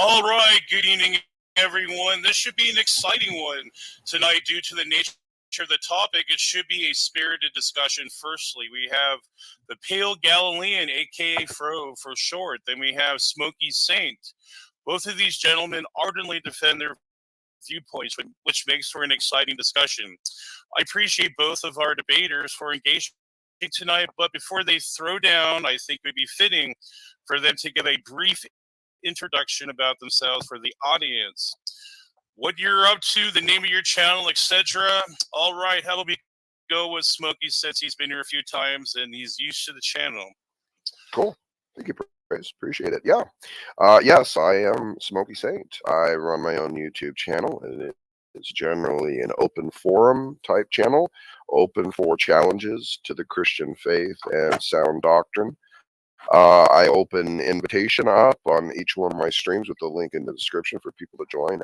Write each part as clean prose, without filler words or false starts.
All right, good evening, everyone. This should be an exciting one tonight due to the nature of the topic. It should be a spirited discussion. Firstly, we have the Pale Galilean, a.k.a. Fro for short. Then we have Smokey Saint. Both of these gentlemen ardently defend their viewpoints, which makes for an exciting discussion. I appreciate both of our debaters for engaging tonight, but before they throw down, I think it would be fitting for them to give a brief introduction about themselves for the audience. What you're up to, the name of your channel, etc. All right, how about we go with Smokey, since he's been here a few times and he's used to the channel. Cool. Thank you, Praise. Appreciate it. Yeah. Yes, I am Smokey Saint. I run my own YouTube channel, and it's generally an open forum type channel, open for challenges to the Christian faith and sound doctrine. I open invitation up on each one of my streams with the link in the description for people to join,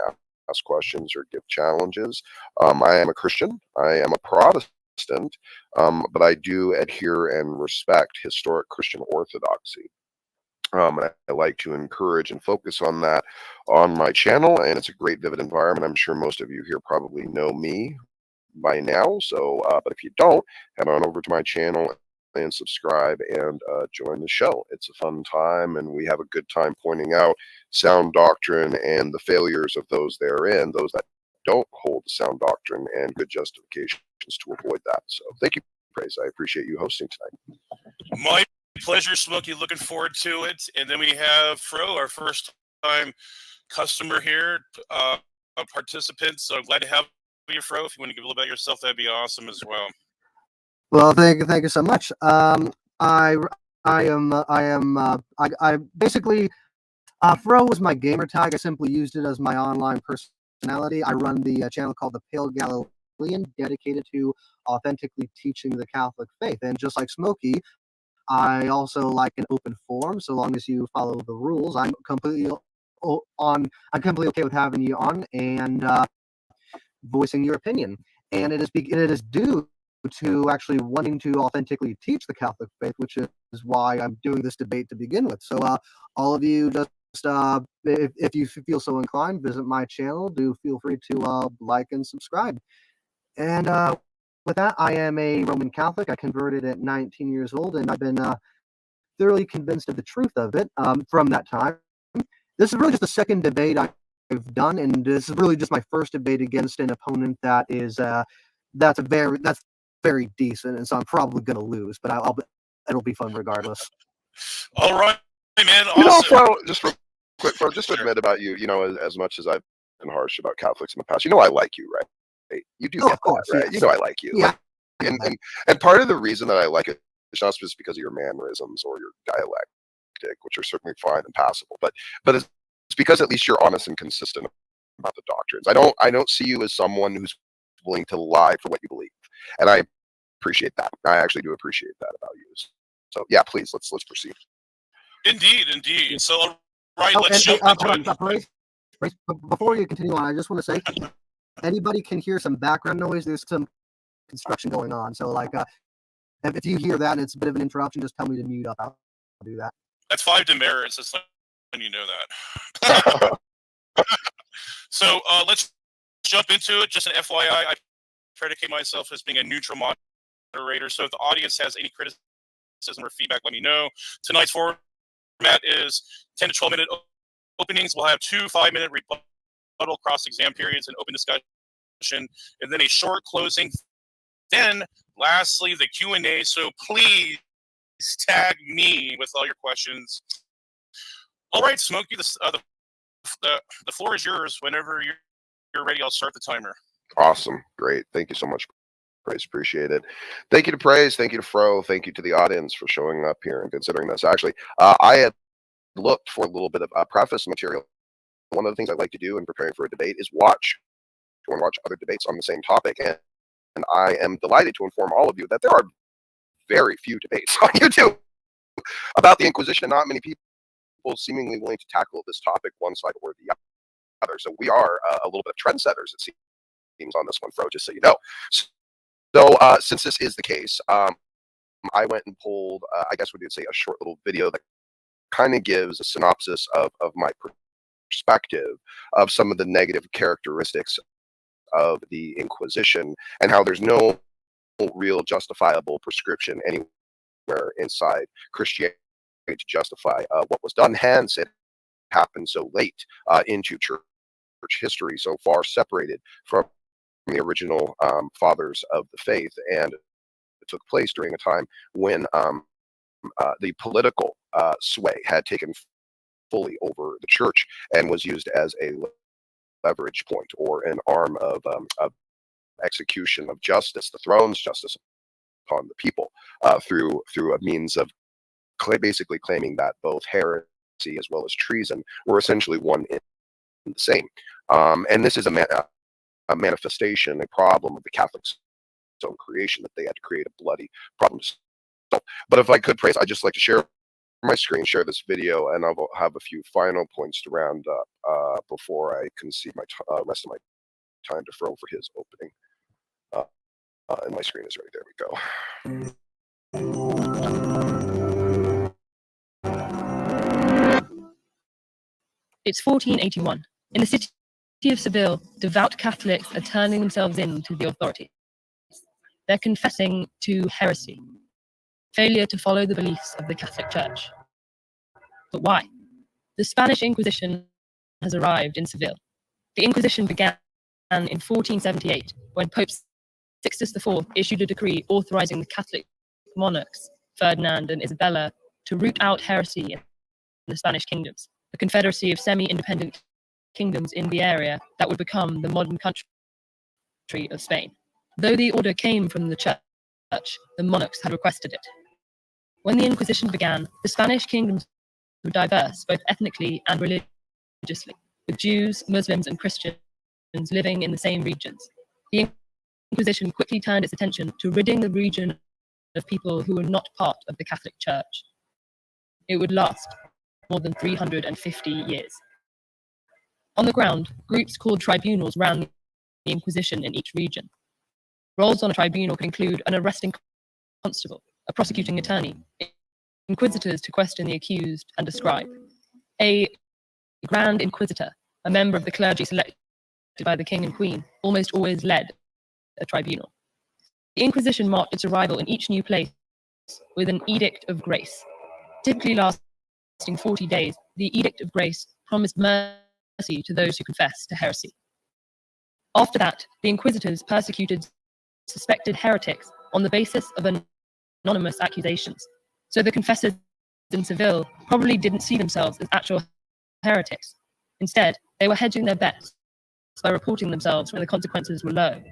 ask questions, or give challenges. I am a Christian. I am a Protestant, but I do adhere and respect historic Christian orthodoxy. And I like to encourage and focus on that on my channel, and it's a great vivid environment. I'm sure most of you here probably know me by now, so but if you don't, head on over to my channel and subscribe and join the show. It's a fun time, and we have a good time pointing out sound doctrine and the failures of those therein, those that don't hold the sound doctrine, and good justifications to avoid that. So thank you, Praise. I appreciate you hosting tonight. My pleasure, Smokey. Looking forward to it. And then we have Fro, our first time customer here, participant. So I'm glad to have you, Fro. If you want to give a little about yourself, that'd be awesome as well. Well, thank you so much. I basically, Fro was my gamer tag. I simply used it as my online personality. I run the channel called the Pale Galilean, dedicated to authentically teaching the Catholic faith. And just like Smokey, I also like an open forum. So long as you follow the rules, I'm completely okay with having you on and voicing your opinion. And it is due to actually wanting to authentically teach the Catholic faith, which is why I'm doing this debate to begin with. So all of you, just if you feel so inclined, visit my channel. Do feel free to like and subscribe. And with that, I am a Roman Catholic. I converted at 19 years old, and I've been thoroughly convinced of the truth of it from that time. This is really just the second debate I've done, and this is really just my first debate against an opponent that is that's very decent, and so I'm probably going to lose, but it'll be fun regardless. All right, man. Awesome. Also, just real quick, bro, just to admit about you, as much as I've been harsh about Catholics in the past, I like you, right? You do Oh, get of course, that, right? yes. I like you. Yeah. Like, and part of the reason that I like it is not just because of your mannerisms or your dialectic, which are certainly fine and passable, but it's because at least you're honest and consistent about the doctrines. I don't see you as someone who's willing to lie for what you believe, and I appreciate that. I actually do appreciate that about you. So yeah, please let's proceed. Indeed. So, all right, Oh, let's and jump into it. Brace, before you continue on, I just want to say, anybody can hear some background noise. There's some construction going on. So, like, if you hear that and it's a bit of an interruption, just tell me to mute up. I'll do that. That's 5 demerits. That's when you know that. So let's jump into it. Just an FYI, I predicate myself as being a neutral moderator. So if the audience has any criticism or feedback, let me know. Tonight's format is 10 to 12 minute openings. We'll have 2 5-minute rebuttal cross-exam periods and open discussion, and then a short closing. Then, lastly, the Q&A. So please tag me with all your questions. All right, Smokey, the floor is yours. Whenever you're ready, I'll start the timer. Awesome. Great. Thank you so much, Praise. Appreciate it. Thank you to Praise. Thank you to Fro. Thank you to the audience for showing up here and considering this. Actually, I had looked for a little bit of preface material. One of the things I like to do in preparing for a debate is watch other debates on the same topic. And I am delighted to inform all of you that there are very few debates on YouTube about the Inquisition, and not many people seemingly willing to tackle this topic one side or the other. So we are a little bit of trendsetters, it seems, on this one, Fro, just so you know. So since this is the case, I went and pulled, I guess we could say, a short little video that kind of gives a synopsis of my perspective of some of the negative characteristics of the Inquisition and how there's no real justifiable prescription anywhere inside Christianity to justify what was done. Hence, it happened so late into church history, so far separated from the original fathers of the faith, and it took place during a time when the political sway had taken fully over the church and was used as a leverage point or an arm of execution of justice, the throne's justice upon the people, through a means of basically claiming that both heresy as well as treason were essentially one and the same. And this is a manifestation, a problem of the Catholics' own creation, that they had to create a bloody problem. So, but if I could, Praise, I'd just like to share my screen, share this video, and I'll have a few final points to round up before I concede my rest of my time to Fro for his opening. And my screen is ready. There we go. It's 1481. In the city of Seville, devout Catholics are turning themselves in to the authorities. They're confessing to heresy, failure to follow the beliefs of the Catholic Church. But why? The Spanish Inquisition has arrived in Seville. The Inquisition began in 1478, when Pope Sixtus IV issued a decree authorizing the Catholic monarchs, Ferdinand and Isabella, to root out heresy in the Spanish kingdoms, a confederacy of semi-independent kingdoms in the area that would become the modern country of Spain. Though the order came from the church, the monarchs had requested it. When the Inquisition began, the Spanish kingdoms were diverse, both ethnically and religiously, with Jews, Muslims, and Christians living in the same regions. The Inquisition quickly turned its attention to ridding the region of people who were not part of the Catholic Church. It would last more than 350 years. On the ground, groups called tribunals ran the Inquisition in each region. Roles on a tribunal could include an arresting constable, a prosecuting attorney, inquisitors to question the accused and describe, a grand inquisitor, a member of the clergy selected by the king and queen, almost always led a tribunal. The Inquisition marked its arrival in each new place with an edict of grace. Typically lasting 40 days, the edict of grace promised mercy to those who confessed to heresy. After that, the inquisitors persecuted suspected heretics on the basis of anonymous accusations. So the confessors in Seville probably didn't see themselves as actual heretics. Instead, they were hedging their bets by reporting themselves when the consequences were low,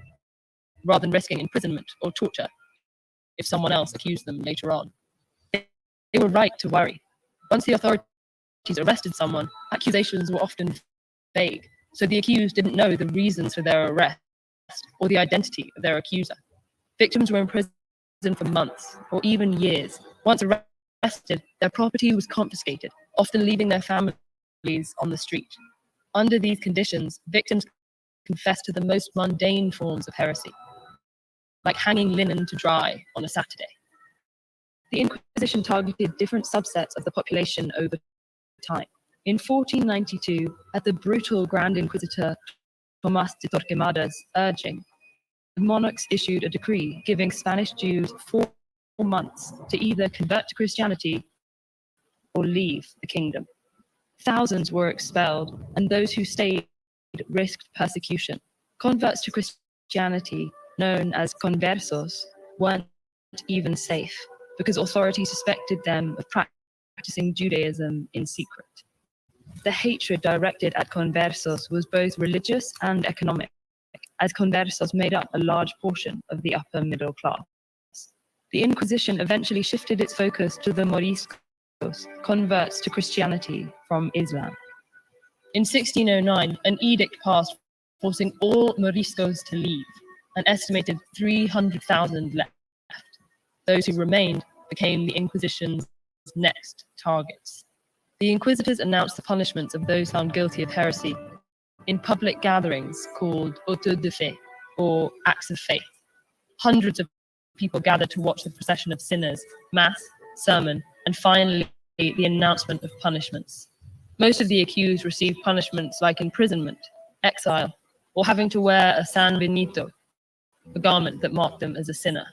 rather than risking imprisonment or torture if someone else accused them later on. They were right to worry. Once the authorities arrested someone, accusations were often vague, so the accused didn't know the reasons for their arrest or the identity of their accuser. Victims were imprisoned for months or even years. Once arrested, their property was confiscated, often leaving their families on the street. Under these conditions, victims confessed to the most mundane forms of heresy, like hanging linen to dry on a Saturday. The Inquisition targeted different subsets of the population over time. In 1492, at the brutal Grand Inquisitor Tomás de Torquemada's urging, the monarchs issued a decree giving Spanish Jews 4 months to either convert to Christianity or leave the kingdom. Thousands were expelled, and those who stayed risked persecution. Converts to Christianity, known as conversos, weren't even safe because authorities suspected them of practicing Judaism in secret. The hatred directed at conversos was both religious and economic, as conversos made up a large portion of the upper middle class. The Inquisition eventually shifted its focus to the moriscos, converts to Christianity from Islam. In 1609, an edict passed forcing all moriscos to leave. An estimated 300,000 left. Those who remained became the Inquisition's next targets. The Inquisitors announced the punishments of those found guilty of heresy in public gatherings called autos de fe, or acts of faith. Hundreds of people gathered to watch the procession of sinners, mass, sermon, and finally the announcement of punishments. Most of the accused received punishments like imprisonment, exile, or having to wear a San Benito, a garment that marked them as a sinner.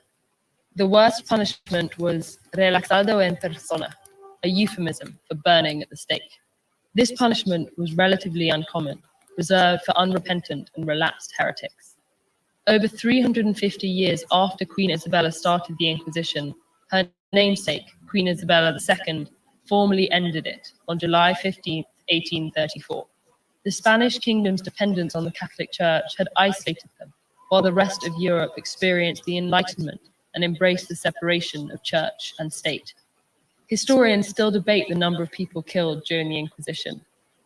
The worst punishment was relaxado en persona, a euphemism for burning at the stake. This punishment was relatively uncommon, reserved for unrepentant and relapsed heretics. Over 350 years after Queen Isabella started the Inquisition, her namesake, Queen Isabella II, formally ended it on July 15, 1834. The Spanish kingdom's dependence on the Catholic Church had isolated them, while the rest of Europe experienced the Enlightenment and embraced the separation of church and state. Historians still debate the number of people killed during the Inquisition.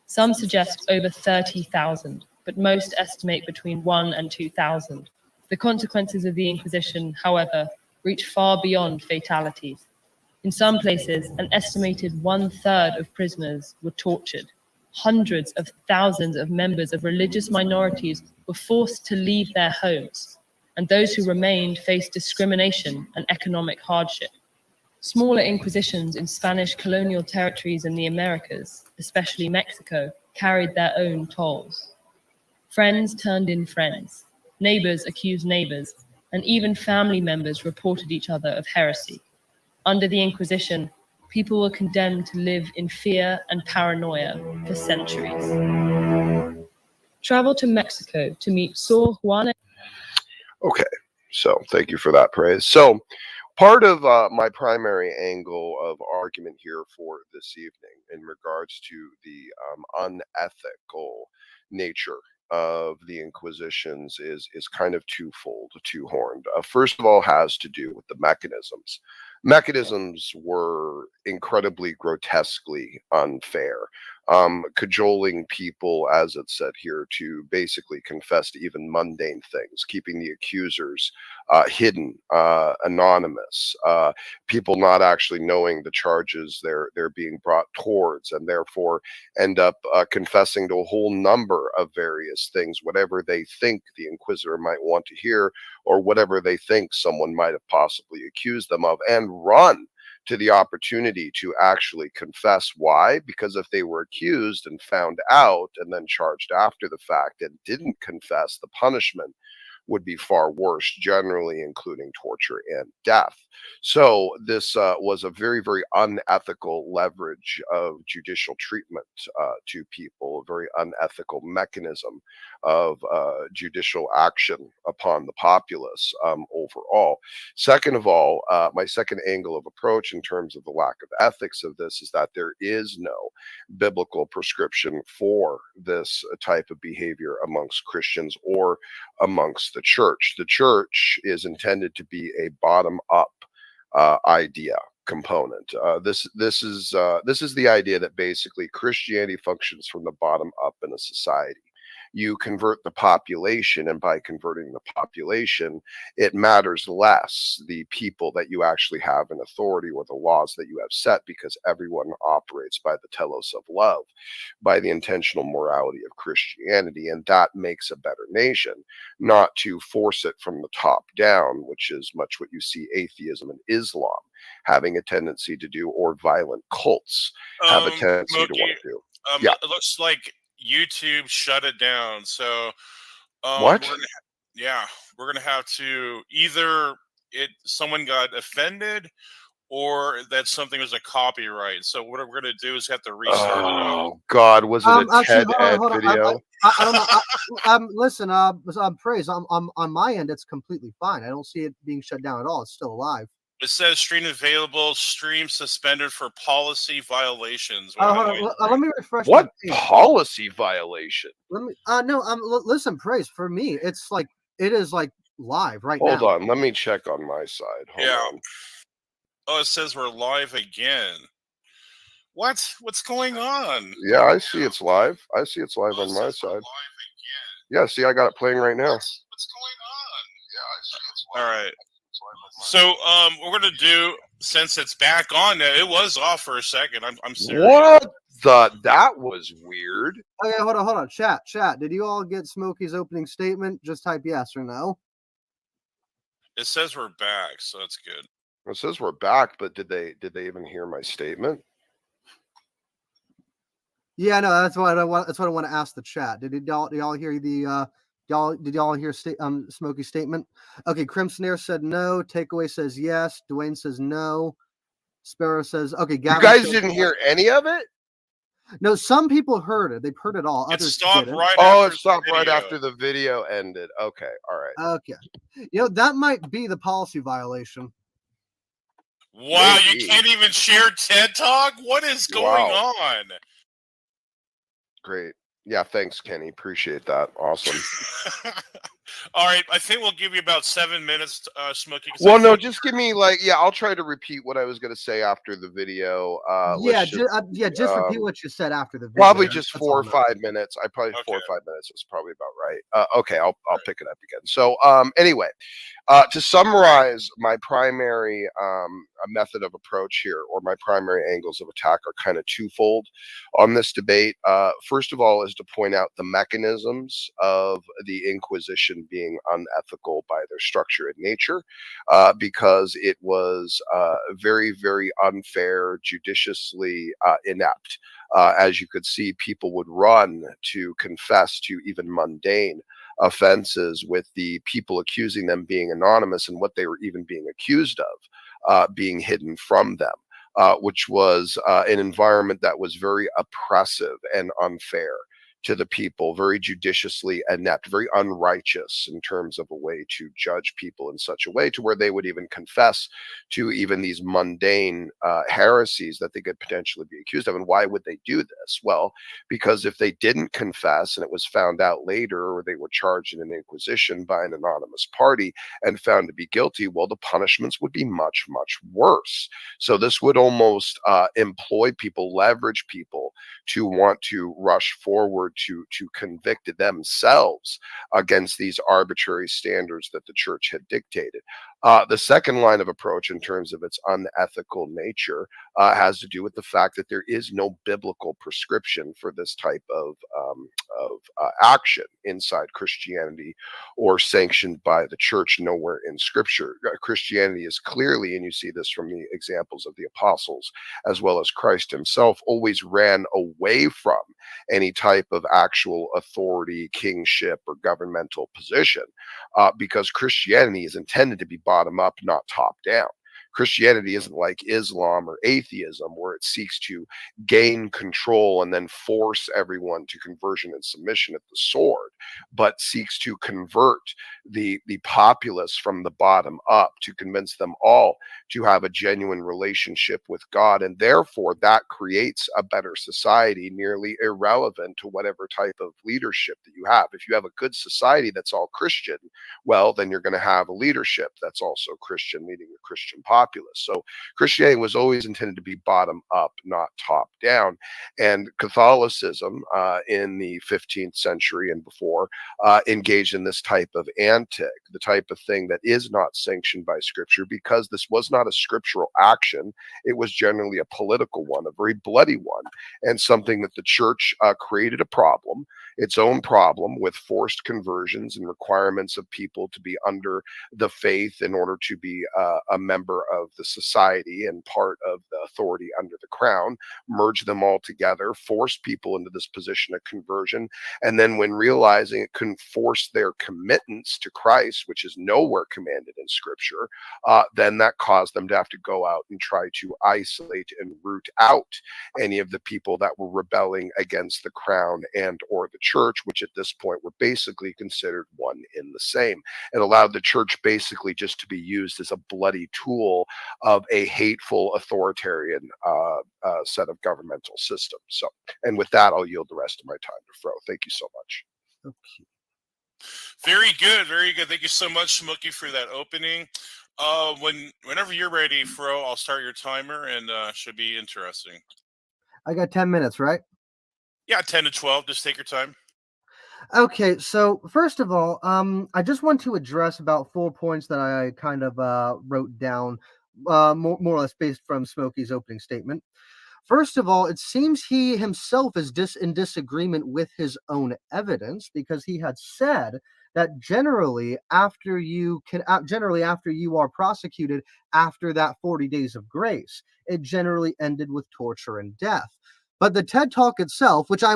Some suggest over 30,000, but most estimate between 1,000 and 2,000. The consequences of the Inquisition, however, reach far beyond fatalities. In some places, an estimated 1/3 of prisoners were tortured. Hundreds of thousands of members of religious minorities were forced to leave their homes, and those who remained faced discrimination and economic hardship. Smaller inquisitions in Spanish colonial territories in the Americas, especially Mexico, carried their own tolls. Friends turned in friends, neighbors accused neighbors, and even family members reported each other of heresy. Under the Inquisition, people were condemned to live in fear and paranoia for centuries. Travel to Mexico to meet Sor Juana. Okay, so thank you for that praise. So part of my primary angle of argument here for this evening in regards to the unethical nature of the Inquisitions is kind of twofold, two-horned. First of all, has to do with the mechanisms. Mechanisms were incredibly grotesquely unfair, cajoling people, as it said here, to basically confess to even mundane things, keeping the accusers hidden, anonymous, people not actually knowing the charges they're being brought towards, and therefore end up confessing to a whole number of various things, whatever they think the inquisitor might want to hear, or whatever they think someone might have possibly accused them of, and run to the opportunity to actually confess. Why? Because if they were accused and found out and then charged after the fact and didn't confess, the punishment would be far worse, generally including torture and death. So this was a very, very unethical leverage of judicial treatment to people, a very unethical mechanism of judicial action upon the populace overall. Second of all, my second angle of approach in terms of the lack of ethics of this is that there is no biblical prescription for this type of behavior amongst Christians or amongst the church. The church is intended to be a bottom-up idea component. This is the idea that basically Christianity functions from the bottom up in a society. You convert the population, and by converting the population, it matters less the people that you actually have in authority or the laws that you have set, because everyone operates by the telos of love, by the intentional morality of Christianity, and that makes a better nation, not to force it from the top down, which is much what you see atheism and Islam having a tendency to do, or violent cults have a tendency Smokey, to want to do. Yeah. It looks like YouTube shut it down. So What? we're gonna have to either someone got offended or that something was a copyright. So what we're gonna do is have to restart it. Oh God, was it a Actually, TED hold on, Ed hold on. video? I don't know. Listen, praise. On my end, it's completely fine. I don't see it being shut down at all. It's still alive. It says stream available, stream suspended for policy violations. Let me refresh. What my page. policy violation? Let me. No. Listen, praise. For me, it's like it is like live right now. Hold on, let me check on my side. Hold on. Oh, it says we're live again. What's going on? Yeah, I see it's live. I see it's live on my side. Yeah, see, I got it playing right now. What's going on? Yeah, I see it's live. All right. So we're gonna do, since it's back on now, it was off for a second. I'm serious. What that was weird. Okay, hold on. Chat. Did you all get Smokey's opening statement? Just type yes or no. It says we're back, so that's good. It says we're back, but did they even hear my statement? Yeah, no, that's what I want to ask the chat. Did y'all hear the did y'all hear Smokey's statement? Okay, Crimson Air said no. Takeaway says yes. Dwayne says no. Sparrow says okay. Gavin, you guys didn't hear any of it? No, some people heard it. They've heard it all. It Others stopped didn't. right. Oh, it stopped right after the video ended. Okay, all right. Okay, that might be the policy violation. Wow, Maybe. you can't even share TED Talk? What is going on? Great. Yeah, thanks, Kenny. Appreciate that. Awesome. All right, I think we'll give you about 7 minutes, Smokey. Well, no, just give me I'll try to repeat what I was going to say after the video. Just repeat what you said after the video. Probably just 4 or 5 minutes. 4 or 5 minutes is probably about right. Okay, I'll pick it up again. So anyway, to summarize, my primary method of approach here, or my primary angles of attack, are kind of twofold on this debate. First of all is to point out the mechanisms of the Inquisition being unethical by their structure and nature, because it was very, very unfair, judiciously inept. As you could see, people would run to confess to even mundane offenses, with the people accusing them being anonymous, and what they were even being accused of being hidden from them, which was an environment that was very oppressive and unfair to the people, very judiciously inept, very unrighteous in terms of a way to judge people in such a way to where they would even confess to even these mundane heresies that they could potentially be accused of. And why would they do this? Well, because if they didn't confess and it was found out later, or they were charged in an inquisition by an anonymous party and found to be guilty, well, the punishments would be much, much worse. So this would almost employ people, leverage people to want to rush forward to convict themselves against these arbitrary standards that the church had dictated. The second line of approach, in terms of its unethical nature, has to do with the fact that there is no biblical prescription for this type of action inside Christianity, or sanctioned by the church. Nowhere in Scripture. Christianity is clearly, and you see this from the examples of the apostles as well as Christ himself, always ran away from any type of actual authority, kingship, or governmental position, because Christianity is intended to be bottom up, not top down. Christianity isn't like Islam or atheism, where it seeks to gain control and then force everyone to conversion and submission at the sword, but seeks to convert the populace from the bottom up, to convince them all to have a genuine relationship with God. And therefore that creates a better society, nearly irrelevant to whatever type of leadership that you have. If you have a good society that's all Christian, well, then you're going to have a leadership that's also Christian, leading a Christian populace. So Christianity was always intended to be bottom up, not top down. And Catholicism in the 15th century and before engaged in this type of antic, the type of thing that is not sanctioned by Scripture, because this was not a scriptural action. It was generally a political one, a very bloody one, and something that the church created a problem, its own problem, with forced conversions and requirements of people to be under the faith in order to be a member of the society and part of the authority under the crown, merge them all together, force people into this position of conversion. And then when realizing it couldn't force their commitments to Christ, which is nowhere commanded in Scripture, then that caused them to have to go out and try to isolate and root out any of the people that were rebelling against the crown and or the church, which at this point were basically considered one in the same. It allowed the church basically just to be used as a bloody tool of a hateful authoritarian set of governmental systems. So, and with that, I'll yield the rest of my time to Fro. Thank you so much. Okay. Very good, very good. Thank you so much, Smokey, for that opening. Whenever you're ready, Fro, I'll start your timer, and should be interesting. I got 10 minutes, right? Yeah, 10 to 12. Just take your time. Okay, so first of all, I just want to address about 4 points that I kind of wrote down, more or less based from Smokey's opening statement. First of all, it seems he himself is in disagreement with his own evidence, because he had said that generally after you are prosecuted after that 40 days of grace, it generally ended with torture and death. But the TED Talk itself, which I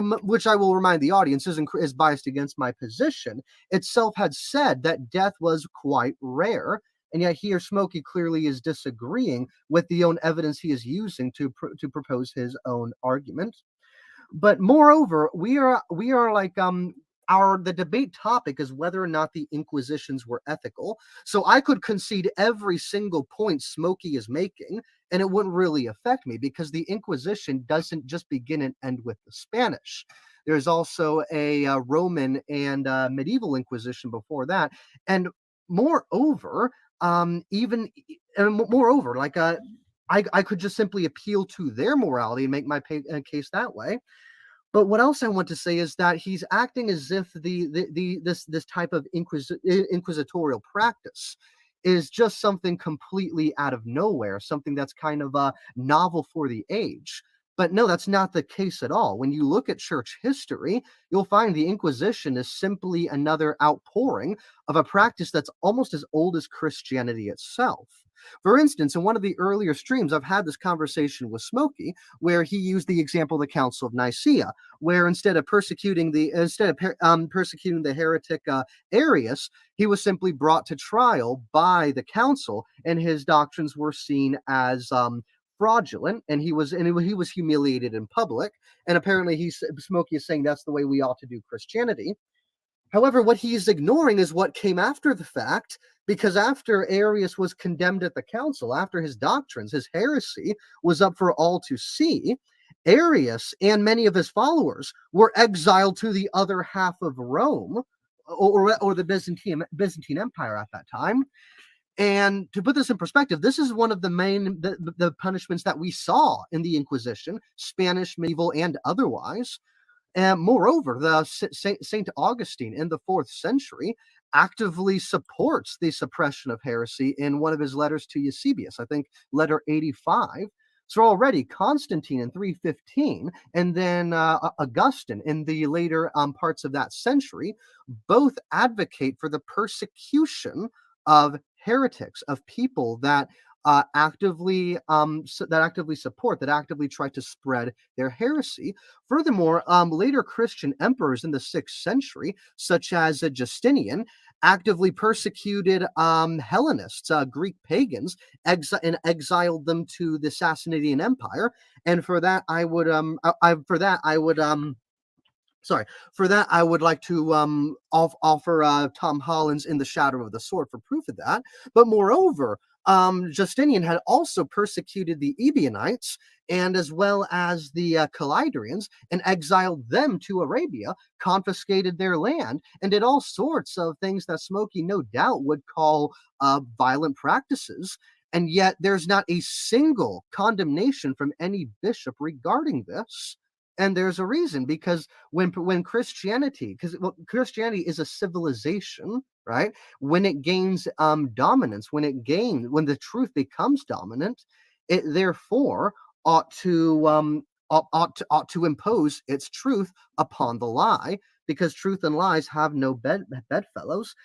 will remind the audience is biased against my position, itself had said that death was quite rare. And yet here Smokey clearly is disagreeing with the own evidence he is using to propose his own argument. But moreover, we are like the debate topic is whether or not the Inquisitions were ethical. So I could concede every single point Smokey is making, and it wouldn't really affect me, because the Inquisition doesn't just begin and end with the Spanish. There's also a Roman and medieval Inquisition before that, and moreover, like I could just simply appeal to their morality and make my case that way. But what else I want to say is that he's acting as if this type of inquisitorial practice is just something completely out of nowhere, something that's kind of novel for the age. But no, that's not the case at all. When you look at church history, you'll find the Inquisition is simply another outpouring of a practice that's almost as old as Christianity itself. For instance, in one of the earlier streams, I've had this conversation with Smokey, where he used the example of the Council of Nicaea, where instead of persecuting the heretic Arius, he was simply brought to trial by the council, and his doctrines were seen as fraudulent, and he was humiliated in public. And apparently, Smokey is saying that's the way we ought to do Christianity. However, what he's ignoring is what came after the fact, because after Arius was condemned at the council, after his doctrines, his heresy was up for all to see, Arius and many of his followers were exiled to the other half of Rome, or the Byzantine Empire at that time. And to put this in perspective, this is one of the main the punishments that we saw in the Inquisition, Spanish, medieval, and otherwise. And moreover, the Saint Augustine in the 4th century actively supports the suppression of heresy in one of his letters to Eusebius, I think letter 85. So already Constantine in 315, and then Augustine in the later parts of that century, both advocate for the persecution of heretics, of people that actively support, that actively try to spread their heresy. Furthermore, later Christian emperors in the 6th century, such as Justinian, actively persecuted Hellenists, Greek pagans, and exiled them to the Sassanid Empire. And for that, I would like to offer Tom Holland's In the Shadow of the Sword for proof of that. But moreover, Justinian had also persecuted the Ebionites and as well as the Calidrians and exiled them to Arabia, confiscated their land, and did all sorts of things that Smokey no doubt would call violent practices. And yet there's not a single condemnation from any bishop regarding this. And there's a reason, because when Christianity, Christianity is a civilization, right? When it gains dominance, when the truth becomes dominant, it therefore ought to impose its truth upon the lie, because truth and lies have no bedfellows.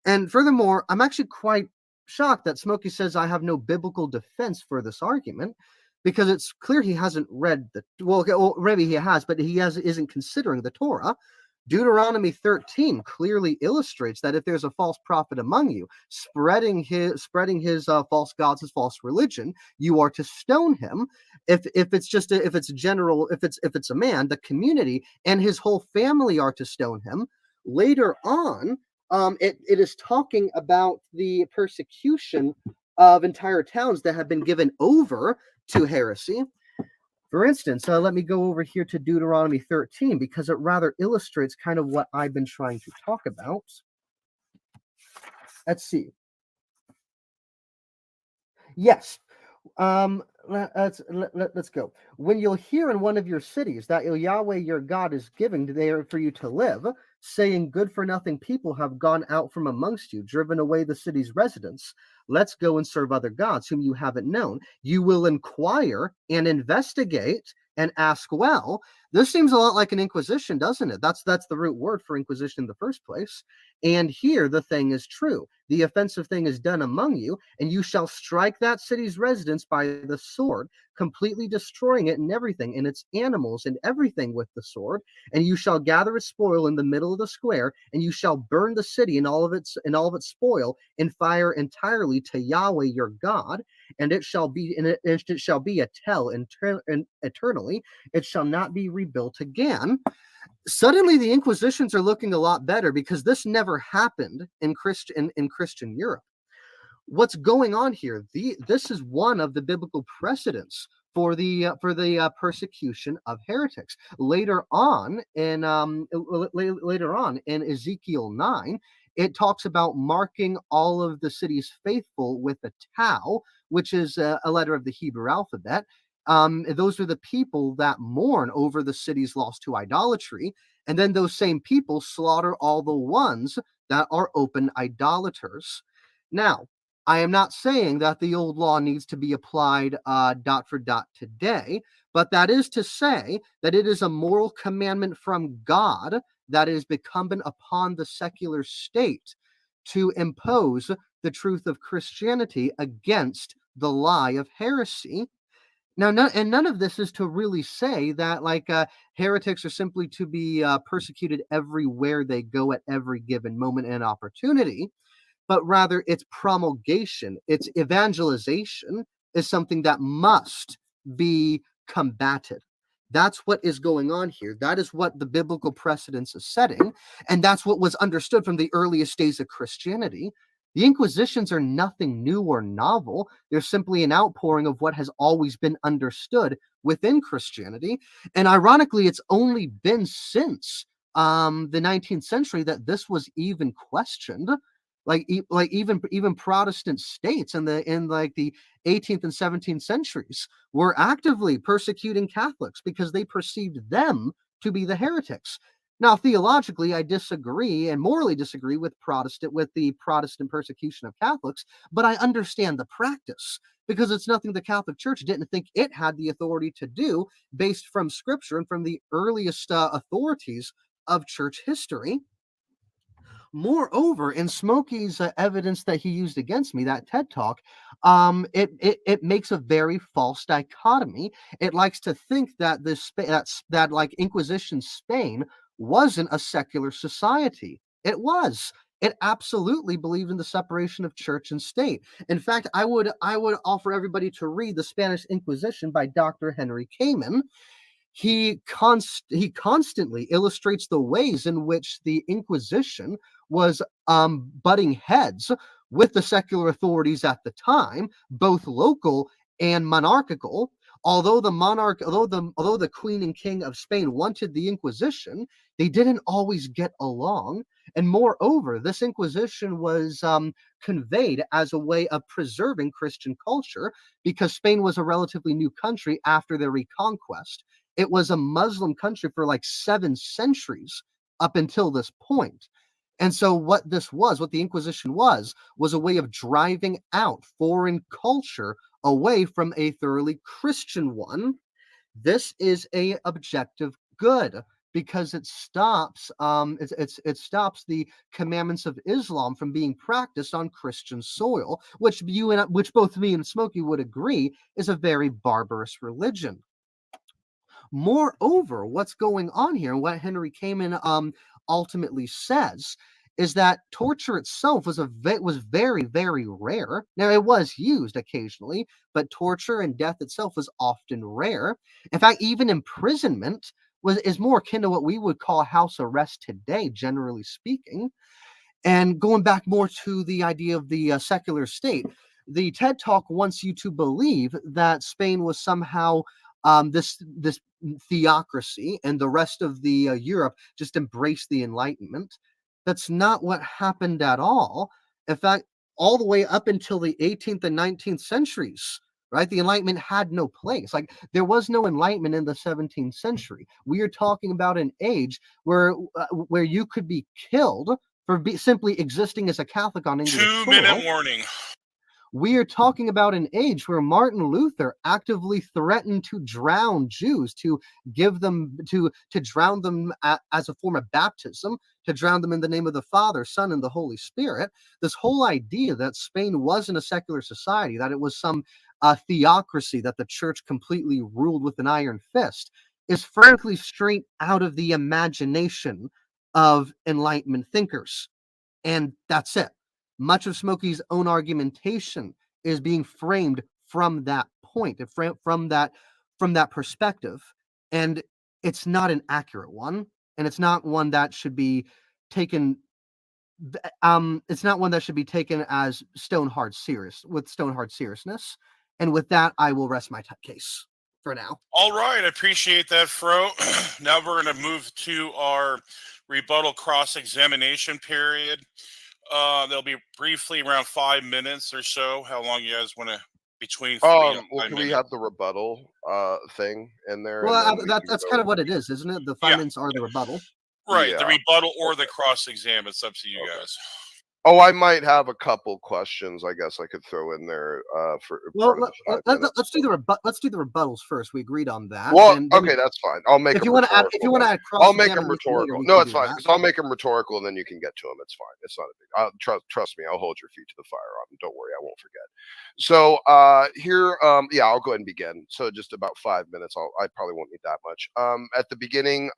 And furthermore, I'm actually quite shocked that Smokey says I have no biblical defense for this argument, because it's clear he hasn't read maybe he has, but isn't considering the Torah. Deuteronomy 13 clearly illustrates that if there's a false prophet among you, spreading his false gods, his false religion, you are to stone him. If it's a man, the community and his whole family are to stone him. Later on, it is talking about the persecution of entire towns that have been given over to heresy. For instance, let me go over here to Deuteronomy 13, because it rather illustrates kind of what I've been trying to talk about. Let's see. Yes. Let's go. When you'll hear in one of your cities that Yahweh your God is giving there for you to live, saying good for nothing people have gone out from amongst you, driven away the city's residents, let's go and serve other gods whom you haven't known. You will inquire and investigate and ask well. This seems a lot like an inquisition, doesn't it? That's the root word for inquisition in the first place. And here the thing is true. The offensive thing is done among you, and you shall strike that city's residents by the sword, completely destroying it and everything, and its animals and everything with the sword. And you shall gather its spoil in the middle of the square, and you shall burn the city and all of its spoil in fire entirely to Yahweh your God. And it shall be a tell eternally. It shall not be rebuilt again. Suddenly the Inquisitions are looking a lot better, because this never happened in Christian Europe. What's going on here? This is one of the biblical precedents for the persecution of heretics. Later on in Ezekiel 9, it talks about marking all of the city's faithful with a tau, which is a letter of the Hebrew alphabet. Those are the people that mourn over the city's loss to idolatry, and then those same people slaughter all the ones that are open idolaters. Now, I am not saying that the old law needs to be applied dot for dot today, but that is to say that it is a moral commandment from God that is incumbent upon the secular state to impose the truth of Christianity against the lie of heresy. Now, none of this is to really say that heretics are simply to be persecuted everywhere they go at every given moment and opportunity, but rather its promulgation, its evangelization is something that must be combated. That's what is going on here. That is what the biblical precedence is setting, and that's what was understood from the earliest days of Christianity. The Inquisitions are nothing new or novel. They're simply an outpouring of what has always been understood within Christianity. And ironically, it's only been since the 19th century that this was even questioned. Even Protestant states in the 18th and 17th centuries were actively persecuting Catholics because they perceived them to be the heretics. Now, theologically, I disagree and morally disagree with the Protestant persecution of Catholics, but I understand the practice, because it's nothing the Catholic Church didn't think it had the authority to do based from Scripture and from the earliest authorities of church history. Moreover, in Smokey's evidence that he used against me, that TED Talk, it makes a very false dichotomy. It likes to think that Inquisition Spain wasn't a secular society. It was. It absolutely believed in the separation of church and state. In fact, I would offer everybody to read The Spanish Inquisition by Dr. Henry Kamen. He constantly illustrates the ways in which the Inquisition was butting heads with the secular authorities at the time, both local and monarchical. Although the Queen and King of Spain wanted the Inquisition, they didn't always get along. And moreover, this Inquisition was conveyed as a way of preserving Christian culture, because Spain was a relatively new country after their reconquest. It was a Muslim country for like 7 centuries up until this point. And so what the Inquisition was a way of driving out foreign culture away from a thoroughly Christian one. This is a objective good, because it stops it stops the commandments of Islam from being practiced on Christian soil, which both me and Smokey would agree is a very barbarous religion. Moreover, what's going on here, and what Henry Kamen ultimately says, is that torture itself was very, very rare. Now, it was used occasionally, but torture and death itself was often rare. In fact, even imprisonment is more akin to what we would call house arrest today, generally speaking. And going back more to the idea of the secular state, the TED Talk wants you to believe that Spain was somehow this theocracy, and the rest of the Europe just embraced the Enlightenment. That's not what happened at all. In fact, all the way up until the 18th and 19th centuries, right? The Enlightenment had no place. Like, there was no Enlightenment in the 17th century. We are talking about an age where you could be killed for simply existing as a Catholic on English soil. 2-minute warning. We are talking about an age where Martin Luther actively threatened to drown Jews, to drown them as a form of baptism, to drown them in the name of the Father, Son, and the Holy Spirit. This whole idea that Spain wasn't a secular society, that it was some theocracy, that the church completely ruled with an iron fist, is frankly straight out of the imagination of Enlightenment thinkers. And that's it. Much of Smokey's own argumentation is being framed from that point, from that perspective, and it's not an accurate one, and it's not one that should be taken. It's not one that should be taken as stone hard seriousness. And with that, I will rest my case for now. All right, I appreciate that, Fro. Now we're going to move to our rebuttal cross-examination period. They'll be briefly around 5 minutes or so. How long you guys want to between 3 and 5 Well, can we minutes? have the rebuttal thing in there? Well, and then that's kind of what it is, isn't it? The 5 minutes are the rebuttal. Right, the Yeah. rebuttal or the cross-exam. It's up to you guys. Oh, I might have a couple questions. I guess I could throw in there for. Well, part of the 5 minutes. let's do the rebuttals first. We agreed on that. Well, then okay, that's fine. I'll make. if you want to add I'll make them cross-examination rhetorical. later, No, we it's can do fine. that. So I'll make them rhetorical, and then you can get to them. It's fine. It's not a big. Trust me. I'll hold your feet to the fire on them. Don't worry, I won't forget. So here, yeah, I'll go ahead and begin. So just about 5 minutes. I probably won't need that much. At the beginning,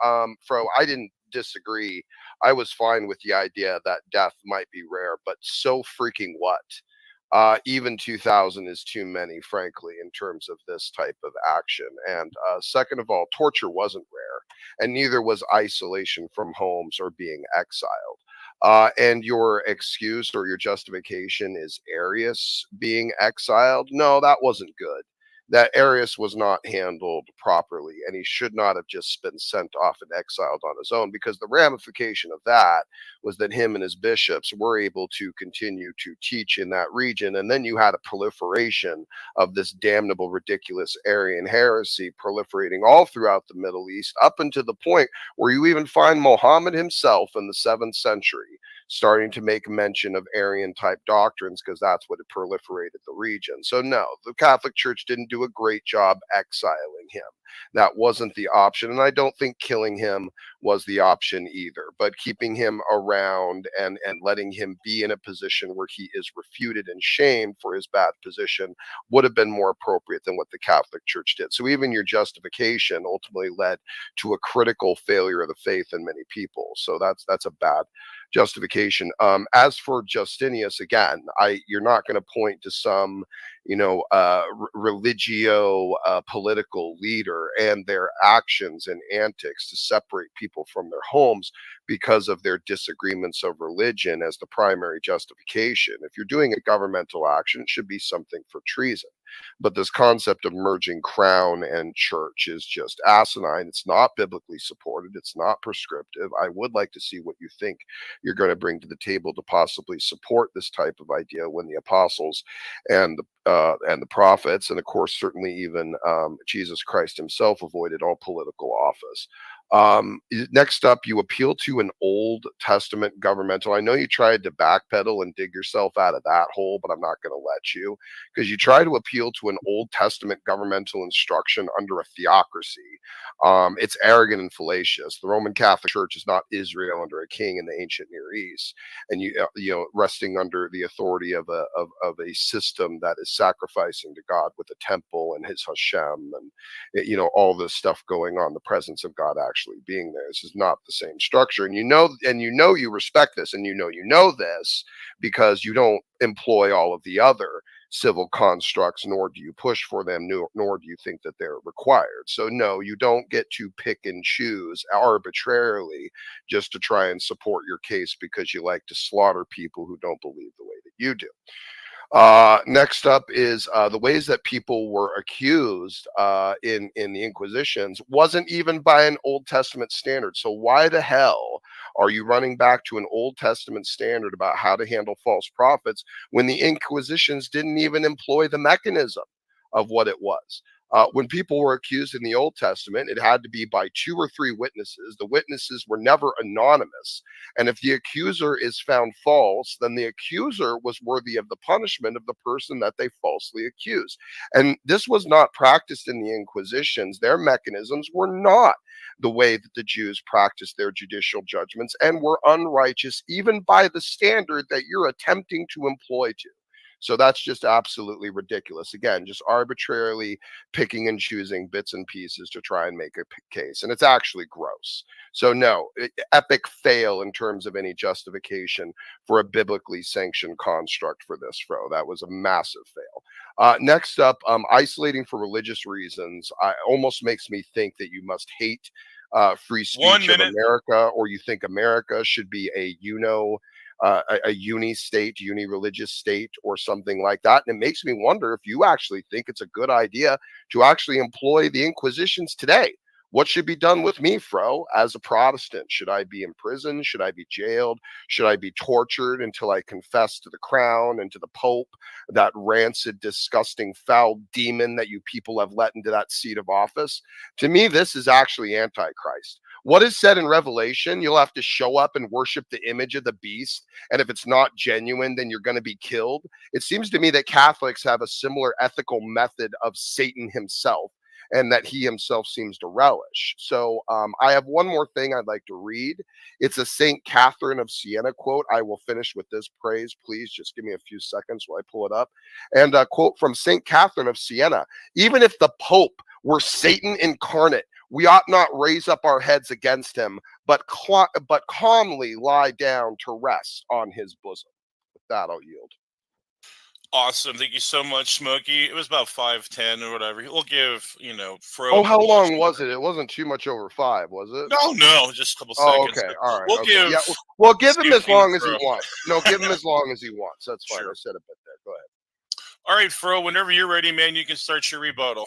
Fro, I didn't disagree. I was fine with the idea that death might be rare, but so freaking what? Even 2000 is too many, frankly, in terms of this type of action. And second of all, torture wasn't rare, and neither was isolation from homes or being exiled. And your excuse or your justification is Arius being exiled. No, that wasn't good. That Arius was not handled properly, and he should not have just been sent off and exiled on his own, because the ramification of that was that him and his bishops were able to continue to teach in that region. And then you had a proliferation of this damnable, ridiculous Arian heresy proliferating all throughout the Middle East, up until the point where you even find Muhammad himself in the 7th century starting to make mention of Arian type doctrines, because that's what had proliferated the region. So no, the Catholic Church didn't do a great job exiling him. That wasn't the option, and I don't think killing him was the option either. But keeping him around and letting him be in a position where he is refuted and shamed for his bad position would have been more appropriate than what the Catholic Church did. So even your justification ultimately led to a critical failure of the faith in many people. So that's a bad justification. As for Justinius, again, you're not going to point to some, religio political leader and their actions and antics to separate people from their homes because of their disagreements of religion as the primary justification. If you're doing a governmental action, it should be something for treason. But this concept of merging crown and church is just asinine. It's not biblically supported. It's not prescriptive. I would like to see what you think you're going to bring to the table to possibly support this type of idea when the apostles and the prophets, and of course, certainly even Jesus Christ himself, avoided all political office. Next up, you appeal to an Old Testament governmental. I know you tried to backpedal and dig yourself out of that hole, but I'm not going to let you, because you try to appeal to an Old Testament governmental instruction under a theocracy. It's arrogant and fallacious. The Roman Catholic Church is not Israel under a king in the ancient Near East, and resting under the authority of a system that is sacrificing to God with a temple and his Hashem, and all this stuff going on, the presence of God actually being there. This is not the same structure, and you respect this, and you know this because you don't employ all of the other civil constructs, nor do you push for them, nor do you think that they're required. So no, you don't get to pick and choose arbitrarily just to try and support your case because you like to slaughter people who don't believe the way that you do. Next up is the ways that people were accused in the Inquisitions wasn't even by an Old Testament standard. So why the hell are you running back to an Old Testament standard about how to handle false prophets when the Inquisitions didn't even employ the mechanism of what it was? When people were accused in the Old Testament, it had to be by 2 or 3 witnesses. The witnesses were never anonymous. And if the accuser is found false, then the accuser was worthy of the punishment of the person that they falsely accused. And this was not practiced in the Inquisitions. Their mechanisms were not the way that the Jews practiced their judicial judgments, and were unrighteous even by the standard that you're attempting to employ to. So that's just absolutely ridiculous. Again, just arbitrarily picking and choosing bits and pieces to try and make a case. And it's actually gross. So no, epic fail in terms of any justification for a biblically sanctioned construct for this, Fro. That was a massive fail. Next up, isolating for religious reasons almost makes me think that you must hate free speech of America, or you think America should be a uni-state, uni-religious state, or something like that. And it makes me wonder if you actually think it's a good idea to actually employ the Inquisitions today. What should be done with me, Fro, as a Protestant? Should I be in prison? Should I be jailed? Should I be tortured until I confess to the crown and to the Pope, that rancid, disgusting, foul demon that you people have let into that seat of office? To me, this is actually Antichrist. What is said in Revelation? You'll have to show up and worship the image of the beast. And if it's not genuine, then you're going to be killed. It seems to me that Catholics have a similar ethical method of Satan himself, and that he himself seems to relish. So I have one more thing I'd like to read. It's a St. Catherine of Siena quote. I will finish with this praise. Please just give me a few seconds while I pull it up. And a quote from St. Catherine of Siena: even if the Pope were Satan incarnate, we ought not raise up our heads against him, but calmly lie down to rest on his bosom. With that, I'll yield. Awesome. Thank you so much, Smokey. It was about 5:10 or whatever. We'll give, Fro. Oh, how long was it? It wasn't too much over 5, was it? No, just a couple seconds. Okay. All right. We'll give. Yeah. Well, give him as long as he wants. No, give him as long as he wants. That's fine. Sure. I said a bit there. Go ahead. All right, Fro. Whenever you're ready, man, you can start your rebuttal.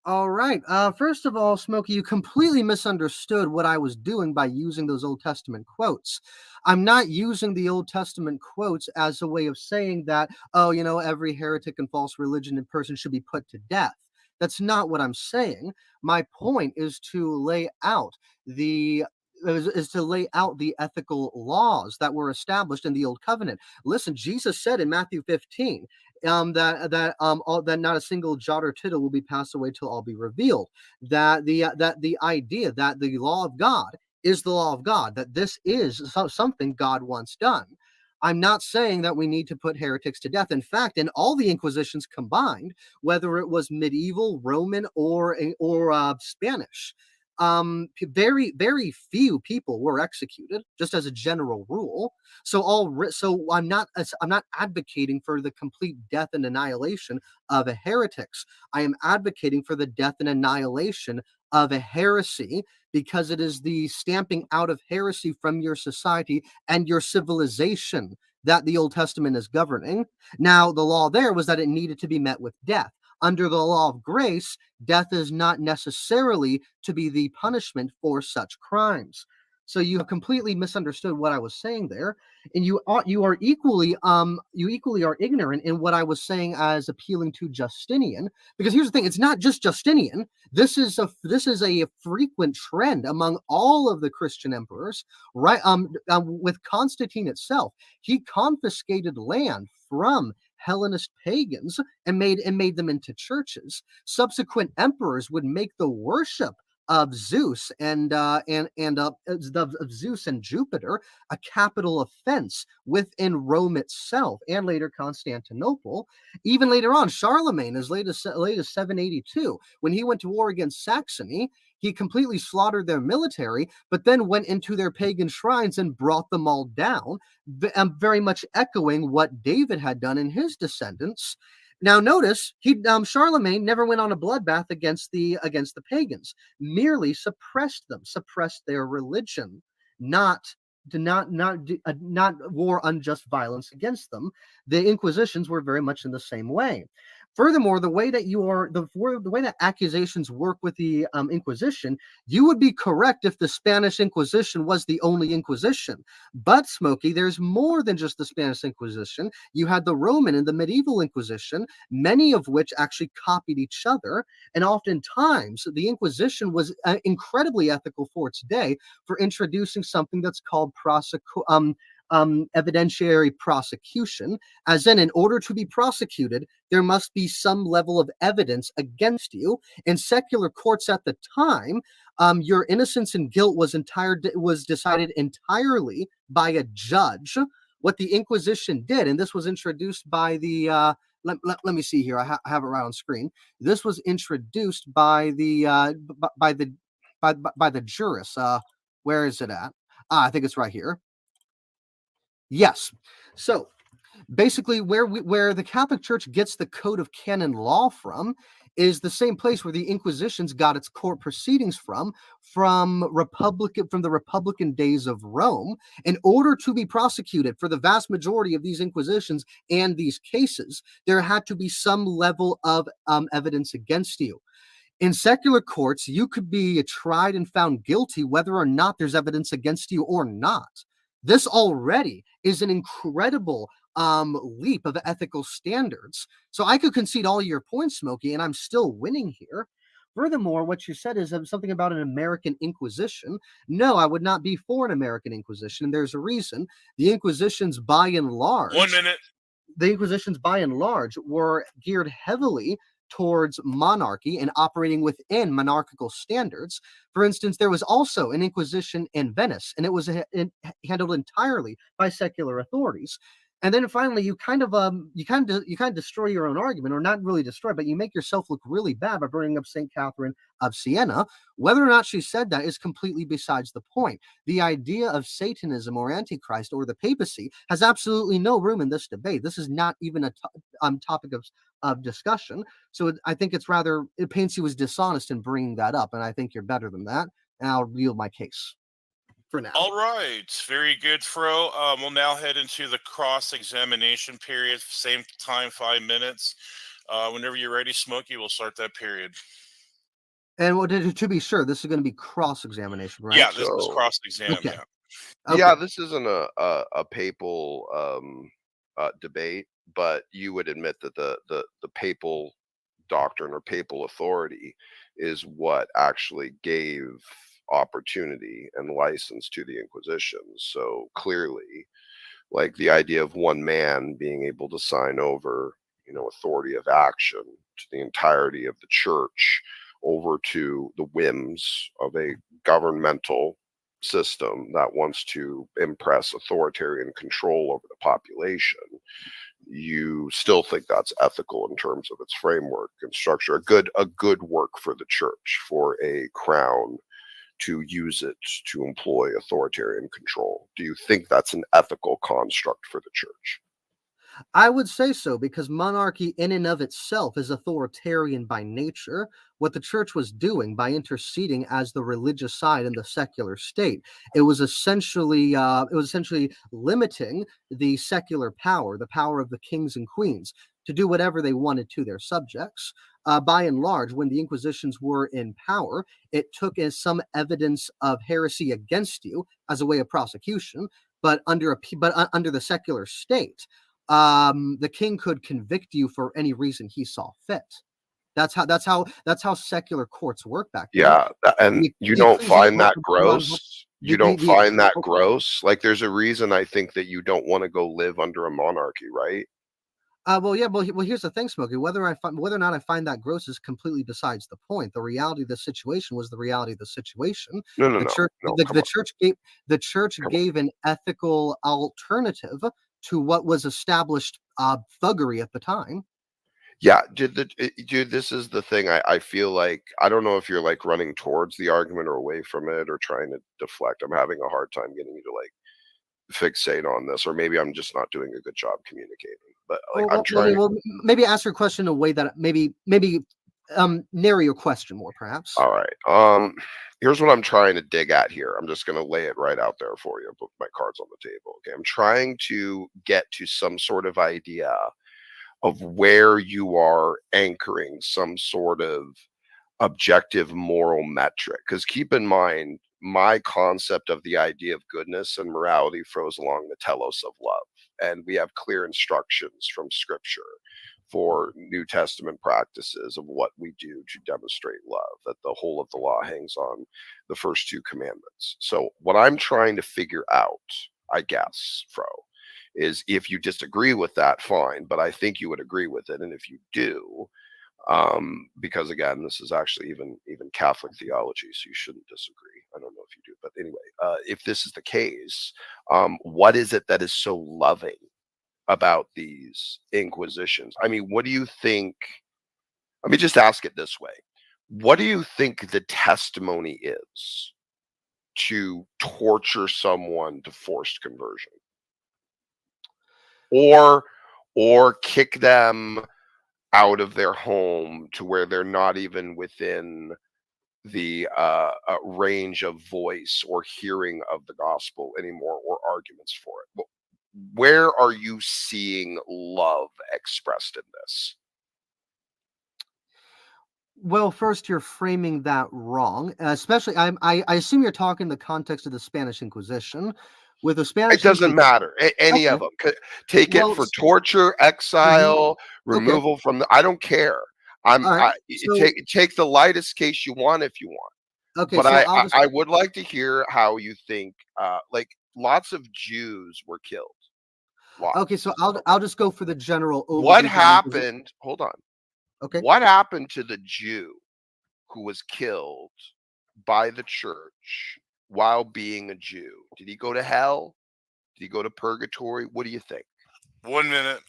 All right. First of all, Smokey, you completely misunderstood what I was doing by using those Old Testament quotes. I'm not using the Old Testament quotes as a way of saying that, every heretic and false religion and person should be put to death. That's not what I'm saying. My point is to lay out the ethical laws that were established in the Old Covenant. Listen, Jesus said in Matthew 15 that not a single jot or tittle will be passed away till all be revealed. That the idea that the law of God is the law of God, that this is something God wants done. I'm not saying that we need to put heretics to death. In fact, in all the Inquisitions combined, whether it was medieval, Roman, or Spanish, very, very few people were executed, just as a general rule. So I'm not advocating for the complete death and annihilation of a heretics. I am advocating for the death and annihilation of a heresy, because it is the stamping out of heresy from your society and your civilization that the Old Testament is governing. Now, the law there was that it needed to be met with death. Under the law of grace, death is not necessarily to be the punishment for such crimes. So you have completely misunderstood what I was saying there, and you are equally are ignorant in what I was saying as appealing to Justinian. Because here's the thing: it's not just Justinian. This is a frequent trend among all of the Christian emperors, right? With Constantine itself, he confiscated land from Hellenist pagans and made them into churches. Subsequent emperors would make the worship of Zeus of Zeus and Jupiter a capital offense within Rome itself, and later Constantinople. Even later on, Charlemagne, as late as 782, when he went to war against Saxony, he completely slaughtered their military, but then went into their pagan shrines and brought them all down, very much echoing what David had done in his descendants. Now, notice Charlemagne never went on a bloodbath against the pagans, merely suppressed their religion, not war unjust violence against them. The Inquisitions were very much in the same way. Furthermore, the way that accusations work with the Inquisition, you would be correct if the Spanish Inquisition was the only Inquisition. But, Smokey, there's more than just the Spanish Inquisition. You had the Roman and the medieval Inquisition, many of which actually copied each other. And oftentimes, the Inquisition was incredibly ethical for its day for introducing something that's called evidentiary prosecution, as in order to be prosecuted, there must be some level of evidence against you. In secular courts at the time, your innocence and guilt was decided entirely by a judge. What the Inquisition did, and this was introduced by the let me see here. I have it right on screen. This was introduced by the jurist. Where is it at? I think it's right here. Yes. So basically, where the Catholic Church gets the Code of Canon Law from is the same place where the Inquisitions got its court proceedings from the Republican days of Rome. In order to be prosecuted for the vast majority of these Inquisitions and these cases, there had to be some level of evidence against you. In secular courts, you could be tried and found guilty whether or not there's evidence against you or not. This already is an incredible leap of ethical standards. So I could concede all your points, Smokey, and I'm still winning here. Furthermore, what you said is something about an American Inquisition. No, I would not be for an American Inquisition, and there's a reason. The Inquisitions, by and large, were geared heavily towards monarchy and operating within monarchical standards. For instance, there was also an Inquisition in Venice, and it was handled entirely by secular authorities. And then finally, you kind of destroy your own argument, or not really destroy, but you make yourself look really bad by bringing up St. Catherine of Siena. Whether or not she said that is completely besides the point. The idea of Satanism or Antichrist or the papacy has absolutely no room in this debate. This is not even a topic of discussion. So I think it paints you as dishonest in bringing that up, and I think you're better than that. And I'll yield my case for now. All right, very good, Fro. We'll now head into the cross-examination period. Same time, 5 minutes. Whenever you're ready, Smokey, we'll start that period. And to be sure, this is going to be cross-examination, right? Yeah, this is cross-exam. Okay. Yeah. Okay. Yeah, this isn't a papal debate, but you would admit that the papal doctrine or papal authority is what actually gave opportunity and license to the Inquisition. So clearly, like the idea of one man being able to sign over, authority of action to the entirety of the church over to the whims of a governmental system that wants to impress authoritarian control over the population, you still think that's ethical in terms of its framework and structure. A good work for the church, for a crown, for a to use it to employ authoritarian control? Do you think that's an ethical construct for the church? I would say so, because monarchy in and of itself is authoritarian by nature. What the church was doing by interceding as the religious side in the secular state, it was essentially limiting the secular power, the power of the kings and queens, to do whatever they wanted to their subjects. By and large, when the Inquisitions were in power, it took as some evidence of heresy against you as a way of prosecution, but under the secular state, the king could convict you for any reason he saw fit. That's how secular courts work back then. Yeah, and you don't find that gross? You don't find that okay. gross? Like, there's a reason I think that you don't want to go live under a monarchy, right? Well, yeah. Well, here's the thing, Smokey. Whether or not I find that gross is completely besides the point. The reality of the situation was the reality of the situation. No, no, The no, church, no. Come on, the church come on. gave an ethical alternative to what was established thuggery at the time. Yeah, dude, this is the thing. I feel like, I don't know if you're like running towards the argument or away from it or trying to deflect. I'm having a hard time getting you to like fixate on this, or maybe I'm just not doing a good job communicating. But like, I'm trying. Maybe ask your question in a way that maybe narrow your question more, perhaps. All right. Here's what I'm trying to dig at here. I'm just going to lay it right out there for you. Put my cards on the table. Okay. I'm trying to get to some sort of idea of where you are anchoring some sort of objective moral metric. Because keep in mind, my concept of the idea of goodness and morality flows along the telos of love. And we have clear instructions from scripture for New Testament practices of what we do to demonstrate love, that the whole of the law hangs on the first two commandments. So what I'm trying to figure out, I guess, Fro, is if you disagree with that, fine, but I think you would agree with it. And if you do, because again, this is actually even Catholic theology, so you shouldn't disagree. I don't know if you do, but anyway, if this is the case, what is it that is so loving about these Inquisitions? I mean, what do you think? Let me just ask it this way. What do you think the testimony is to torture someone to forced conversion? Or kick them out of their home to where they're not even within the range of voice or hearing of the gospel anymore, or arguments for it? Where are you seeing love expressed in this? Well, first, you're framing that wrong. Especially, I assume you're talking in the context of the Spanish Inquisition. With the Spanish, it doesn't matter. Any of them. Take it for torture, exile, removal from the. I don't care. Take the lightest case you want if you want. Okay, but so I would like to hear how you think. Like, lots of Jews were killed. Lots. Okay, so I'll just go for the general overview. What happened? Hold on. Okay. What happened to the Jew who was killed by the church while being a Jew? Did he go to hell? Did he go to purgatory? What do you think? 1 minute.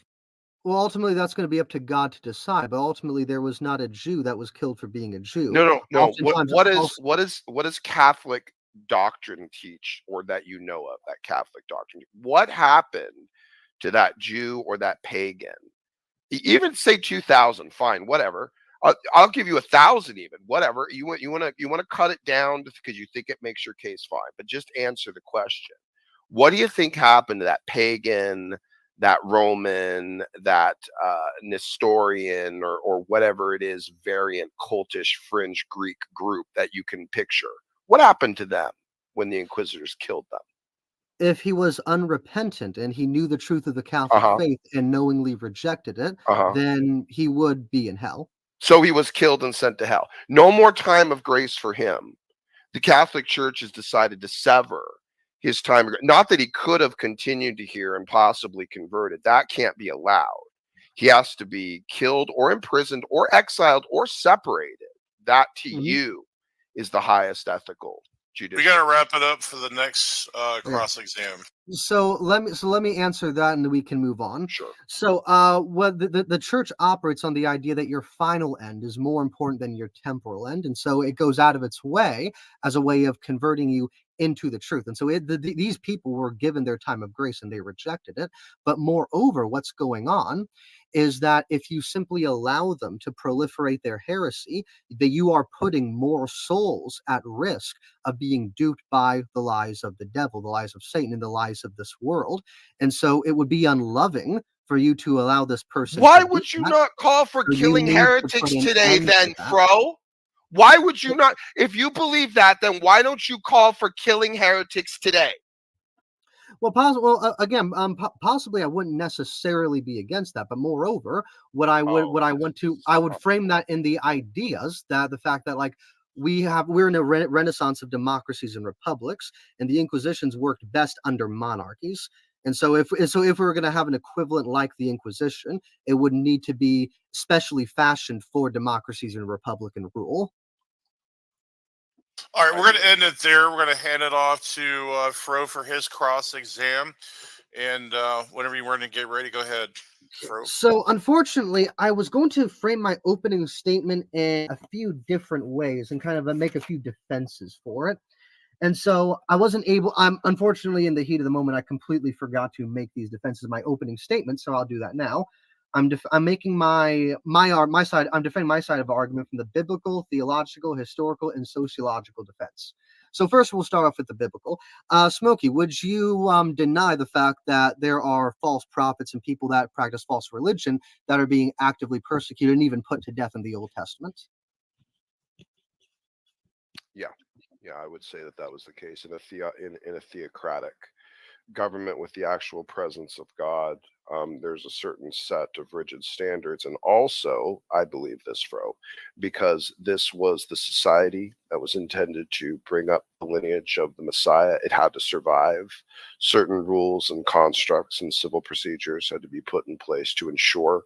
Well, ultimately, that's going to be up to God to decide. But ultimately, there was not a Jew that was killed for being a Jew. No. What does Catholic doctrine teach, or that you know of, that Catholic doctrine? What happened to that Jew or that pagan? Even say 2,000, fine, whatever. I'll give you 1,000, even, whatever. You want to cut it down because you think it makes your case, fine. But just answer the question. What do you think happened to that pagan, that Roman, that Nestorian, or whatever it is, variant, cultish, fringe Greek group that you can picture? What happened to them when the Inquisitors killed them? If he was unrepentant and he knew the truth of the Catholic faith and knowingly rejected it, then he would be in hell. So he was killed and sent to hell. No more time of grace for him. The Catholic Church has decided to sever his time. Not that he could have continued to hear and possibly converted. That can't be allowed. He has to be killed or imprisoned or exiled or separated. That to you is the highest ethical judicial. We got to wrap it up for the next cross exam. So let me answer that, and then we can move on. Sure. So, what the church operates on the idea that your final end is more important than your temporal end, and so it goes out of its way as a way of converting you into the truth. And so, these people were given their time of grace, and they rejected it. But moreover, what's going on is that if you simply allow them to proliferate their heresy, that you are putting more souls at risk of being duped by the lies of the devil, the lies of Satan, and the lies of this world. And so it would be unloving for you to allow this person Why to do would you that. not call for So you killing need to put heretics an today end to then, that. Fro? Why would you not? If you believe that, then why don't you call for killing heretics today? Well, again, possibly I wouldn't necessarily be against that, but moreover, what I want to, I would frame that in the ideas that the fact that like we're in a renaissance of democracies and republics, and the Inquisitions worked best under monarchies. And so if we were going to have an equivalent like the Inquisition, it would need to be specially fashioned for democracies and republican rule. All right, we're going to end it there. We're going to hand it off to Fro for his cross exam. And whenever you want to get ready, go ahead, Fro. So, unfortunately, I was going to frame my opening statement in a few different ways and kind of make a few defenses for it. And so I wasn't able, I'm unfortunately in the heat of the moment, I completely forgot to make these defenses my opening statement. So I'll do that now. I'm making my side, I'm defending my side of the argument from the biblical, theological, historical, and sociological defense. So first we'll start off with the biblical. Smokey, would you deny the fact that there are false prophets and people that practice false religion that are being actively persecuted and even put to death in the Old Testament? Yeah, I would say that that was the case in a theocratic government with the actual presence of God. There's a certain set of rigid standards, and also I believe this, Fro, because this was the society that was intended to bring up the lineage of the Messiah. It had to survive. Certain rules and constructs and civil procedures had to be put in place to ensure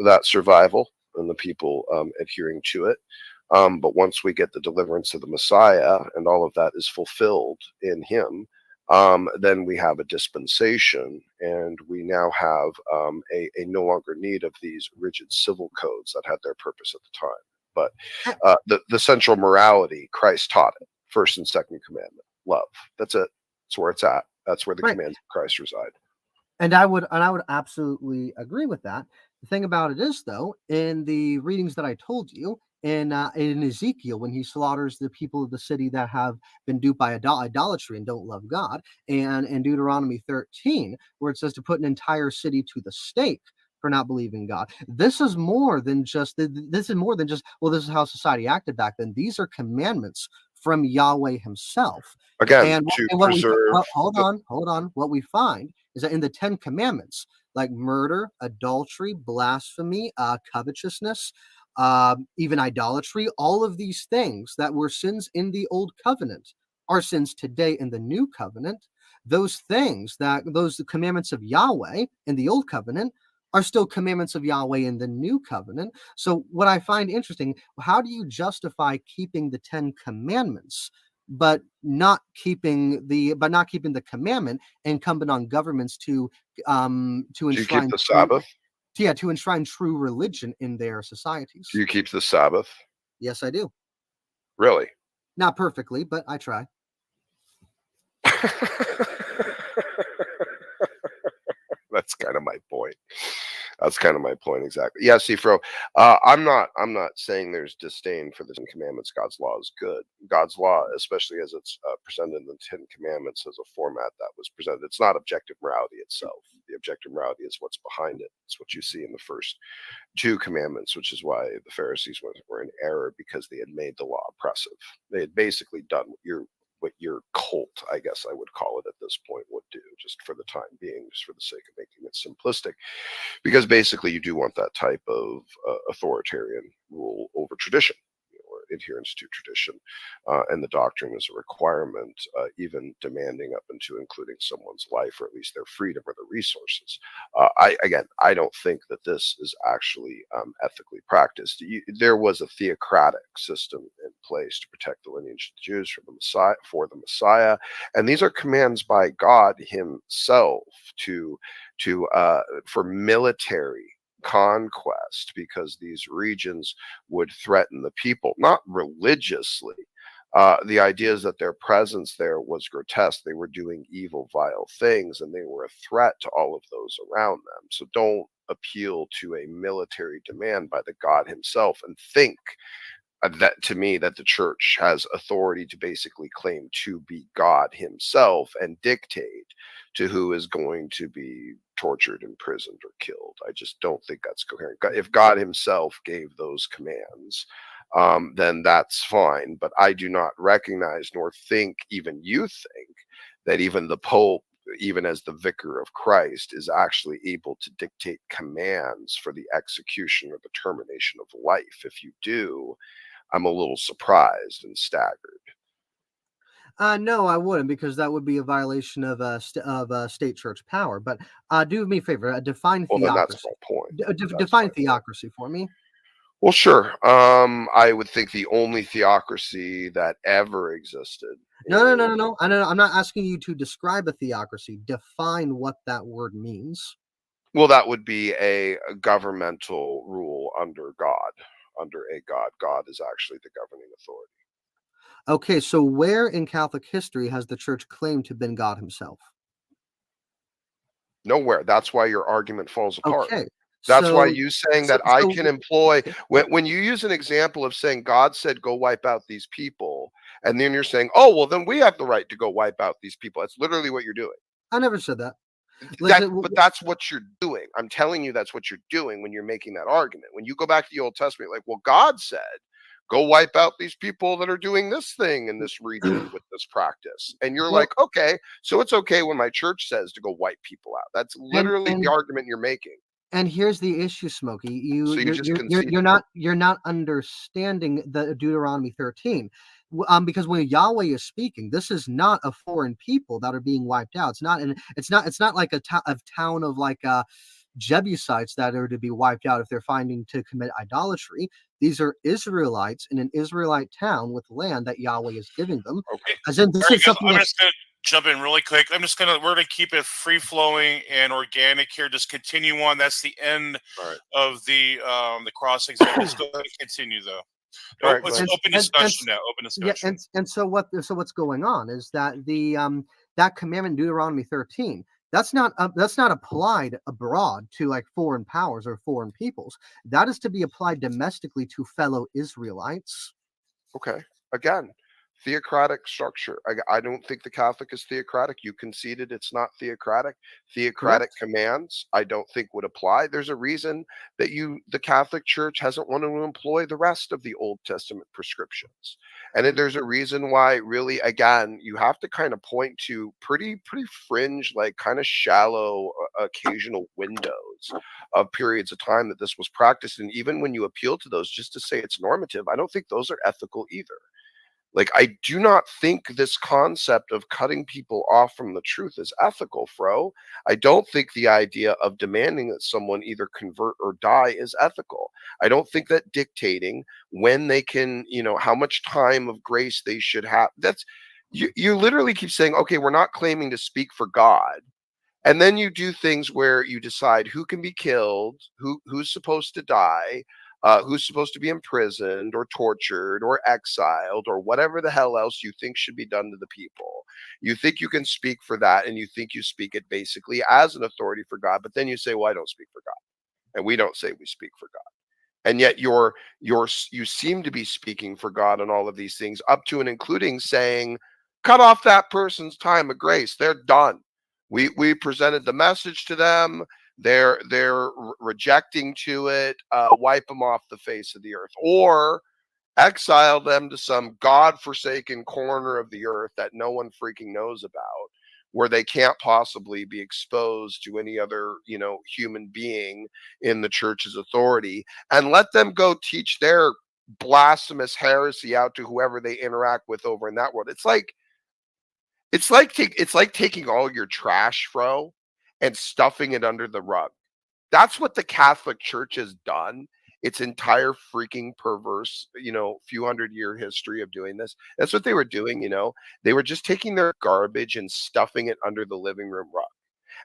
that survival and the people adhering to it. But once we get the deliverance of the Messiah and all of that is fulfilled in him, then we have a dispensation, and we now have a no longer need of these rigid civil codes that had their purpose at the time. But the central morality, Christ taught it, first and second commandment, love. That's it. That's where it's at. That's where the commands of Christ reside. And I would absolutely agree with that. The thing about it is, though, in the readings that I told you, in Ezekiel, when he slaughters the people of the city that have been duped by idolatry and don't love God, and in Deuteronomy 13, where it says to put an entire city to the stake for not believing God. This is more than just well, this is how society acted back then. These are commandments from Yahweh himself. Again, And to what preserve. hold on. What we find is that in the 10 commandments, like murder, adultery, blasphemy, covetousness, even idolatry, all of these things that were sins in the old covenant are sins today in the new covenant. Those commandments of Yahweh in the old covenant are still commandments of Yahweh in the new covenant. So what I find interesting, how do you justify keeping the 10 commandments but not keeping the commandment incumbent on governments to Do you keep enshrine the Sabbath? to enshrine true religion in their societies? Do you keep the Sabbath? Yes, I do. Really? Not perfectly, but I try. That's kind of my point. That's kind of my point exactly. Yeah, see, Fro, I'm not saying there's disdain for the Ten Commandments. God's law is good. God's law, especially as it's presented in the Ten Commandments as a format that was presented, it's not objective morality itself. The objective morality is what's behind it. It's what you see in the first two commandments, which is why the Pharisees were in error, because they had made the law oppressive. They had basically done what your cult, I guess I would call it at this point, would do, just for the time being, just for the sake of making it simplistic. Because basically you do want that type of authoritarian rule over tradition. adherence to tradition and the doctrine as a requirement, even demanding up into including someone's life or at least their freedom or their resources. I don't think that this is actually ethically practiced. There was a theocratic system in place to protect the lineage of the Jews for the Messiah, and these are commands by God Himself for military conquest, because these regions would threaten the people, not religiously. The idea is that their presence there was grotesque. They were doing evil, vile things, and they were a threat to all of those around them. So don't appeal to a military demand by the God Himself and think that, to me, that the church has authority to basically claim to be God Himself and dictate to who is going to be tortured, imprisoned, or killed. I just don't think that's coherent. If God Himself gave those commands, then that's fine. But I do not recognize nor think, even you think, that even the Pope, even as the vicar of Christ, is actually able to dictate commands for the execution or the termination of life. If you do, I'm a little surprised and staggered. No, I wouldn't, because that would be a violation of state church power. But do me a favor, define Well, then that's theocracy. my point. Define theocracy for me. Well, sure. I would think the only theocracy that ever existed. No. I'm not asking you to describe a theocracy. Define what that word means. Well, that would be a governmental rule under God, under a God. God is actually the governing authority. Okay, so where in Catholic history has the church claimed to have been God Himself? Nowhere. That's why your argument falls apart. Okay. That's why So, you saying so, that I so can employ, when you use an example of saying God said go wipe out these people, and then you're saying, oh, well, then we have the right to go wipe out these people. That's literally what you're doing. I never said that. Listen, But that's what you're doing. I'm telling you that's what you're doing when you're making that argument. When you go back to the Old Testament, like, well, God said, go wipe out these people that are doing this thing in this region with this practice. And you're well, like, okay, so it's okay when my church says to go wipe people out. That's literally the argument you're making. And here's the issue, Smokey. So you just concede. You're not understanding the Deuteronomy 13. Because when Yahweh is speaking, this is not a foreign people that are being wiped out. It's not like a town of like Jebusites that are to be wiped out if they're finding to commit idolatry. These are Israelites in an Israelite town with land that Yahweh is giving them. Okay. As in, this All right, is guys, something I'm that, just gonna jump in really quick. We're gonna keep it free flowing and organic here. Just continue on. That's the end All right. of the cross exam. Just go ahead and continue though. All right, Let's go ahead. open discussion now. Open discussion. Yeah, and so what's going on is that that commandment in Deuteronomy 13, that's not applied abroad to like foreign powers or foreign peoples. That is to be applied domestically to fellow Israelites. Okay. Again, theocratic structure. I don't think the Catholic is theocratic. You conceded it's not theocratic. Theocratic commands, I don't think would apply. There's a reason that the Catholic Church hasn't wanted to employ the rest of the Old Testament prescriptions. And there's a reason why, really, again, you have to kind of point to pretty fringe, like kind of shallow occasional windows of periods of time that this was practiced. And even when you appeal to those just to say it's normative, I don't think those are ethical either. Like, I do not think this concept of cutting people off from the truth is ethical, Fro. I don't think the idea of demanding that someone either convert or die is ethical. I don't think that dictating when they can, how much time of grace they should have. You literally keep saying, okay, we're not claiming to speak for God. And then you do things where you decide who can be killed, who's supposed to die, who's supposed to be imprisoned or tortured or exiled or whatever the hell else you think should be done to the people. You think you can speak for that, and you think you speak it basically as an authority for God, but then you say, well, I don't speak for God. And we don't say we speak for God. And yet you seem to be speaking for God on all of these things, up to and including saying, cut off that person's time of grace. They're done. We presented the message to them. They're rejecting to it. Wipe them off the face of the earth, or exile them to some God-forsaken corner of the earth that no one freaking knows about, where they can't possibly be exposed to any other, human being in the church's authority, and let them go teach their blasphemous heresy out to whoever they interact with over in that world. It's like taking all your trash, bro, and stuffing it under the rug. That's what the Catholic Church has done. Its entire freaking perverse, few hundred-year history of doing this. That's what they were doing. They were just taking their garbage and stuffing it under the living room rug.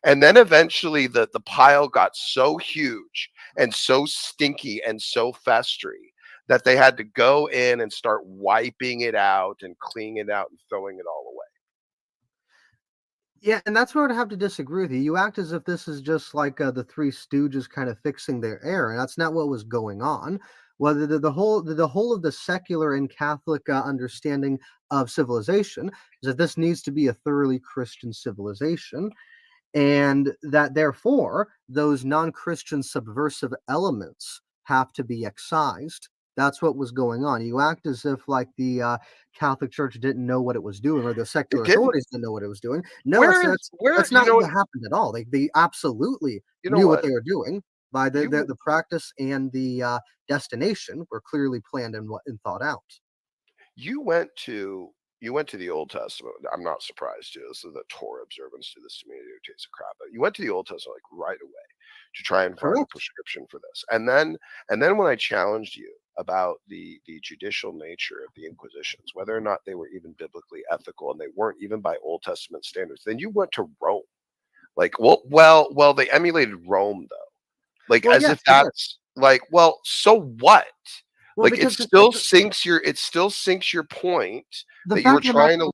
And then eventually the pile got so huge and so stinky and so festery that they had to go in and start wiping it out and cleaning it out and throwing it all away. Yeah, and that's where I'd have to disagree with you. You act as if this is just like the Three Stooges kind of fixing their error, and that's not what was going on. Well, the whole of the secular and Catholic understanding of civilization is that this needs to be a thoroughly Christian civilization, and that therefore those non-Christian subversive elements have to be excised. That's what was going on. You act as if like the Catholic Church didn't know what it was doing, or the It secular didn't. authorities didn't know what it was doing. No, Where that's you not know what what happened at all. They absolutely you know knew what what they were doing by the you the, the practice, and the destination were clearly planned and thought out. you went to you went to the Old Testament. I'm not surprised too. This is the Torah observance to this to me. It irritates the crap. But you went to the Old Testament like right away to try and find a Correct. prescription for this. And then when I challenged you about the judicial nature of the Inquisitions, whether or not they were even biblically ethical, and they weren't even by Old Testament standards, then you went to Rome. Like, well, they emulated Rome though. Like Well, as yes, if they did. that's like, well, so what? Well, Like because the it still sinks your point the that you were fact of the matter. trying to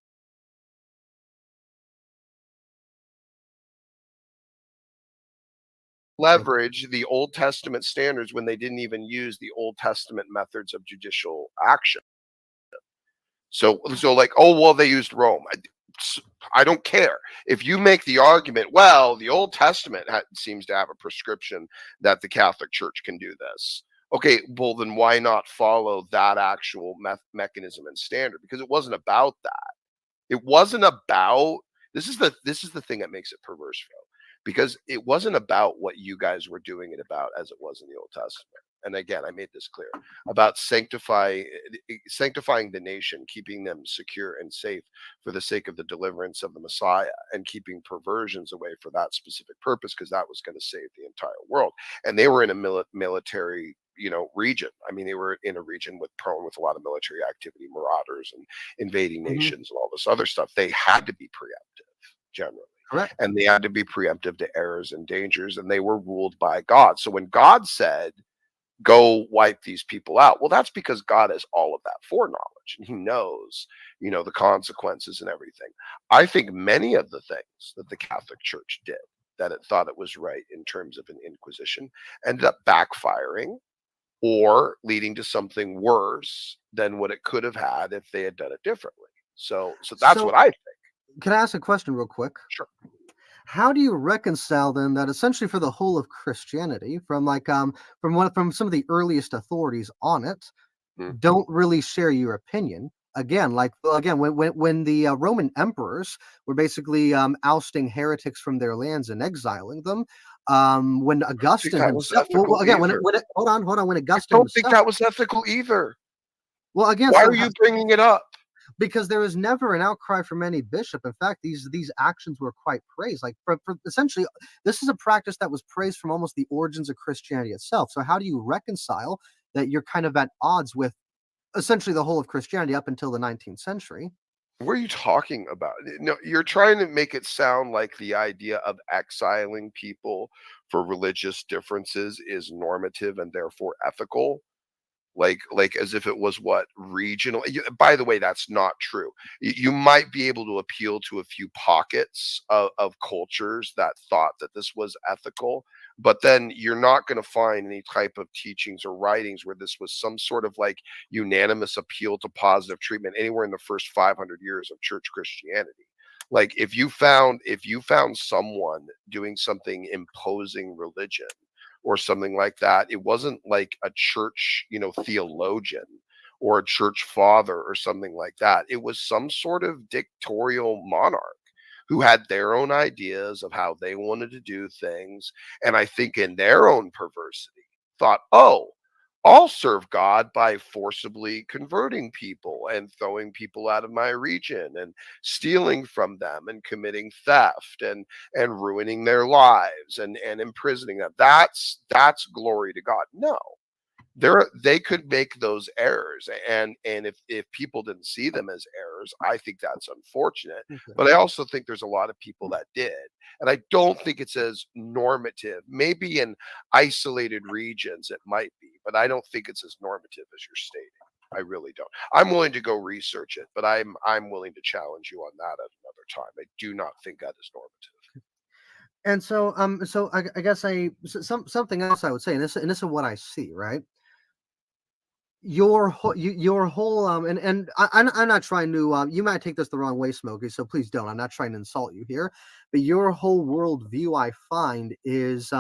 leverage the Old Testament standards when they didn't even use the Old Testament methods of judicial action. So like, oh well, they used Rome. I don't care if you make the argument. Well, the Old Testament seems to have a prescription that the Catholic Church can do this. Okay, well then why not follow that actual mechanism and standard? Because it wasn't about that. It wasn't about this is the thing that makes it perverse, Phil, because it wasn't about what you guys were doing it about as it was in the Old Testament. And again, I made this clear about sanctifying the nation, keeping them secure and safe for the sake of the deliverance of the Messiah, and keeping perversions away for that specific purpose, because that was going to save the entire world. And they were in a military region. I mean, they were in a region prone with a lot of military activity, marauders and invading Mhm. nations and all this other stuff. They had to be preemptive generally, Correct. and they had to be preemptive to errors and dangers, and they were ruled by God. So when God said, go wipe these people out, well, that's because God has all of that foreknowledge, and he knows the consequences and everything. I think many of the things that the Catholic Church did that it thought it was right in terms of an inquisition ended up backfiring or leading to something worse than what it could have had if they had done it differently. So that's what So, I think. can I ask a question real quick? Sure. How do you reconcile then that essentially for the whole of Christianity, from some of the earliest authorities on it, Mm. don't really share your opinion? Again, when the Roman emperors were basically ousting heretics from their lands and exiling them, when I don't think Augustine that was himself, well, ethical again, either. hold on, when I Augustine don't think himself, that was ethical either. well, again, Why are you bringing it up? because there was never an outcry from any bishop. In fact, these actions were quite praised. Like for essentially, this is a practice that was praised from almost the origins of Christianity itself. So how do you reconcile that you're kind of at odds with essentially the whole of Christianity up until the 19th century? What are you talking about? No, you're trying to make it sound like the idea of exiling people for religious differences is normative and therefore ethical. Like as if it was what regional by the way, that's not true. You might be able to appeal to a few pockets of cultures that thought that this was ethical, but then you're not going to find any type of teachings or writings where this was some sort of like unanimous appeal to positive treatment anywhere in the first 500 years of church Christianity. Like if you found someone doing something imposing religion or something like that, it wasn't like a church, theologian or a church father or something like that. It was some sort of dictatorial monarch who had their own ideas of how they wanted to do things. And I think in their own perversity thought, oh, I'll serve God by forcibly converting people and throwing people out of my region and stealing from them and committing theft and ruining their lives and imprisoning them. That's glory to God. No, they could make those errors, and if people didn't see them as errors, I think that's unfortunate. Okay. But I also think there's a lot of people that did, and I don't think it's as normative. Maybe in isolated regions it might be, but I don't think it's as normative as you're stating. I really don't. I'm willing to go research it, but I'm willing to challenge you on that at another time. I do not think that is normative. And so I guess something else I would say, and this is what I see, right? Your whole and I'm not trying to you might take this the wrong way, Smokey, so please don't. I'm not trying to insult you here, but your whole worldview, I find, is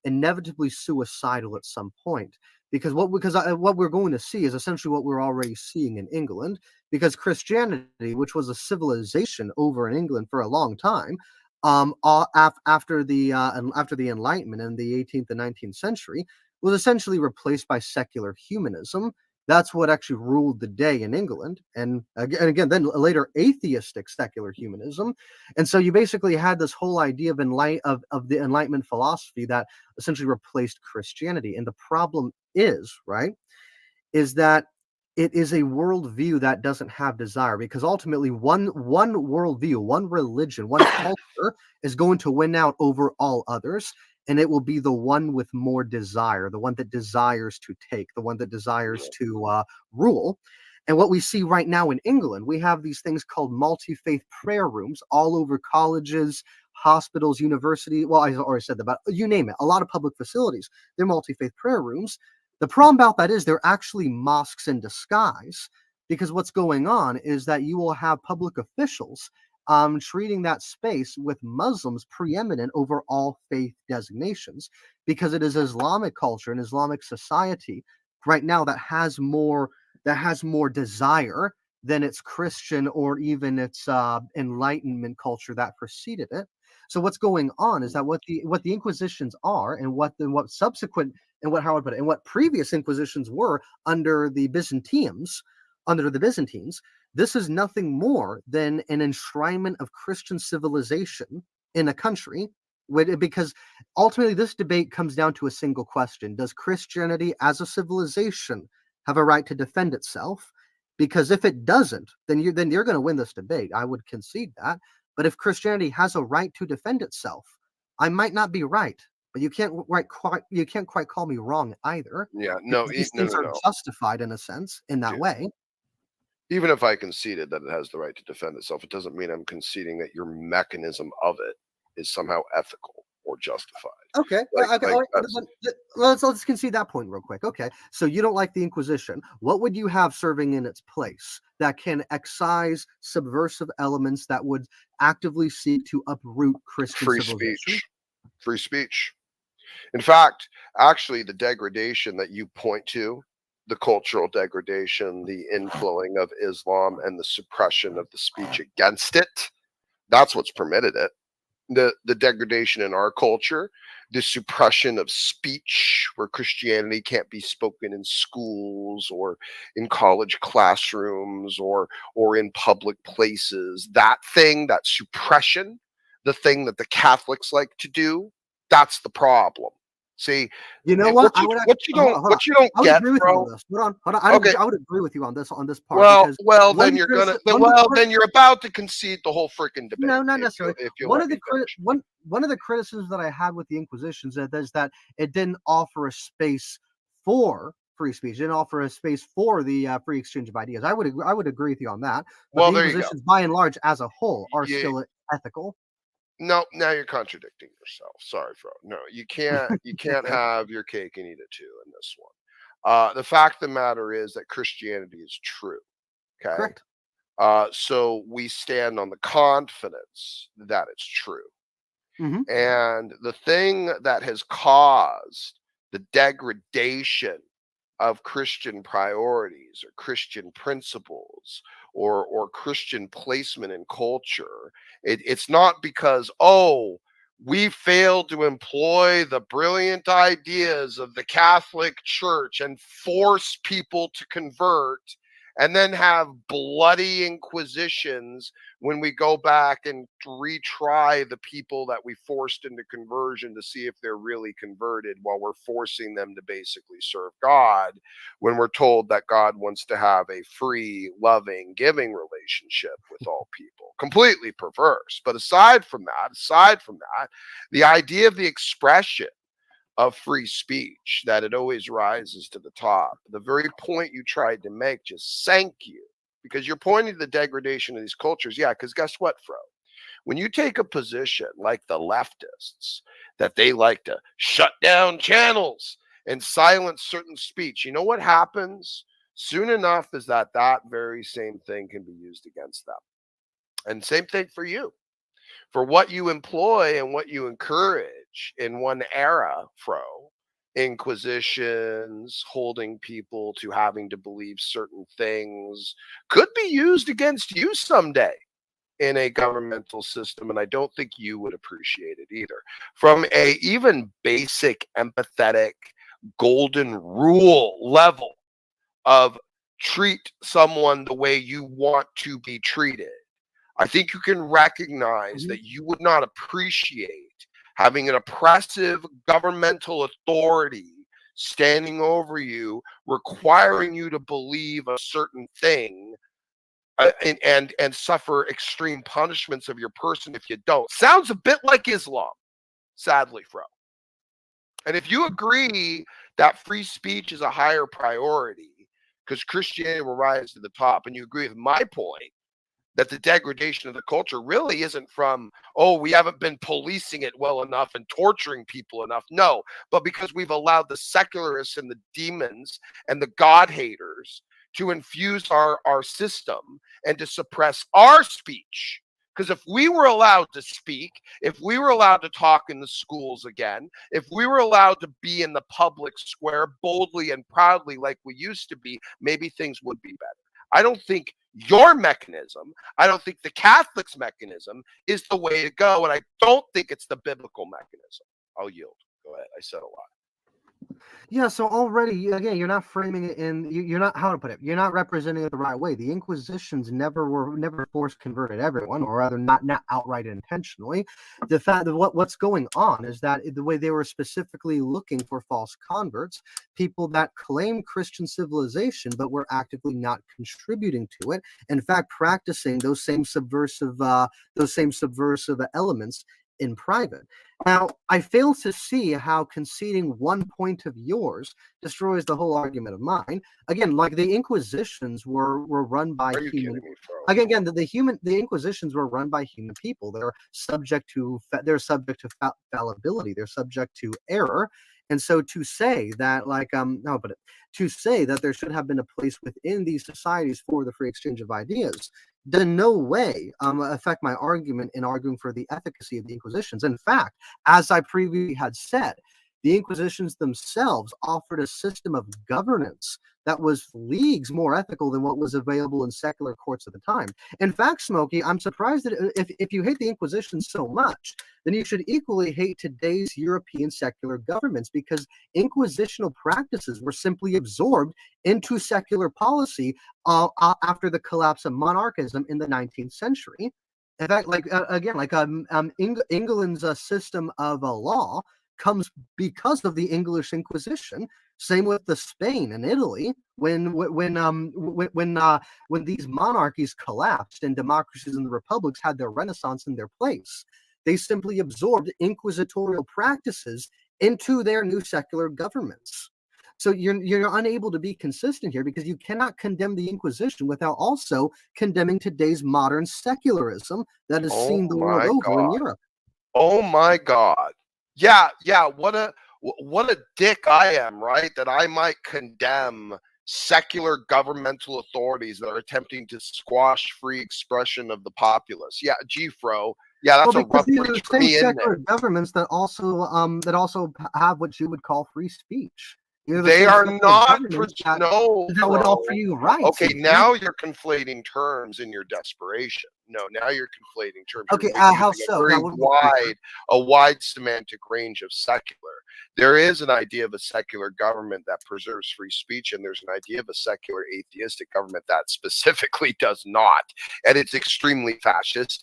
inevitably suicidal at some point, because what we're going to see is essentially what we're already seeing in England, because Christianity, which was a civilization over in England for a long time, after the Enlightenment in the 18th and 19th century, was essentially replaced by secular humanism. That's what actually ruled the day in England, and again, then later atheistic secular humanism. And so you basically had this whole idea of the Enlightenment philosophy that essentially replaced Christianity. And the problem is, right, is that it is a worldview that doesn't have desire, because ultimately one worldview, one religion, one culture is going to win out over all others, and it will be the one with more desire, the one that desires to take, the one that desires to rule. And what we see right now in England, we have these things called multi-faith prayer rooms all over colleges, hospitals, university. Well, I already said that, but you name it. A lot of public facilities, they're multi-faith prayer rooms. The problem about that is they're actually mosques in disguise, because what's going on is that you will have public officials treating that space with Muslims preeminent over all faith designations, because it is Islamic culture and Islamic society right now that has more desire than its Christian or even its Enlightenment culture that preceded it. So what's going on is that what the Inquisitions are, and what subsequent, and what, how I put it, and what previous Inquisitions were under the Byzantines, this is nothing more than an enshrinement of Christian civilization in a country. Because ultimately this debate comes down to a single question: does Christianity as a civilization have a right to defend itself? Because if it doesn't, then you're going to win this debate. I would concede that. But if Christianity has a right to defend itself, I might not be right, but you can't quite call me wrong either. Yeah, no, Because these no, things no, are no. justified in a sense in that Dude, way. even if I conceded that it has the right to defend itself, it doesn't mean I'm conceding that your mechanism of it is somehow ethical or justified. Okay, Like, all right, that's let's concede that point real quick. Okay, so you don't like the Inquisition. What would you have serving in its place that can excise subversive elements that would actively seek to uproot Christian free civilization? speech. Free speech. In fact, actually, the degradation that you point to, the cultural degradation, the inflowing of Islam, and the suppression of the speech against it, that's what's permitted it. The degradation in our culture, the suppression of speech, where Christianity can't be spoken in schools or in college classrooms or in public places. That thing, that suppression, the thing that the Catholics like to do, that's the problem. See, You know what? Hold on. what you don't I would get, agree with you on bro. this. Hold on. Okay, I would agree with you on this part, well, because well, one of then the you're gonna, criticisms, one of the then you're about to concede the whole freaking debate no, not necessarily. if you'll One let of me the finish. one of the criticisms that I had with the Inquisitions is that it didn't offer a space for free speech. It didn't offer a space for the free exchange of ideas. I would agree with you on that. But Well, the there you go. Inquisitions, by and large, as a whole, are You, still ethical. no, now you're contradicting yourself. Sorry, bro. No, you can't Okay, have your cake and eat it too in this one. The fact of the matter is that Christianity is true. Okay. correct. So we stand on the confidence that it's true. Hmm. And the thing that has caused the degradation of Christian priorities or Christian principles or Christian placement in culture, it's not because, oh, we fail to employ the brilliant ideas of the Catholic Church and force people to convert, and then have bloody inquisitions when we go back and retry the people that we forced into conversion to see if they're really converted, while we're forcing them to basically serve God, when we're told that God wants to have a free, loving, giving relationship with all people. Completely perverse. But aside from that, the idea of the expression of free speech, that it always rises to the top, the very point you tried to make just sank you, because you're pointing to the degradation of these cultures. Yeah, because guess what, Fro? When you take a position like the leftists, that they like to shut down channels and silence certain speech, you know what happens? Soon enough is that very same thing can be used against them. And same thing for you. For what you employ and what you encourage in one era, Fro, inquisitions, holding people to having to believe certain things, could be used against you someday in a governmental system, and I don't think you would appreciate it either. From a even basic empathetic golden rule level of treat someone the way you want to be treated, I think you can recognize that you would not appreciate having an oppressive governmental authority standing over you, requiring you to believe a certain thing, and suffer extreme punishments of your person if you don't. Sounds a bit like Islam, sadly, Fro. And if you agree that free speech is a higher priority because Christianity will rise to the top, and you agree with my point that the degradation of the culture really isn't from, oh, we haven't been policing it well enough and torturing people enough. No, but because we've allowed the secularists and the demons and the God haters to infuse our system and to suppress our speech. Because if we were allowed to speak, if we were allowed to talk in the schools again, if we were allowed to be in the public square boldly and proudly like we used to be, maybe things would be better. I don't think your mechanism, I don't think the Catholic's mechanism is the way to go, and I don't think it's the biblical mechanism. I'll yield. Go ahead. I said a lot. Yeah, so already, again, you're not framing it you're not, how to put it, you're not representing it the right way. The Inquisitions never force converted everyone, or rather not outright intentionally. The fact that what's going on is that the way they were specifically looking for false converts, people that claim Christian civilization but were actively not contributing to it, in fact practicing those same subversive elements in private. Now, I fail to see how conceding one point of yours destroys the whole argument of mine. Again, like the Inquisitions were run by human. Again, the Inquisitions were run by human people. They're subject to fallibility. They're subject to error. And so to say that, to say that there should have been a place within these societies for the free exchange of ideas does in no way affect my argument in arguing for the efficacy of the Inquisitions. In fact, as I previously had said, the Inquisitions themselves offered a system of governance that was leagues more ethical than what was available in secular courts at the time. In fact, Smokey, I'm surprised that if you hate the Inquisition so much, then you should equally hate today's European secular governments, because inquisitional practices were simply absorbed into secular policy after the collapse of monarchism in the 19th century. In fact, England's system of law comes because of the English Inquisition. Same with the Spain and Italy. When these monarchies collapsed and democracies and the republics had their renaissance in their place, they simply absorbed inquisitorial practices into their new secular governments. So you're unable to be consistent here, because you cannot condemn the Inquisition without also condemning today's modern secularism that is seen the world over in Europe. Oh my God. Yeah. What a dick I am, right? That I might condemn secular governmental authorities that are attempting to squash free expression of the populace. Yeah, Fro. Yeah, that's a rough bridge for me, isn't it? Governments that also have what you would call free speech. You're the They same are secular not. government that, No, that would bro. offer you rights. Okay, you now think? you're conflating terms in your desperation. No, now you're conflating terms. Okay, You're how using a so? very That would be wide semantic range of secular. There is an idea of a secular government that preserves free speech, and there's an idea of a secular atheistic government that specifically does not, and it's extremely fascistic.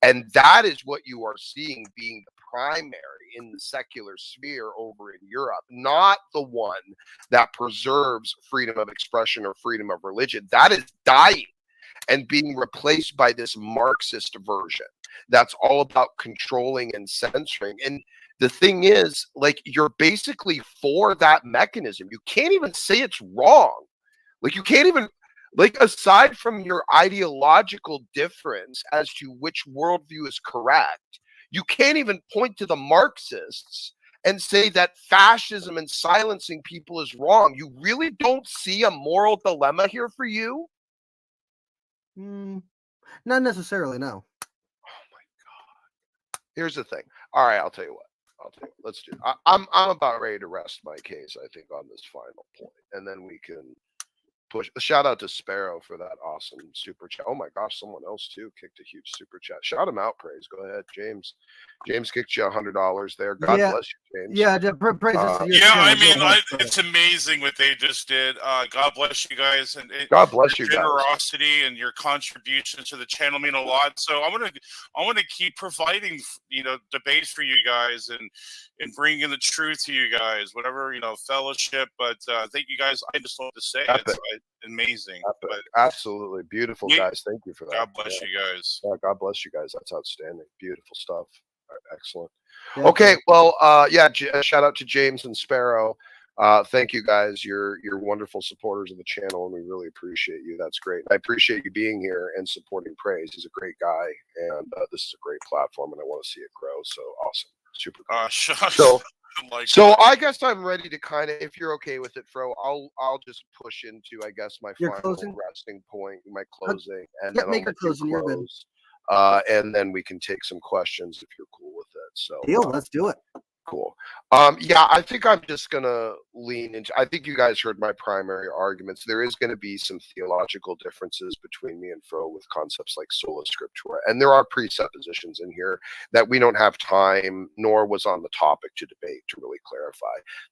And that is what you are seeing being the primary in the secular sphere over in Europe, not the one that preserves freedom of expression or freedom of religion. That is dying and being replaced by this Marxist version that's all about controlling and censoring. And the thing is, like, you're basically for that mechanism. You can't even say it's wrong. Like, you can't even, like, aside from your ideological difference as to which worldview is correct, you can't even point to the Marxists and say that fascism and silencing people is wrong. You really don't see a moral dilemma here for you? not necessarily. No. Oh my God. Here's the thing. All right, I'll tell you what. Let's do it. I'm about ready to rest my case, I think, on this final point, and then we can push. Shout out to Sparrow for that awesome super chat. Oh my gosh, someone else too kicked a huge super chat. Shout him out, Praise. Go ahead, James. James kicked you $100 there. God Yeah. bless you, James. Yeah, praise this is your Yeah, I channel. mean, Go ahead. it's amazing what they just did. God bless you guys, and God bless your you guys. generosity and your contribution to the channel mean a lot. So I want to keep providing, debates for you guys and bringing the truth to you guys, whatever, fellowship. But thank you guys. I just want to say it's amazing. But Absolutely beautiful, guys. Thank you for that. God bless you guys. Yeah, God bless you guys. That's outstanding. Beautiful stuff. Excellent. Yeah, Okay, well, shout out to James and Sparrow. Thank you guys. You're wonderful supporters of the channel, and we really appreciate you. That's great. I appreciate you being here and supporting Praise. He's a great guy, and this is a great platform, and I want to see it grow. So awesome, super cool. So I guess I'm ready to kind of, if you're okay with it, Fro, I'll just push into, I guess, my Your final closing? resting point, my closing, and Yeah, then make I'll your let you closing. You're good. close. And then we can take some questions if you're cool with it. So Deal. Let's do it. cool. Yeah, I think I'm just gonna lean into. I think you guys heard my primary arguments. There is going to be some theological differences between me and Fro with concepts like sola scriptura, and there are presuppositions in here that we don't have time, nor was on the topic to debate to really clarify.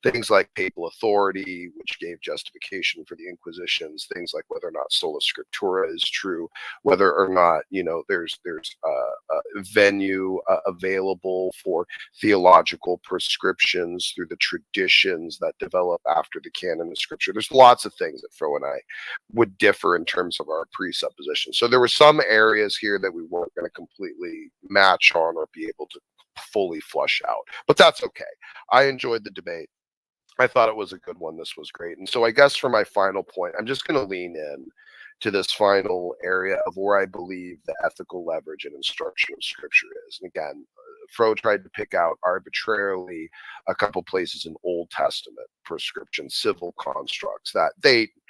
Things like papal authority, which gave justification for the Inquisitions. Things like whether or not sola scriptura is true, whether or not there's venue available for theological prescriptions through the traditions that develop after the canon of scripture. There's lots of things that Fro and I would differ in terms of our presuppositions. So there were some areas here that we weren't going to completely match on or be able to fully flush out, but that's okay. I enjoyed the debate. I thought it was a good one. This was great. And so I guess for my final point, I'm just going to lean in to this final area of where I believe the ethical leverage and instruction of scripture is. And again, Fro tried to pick out arbitrarily a couple places in Old Testament prescription, civil constructs that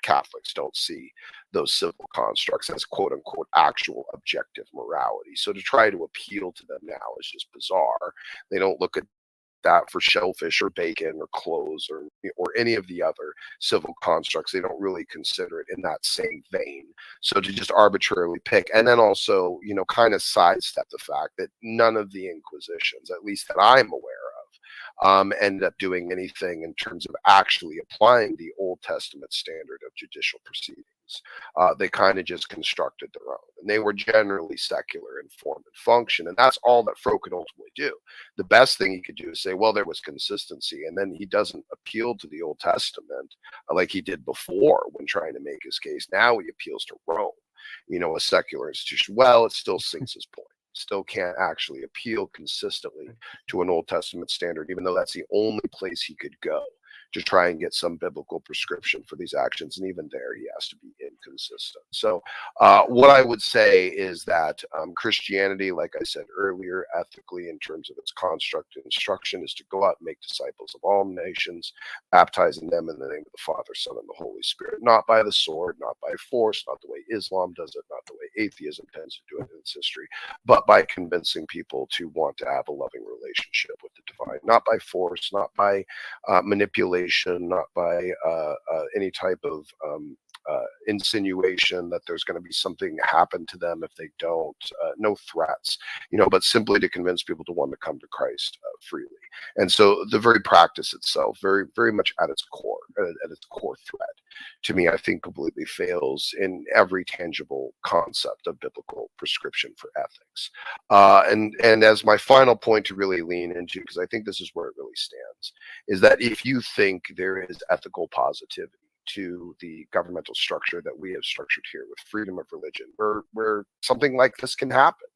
Catholics don't see those civil constructs as quote unquote actual objective morality. So to try to appeal to them now is just bizarre. They don't look at that for shellfish or bacon or clothes or any of the other civil constructs. They don't really consider it in that same vein. So to just arbitrarily pick, and then also, kind of sidestep the fact that none of the Inquisitions, at least that I'm aware of, ended up doing anything in terms of actually applying the Old Testament standard of judicial proceedings. They kind of just constructed their own, and they were generally secular in form and function, and that's all that Fro could ultimately do. The best thing he could do is say, well, there was consistency, and then he doesn't appeal to the Old Testament like he did before when trying to make his case. Now he appeals to Rome, a secular institution. Well, it still sinks his point. Still can't actually appeal consistently to an Old Testament standard, even though that's the only place he could go to try and get some biblical prescription for these actions. And even there, he has to be inconsistent. So what I would say is that Christianity, like I said earlier, ethically in terms of its construct and instruction, is to go out and make disciples of all nations, baptizing them in the name of the Father, Son, and the Holy Spirit, not by the sword, not by force, not the way Islam does it, not the way atheism tends to do it in its history, but by convincing people to want to have a loving relationship with the divine, not by force, not by manipulation, manipulation, not by any type of insinuation that there's going to be something happen to them if they don't. No threats, but simply to convince people to want to come to Christ freely. And so the very practice itself, very, very much at its core thread, to me, I think completely fails in every tangible concept of biblical prescription for ethics. And as my final point to really lean into, because I think this is where it really stands, is that if you think there is ethical positivity to the governmental structure that we have structured here with freedom of religion, where something like this can happen,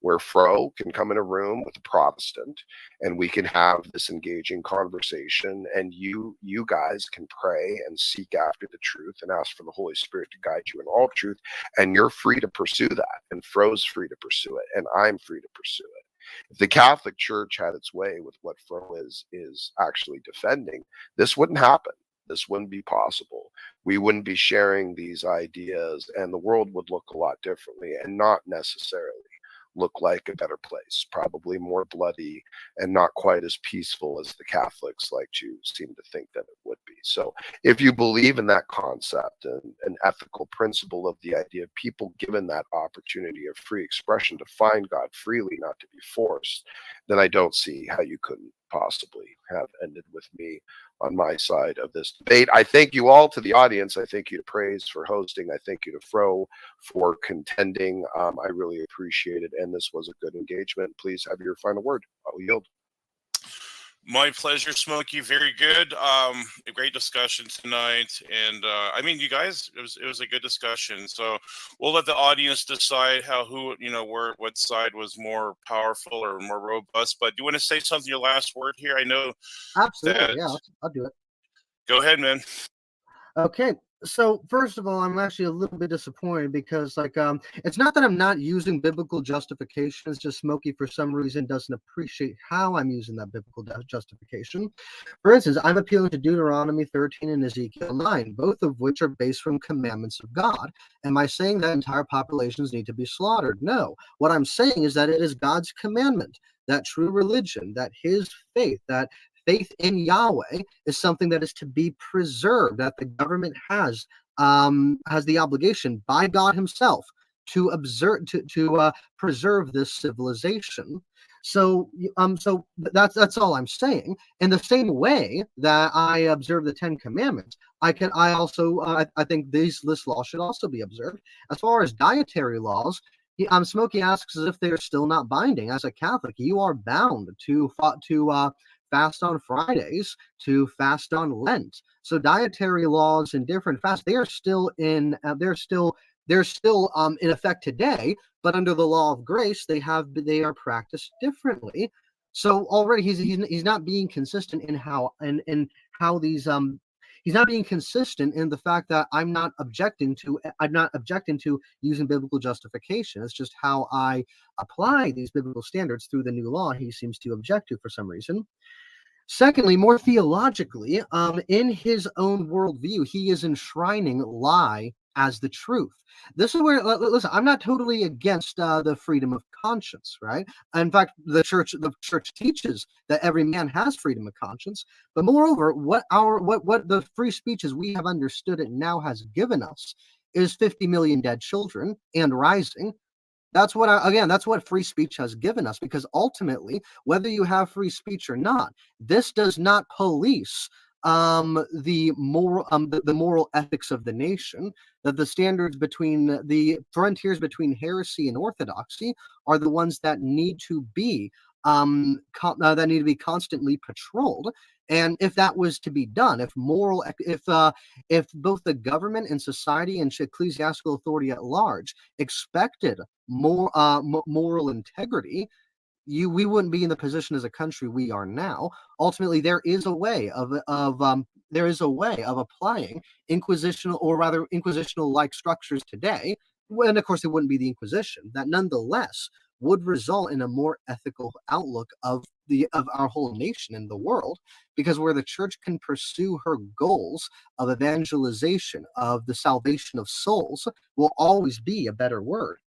where Fro can come in a room with a Protestant and we can have this engaging conversation, and you guys can pray and seek after the truth and ask for the Holy Spirit to guide you in all truth, and you're free to pursue that, and Fro's free to pursue it, and I'm free to pursue it. If the Catholic Church had its way with what Fro is actually defending, this wouldn't happen. This wouldn't be possible. We wouldn't be sharing these ideas, and the world would look a lot differently and not necessarily look like a better place, probably more bloody and not quite as peaceful as the Catholics like to seem to think that it would be. So if you believe in that concept and an ethical principle of the idea of people given that opportunity of free expression to find God freely, not to be forced, then I don't see how you couldn't possibly have ended with me on my side of this debate. I thank you all, to the audience. I thank you to Praise for hosting. I thank you to Fro for contending. I really appreciate it, and this was a good engagement. Please have your final word. I'll yield. My pleasure, Smokey. Very good. A great discussion tonight, and I mean, you guys, it was a good discussion. So we'll let the audience decide what side was more powerful or more robust. But do you want to say something? Your last word here? I know. Absolutely, yeah, I'll do it. Go ahead, man. Okay, so first of all, I'm actually a little bit disappointed because, it's not that I'm not using biblical justification. It's just Smokey, for some reason, doesn't appreciate how I'm using that biblical justification. For instance, I'm appealing to Deuteronomy 13 and Ezekiel 9, both of which are based from commandments of God. Am I saying that entire populations need to be slaughtered? No. What I'm saying is that it is God's commandment, that true religion, that his faith, that faith in Yahweh is something that is to be preserved, that the government has the obligation by God himself to preserve this civilization. So that's all I'm saying. In the same way that I observe the 10 Commandments, I think this law should also be observed. As far as dietary laws, Smokey asks as if they are still not binding. As a Catholic, you are bound to fast on Fridays, to fast on Lent. So dietary laws and different fasts, they are still in effect today, but under the law of grace, they are practiced differently. So already he's not being consistent in how these he's not being consistent in the fact that I'm not objecting to using biblical justification. It's just how I apply these biblical standards through the new law he seems to object to for some reason. Secondly, more theologically, in his own worldview, he is enshrining lie as the truth. This is where, listen, I'm not totally against the freedom of conscience, right? In fact, the church teaches that every man has freedom of conscience. But moreover, what the free speech as we have understood it now has given us is 50 million dead children and rising. That's what free speech has given us, because ultimately, whether you have free speech or not, this does not police the moral ethics of the nation. That the standards between the frontiers between heresy and orthodoxy are the ones that need to be constantly patrolled. And if that was to be done, if both the government and society and ecclesiastical authority at large expected more moral integrity, we wouldn't be in the position as a country we are now. Ultimately, there is a way of applying inquisitional like structures today, and of course it wouldn't be the Inquisition, that nonetheless would result in a more ethical outlook of our whole nation and the world, because where the church can pursue her goals of evangelization, of the salvation of souls, will always be a better word.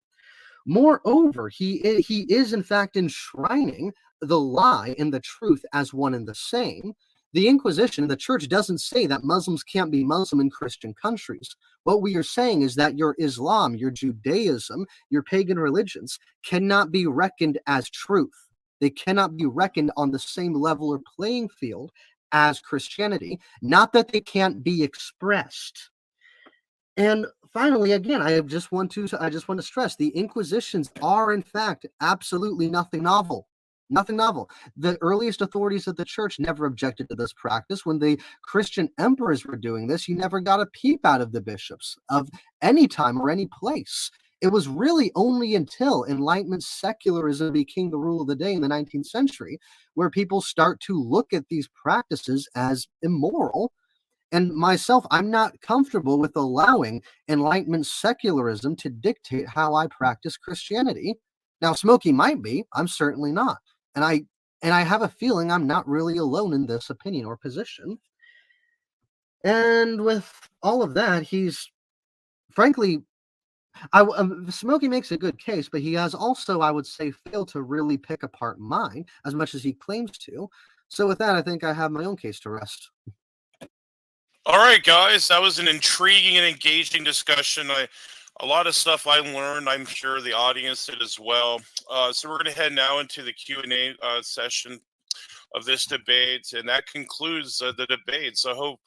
Moreover, he is in fact enshrining the lie and the truth as one and the same. The Inquisition, the church doesn't say that Muslims can't be Muslim in Christian countries. What we are saying is that your Islam, your Judaism, your pagan religions cannot be reckoned as truth. They cannot be reckoned on the same level or playing field as Christianity. Not that they can't be expressed. And finally, again, I just want to stress the Inquisitions are in fact absolutely nothing novel. Nothing novel. The earliest authorities of the church never objected to this practice. When the Christian emperors were doing this, you never got a peep out of the bishops of any time or any place. It was really only until Enlightenment secularism became the rule of the day in the 19th century where people start to look at these practices as immoral. And myself, I'm not comfortable with allowing Enlightenment secularism to dictate how I practice Christianity. Now, Smokey might be. I'm certainly not. And I have a feeling I'm not really alone in this opinion or position. And with all of that, he's frankly, Smokey makes a good case, but he has also, I would say, failed to really pick apart mine as much as he claims to. So with that, I think I have my own case to rest. All right, guys, that was an intriguing and engaging discussion. A lot of stuff I learned. I'm sure the audience did as well. So we're going to head now into the Q&A session of this debate, and that concludes the debate. So I hope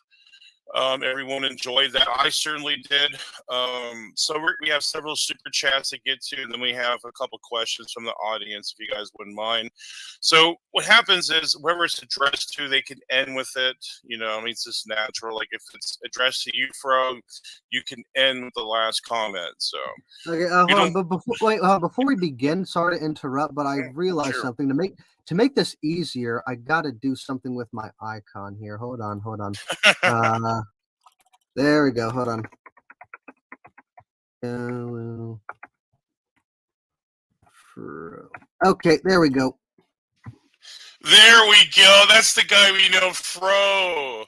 everyone enjoyed that. I certainly did. So we have several super chats to get to, and then we have a couple questions from the audience, if you guys wouldn't mind. So what happens is whoever it's addressed to, they can end with it. You know, I mean, it's just natural. Like if it's addressed to you, Fro, you can end with the last comment. So okay, hold on, but before we begin, sorry to interrupt, but I realized something to make this easier. I got to do something with my icon here. Hold on. There we go. Hold on. Okay, there we go. There we go. That's the guy we know, Fro.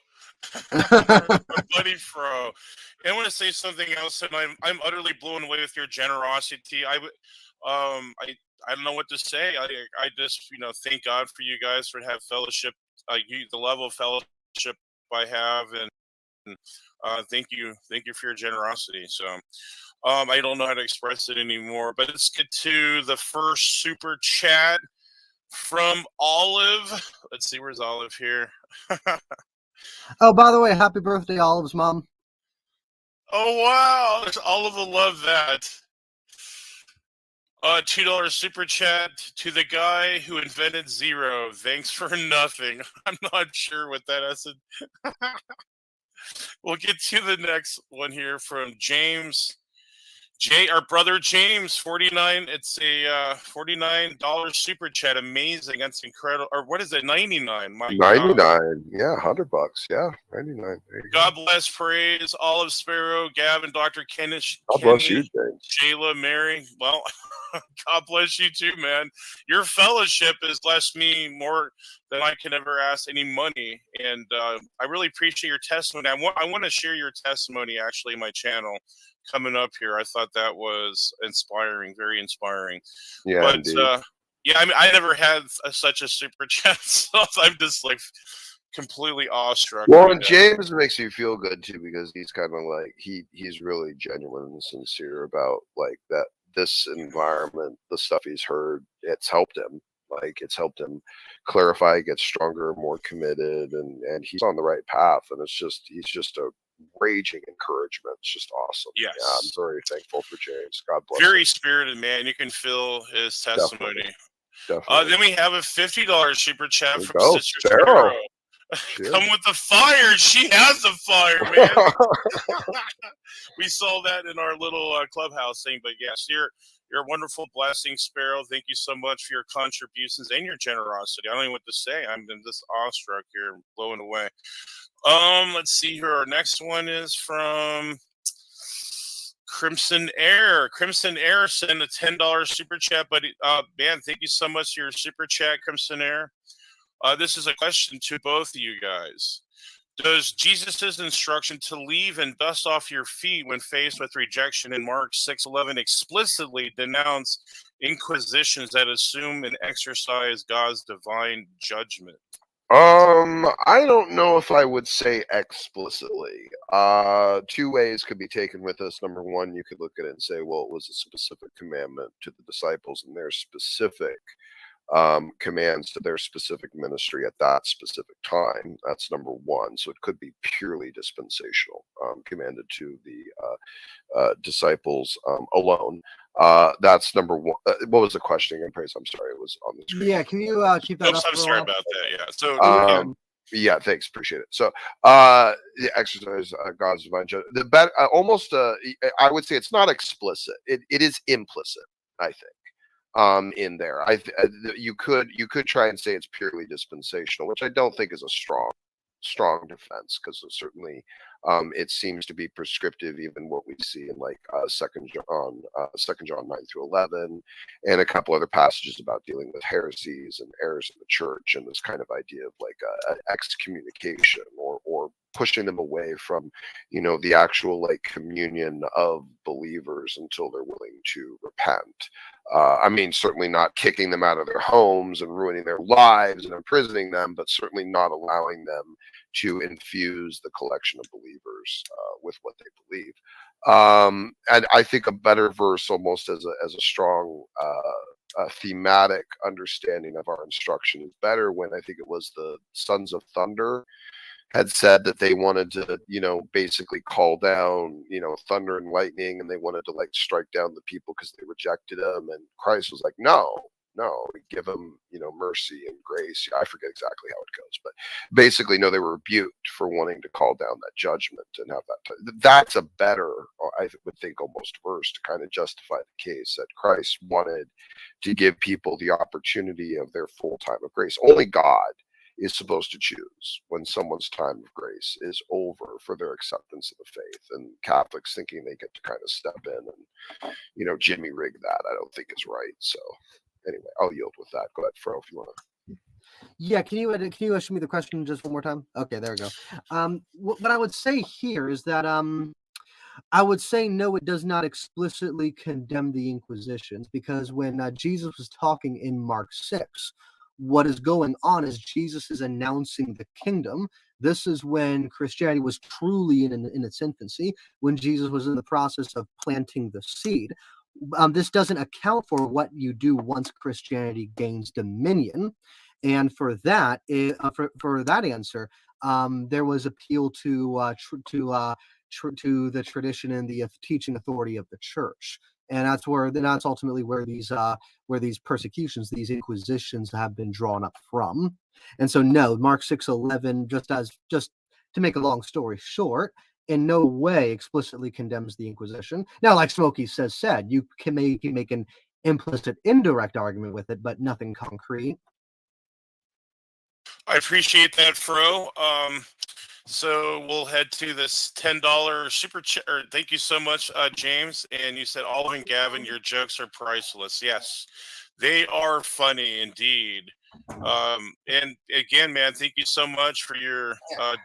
Buddy Fro. And I want to say something else, and I'm utterly blown away with your generosity. I don't know what to say. I just thank God for you guys for have fellowship. The level of fellowship I have, and thank you for your generosity. So I don't know how to express it anymore. But let's get to the first super chat from Olive. Let's see, where's Olive here? Oh, by the way, happy birthday, Olive's mom. Oh wow, Olive will love that. $2 super chat to the guy who invented zero. Thanks for nothing. I'm not sure what that is. We'll get to the next one here from James. Our brother James, 49. It's a $49 super chat. Amazing. That's incredible. Or what is it? 99. My 99. God. Yeah, $100. Yeah, 99. There you God go. bless, praise, Olive Sparrow, Gavin, Dr. Kenneth, God bless you, James. Jayla, Mary. Well, God bless you too, man. Your fellowship has blessed me more than I can ever ask any money, and I really appreciate your testimony. I want to share your testimony actually in my channel coming up here. I thought that was inspiring, very inspiring. Yeah, but indeed. yeah, I mean, I never had such a super chat, so I'm just like completely awestruck. Well, and James makes you feel good too, because he's kind of like he's really genuine and sincere about like that. This environment, the stuff he's heard, it's helped him. Like it's helped him clarify, get stronger, more committed, and he's on the right path. And he's just a raging encouragement. It's just awesome. Yes. Yeah, I'm very thankful for James. God bless Very him. spirited man. You can feel his testimony. Definitely. Then we have a $50 super chat from Sister Sarah. Come with the fire. She has the fire, man. We saw that in our little clubhouse thing. But yes, you're a wonderful blessing, Sparrow. Thank you so much for your contributions and your generosity. I don't know what to say. I'm just awestruck here, blown away. Let's see here. Our next one is from Crimson Air. Crimson Air sent a $10 super chat, but man, thank you so much for your super chat, Crimson Air. This is a question to both of you guys. Does Jesus' instruction to leave and dust off your feet when faced with rejection in Mark 6:11 explicitly denounce inquisitions that assume and exercise God's divine judgment? I don't know if I would say explicitly. Two ways could be taken with this. Number one, you could look at it and say, well, it was a specific commandment to the disciples and their specific commands to their specific ministry at that specific time. That's number one. So it could be purely dispensational, commanded to the disciples alone. That's number one. What was the question again, Praise? I'm sorry, it was on the screen. Yeah, can you keep that Oops, up? I'm for a sorry while? about that. Yeah. So yeah. Yeah, thanks, appreciate it. So, the exercise God's divine judgment. The almost, I would say it's not explicit. It is implicit. I think in there. You could try and say it's purely dispensational, which I don't think is a strong defense, because certainly it seems to be prescriptive, even what we see in like second John 9 through 11, and a couple other passages about dealing with heresies and errors in the church, and this kind of idea of like excommunication or pushing them away from the actual like communion of believers until they're willing to repent. I mean, certainly not kicking them out of their homes and ruining their lives and imprisoning them, but certainly not allowing them to infuse the collection of believers with what they believe. And I think a better verse, almost as a strong thematic understanding of our instruction, is better when I think it was the Sons of Thunder had said that they wanted to, basically call down, thunder and lightning, and they wanted to like strike down the people because they rejected him. And Christ was like, no, give them, mercy and grace. I forget exactly how it goes, but basically, no, they were rebuked for wanting to call down that judgment and have that. That's a better, I would think, almost verse to kind of justify the case that Christ wanted to give people the opportunity of their full time of grace. Only God is supposed to choose when someone's time of grace is over for their acceptance of the faith. And Catholics thinking they get to kind of step in and, Jimmy rig that, I don't think is right. So anyway, I'll yield with that. Go ahead, Fro, if you want to. Yeah, can you ask me the question just one more time? Okay, there we go. What I would say here is that I would say no, it does not explicitly condemn the Inquisitions, because when Jesus was talking in Mark 6, what is going on is Jesus is announcing the kingdom. This is when Christianity was truly in its infancy, when Jesus was in the process of planting the seed. This doesn't account for what you do once Christianity gains dominion. And for that, for that answer, there was appeal to the tradition and the teaching authority of the church, and that's ultimately where these persecutions, these inquisitions, have been drawn up from. And so, no, Mark 6:11, just to make a long story short, in no way explicitly condemns the Inquisition. Now, like Smokey said, you can make an implicit, indirect argument with it, but nothing concrete. I appreciate that, Fro. So we'll head to this $10 super chat. Thank you so much, James. And you said, Olive and Gavin, your jokes are priceless. Yes, they are funny indeed. And again, man, thank you so much for your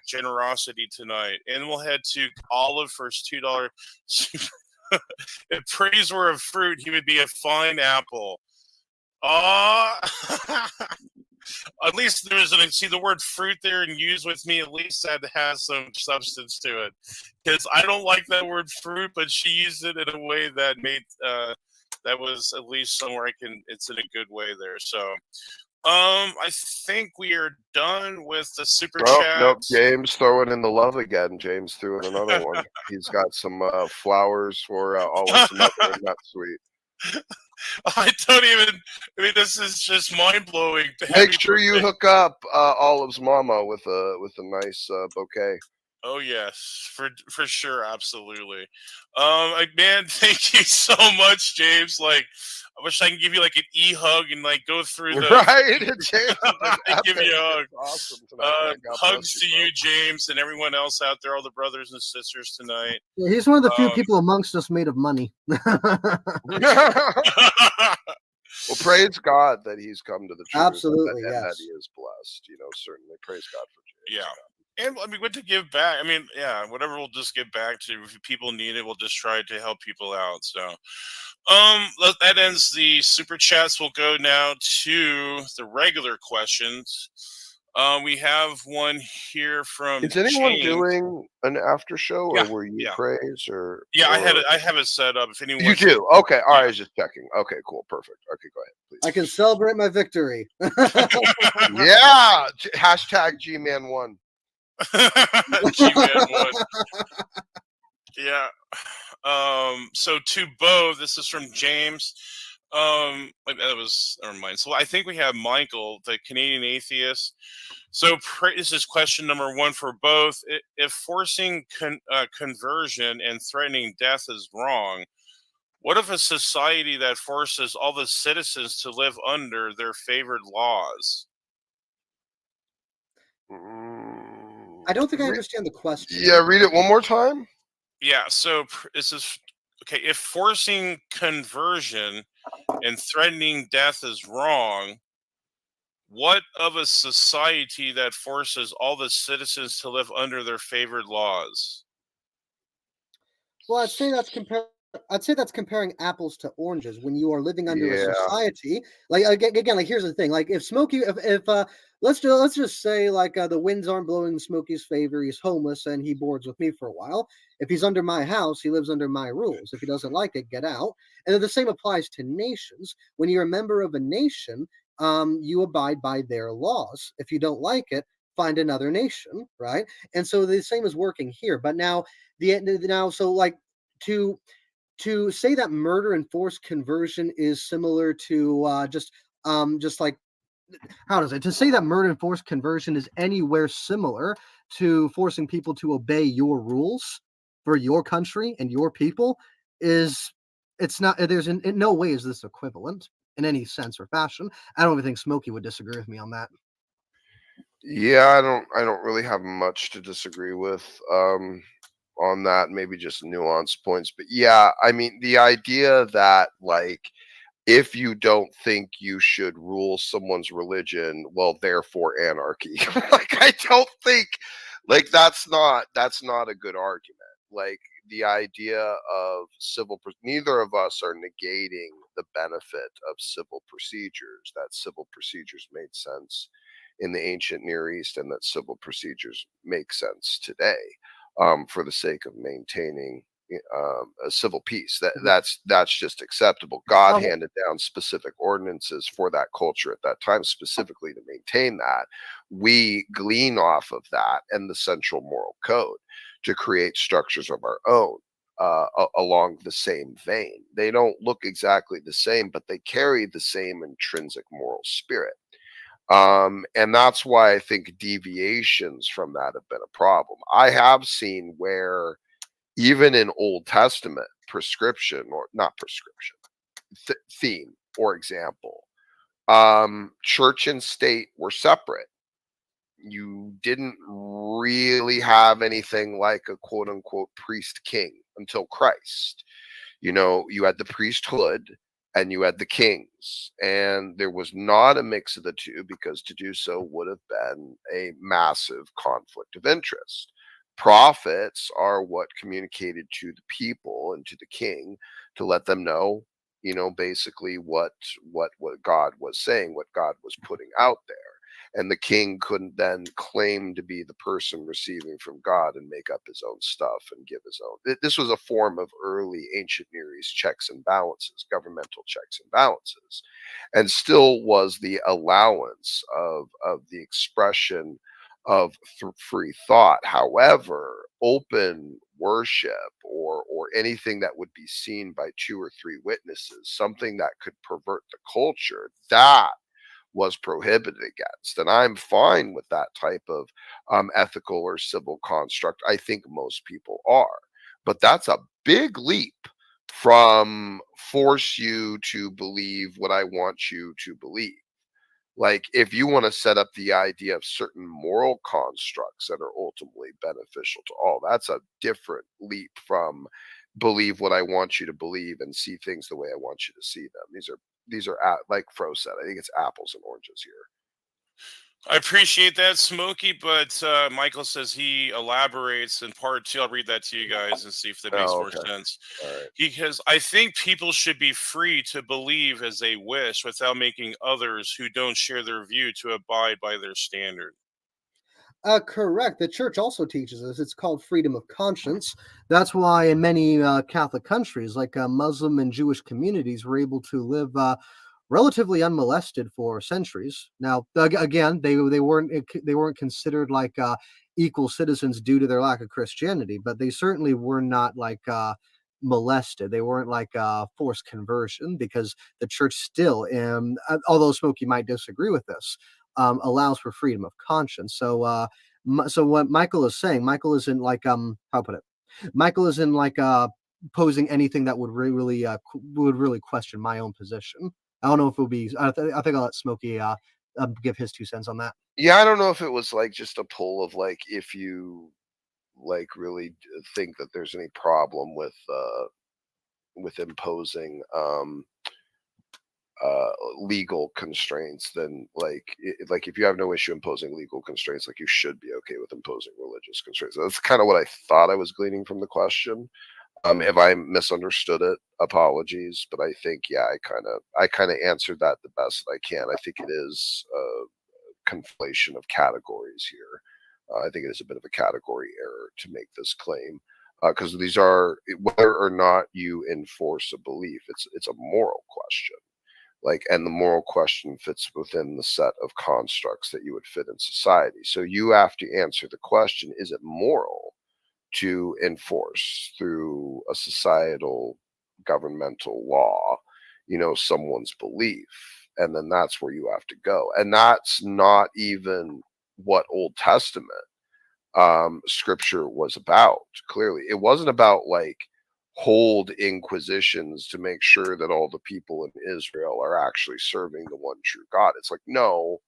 generosity tonight. And we'll head to Olive for his $2 super. If praise were a fruit, he would be a fine apple. At least there's see the word fruit there and use with me. At least that has some substance to it, because I don't like that word fruit, but she used it in a way that made that was at least somewhere it's in a good way there. So I think we are done with the super chat. Nope, James throwing in the love again. James threw in another one. He's got some flowers for Olive's mother, and that's sweet. I don't even. I mean, this is just mind blowing. Make sure you hook up Olive's mama with a nice bouquet. Oh yes, for sure, absolutely. Man, thank you so much, James. Like, I wish I could give you like an hug and like go through the right. James, give you a hug. Awesome tonight. Hugs to you, James, and everyone else out there, all the brothers and sisters tonight. Yeah, he's one of the few people amongst us made of money. Well, praise God that he's come to the truth. Absolutely, and yes. that he is blessed. Certainly praise God for James. Yeah. And I mean, what to give back? I mean, yeah, whatever we'll just give back to. If people need it, we'll just try to help people out. So, that ends the super chats. We'll go now to the regular questions. We have one here from Is anyone James. doing an after show, or Yeah, were you yeah. Craze, or Yeah, I or- have it set up. If anyone You wants to, do? Okay, all right. yeah. I was just checking. Okay, cool, perfect. Okay, go ahead, please. I can celebrate my victory. Yeah, hashtag Gman1. G-Man one. Yeah. So to Bo, this is from James. That was never mind. So I think we have Michael, the Canadian atheist. So this is question number one for both. If forcing conversion and threatening death is wrong, what if a society that forces all the citizens to live under their favored laws? I don't think I understand the question. Yeah, read it one more time. Yeah. So this is okay. If forcing conversion and threatening death is wrong, what of a society that forces all the citizens to live under their favored laws? Well, I'd say that's comparing apples to oranges. When you are living under a Yeah. society, like again, like here's the thing: like if Smokey, if let's just say like the winds aren't blowing in Smokey's favor, he's homeless and he boards with me for a while. If he's under my house, he lives under my rules. If he doesn't like it, get out. And then the same applies to nations. When you're a member of a nation, you abide by their laws. If you don't like it, find another nation, right? And so the same is working here. But now so like to say that murder and forced conversion is similar to just like how does it to say that murder and forced conversion is anywhere similar to forcing people to obey your rules for your country and your people is it's not there's in no way is this equivalent in any sense or fashion. I don't even think Smokey would disagree with me on that. Yeah, I don't really have much to disagree with on that, maybe just nuance points. But yeah, I mean the idea that like if you don't think you should rule someone's religion, well, therefore anarchy. Like I don't think like that's not a good argument. Like the idea of neither of us are negating the benefit of civil procedures, that civil procedures made sense in the ancient Near East and that civil procedures make sense today, for the sake of maintaining a civil peace. That's just acceptable. God Oh, handed down specific ordinances for that culture at that time, specifically to maintain that. We glean off of that and the central moral code to create structures of our own. Along the same vein, they don't look exactly the same, but they carry the same intrinsic moral spirit. And that's why I think deviations from that have been a problem. I have seen where even in Old Testament prescription, or not prescription, theme or example, church and state were separate. You didn't really have anything like a quote unquote priest king until Christ. You know, you had the priesthood and you had the kings, and there was not a mix of the two because to do so would have been a massive conflict of interest. Prophets are what communicated to the people and to the king to let them know, you know, basically what God was saying, what God was putting out there. And the king couldn't then claim to be the person receiving from God and make up his own stuff and give his own. This was a form of early ancient Near East checks and balances, governmental checks and balances, and still was the allowance of the expression of free thought. However, open worship or anything that would be seen by two or three witnesses, something that could pervert the culture, that was prohibited against. And I'm fine with that type of ethical or civil construct. I think most people are. But that's a big leap from force you to believe what I want you to believe. Like, if you want to set up the idea of certain moral constructs that are ultimately beneficial to all, that's a different leap from believe what I want you to believe and see things the way I want you to see them. Like Fro said, I think it's apples and oranges here. I appreciate that, Smokey, but Michael says he elaborates in part two. I'll read that to you guys and see if that makes Oh, more okay. sense. All right. Because I think people should be free to believe as they wish without making others who don't share their view to abide by their standard. Correct. The church also teaches this. It's called freedom of conscience. That's why in many Catholic countries, like Muslim and Jewish communities, were able to live relatively unmolested for centuries. Now, again, they weren't considered like equal citizens due to their lack of Christianity, but they certainly were not like molested. They weren't like forced conversion, because the church still, although Smokey might disagree with this, allows for freedom of conscience. So what Michael is saying, Michael isn't like how put it, Michael isn't like posing anything that would really question my own position. I don't know if it would be. I think I'll let Smokey give his 2 cents on that. Yeah, I don't know if it was like just a poll of like if you like really think that there's any problem with imposing legal constraints, then like if you have no issue imposing legal constraints, like you should be okay with imposing religious constraints. That's kind of what I thought I was gleaning from the question. If I misunderstood it, apologies, but I think I kind of answered that the best I can. I think it is a conflation of categories here. I think it is a bit of a category error to make this claim, because these are, whether or not you enforce a belief, it's a moral question. Like, and the moral question fits within the set of constructs that you would fit in society. So you have to answer the question: is it moral to enforce through a societal governmental law, someone's belief? And then that's where you have to go. And that's not even what Old Testament scripture was about. Clearly, it wasn't about like hold inquisitions to make sure that all the people in Israel are actually serving the one true God. It's like, no,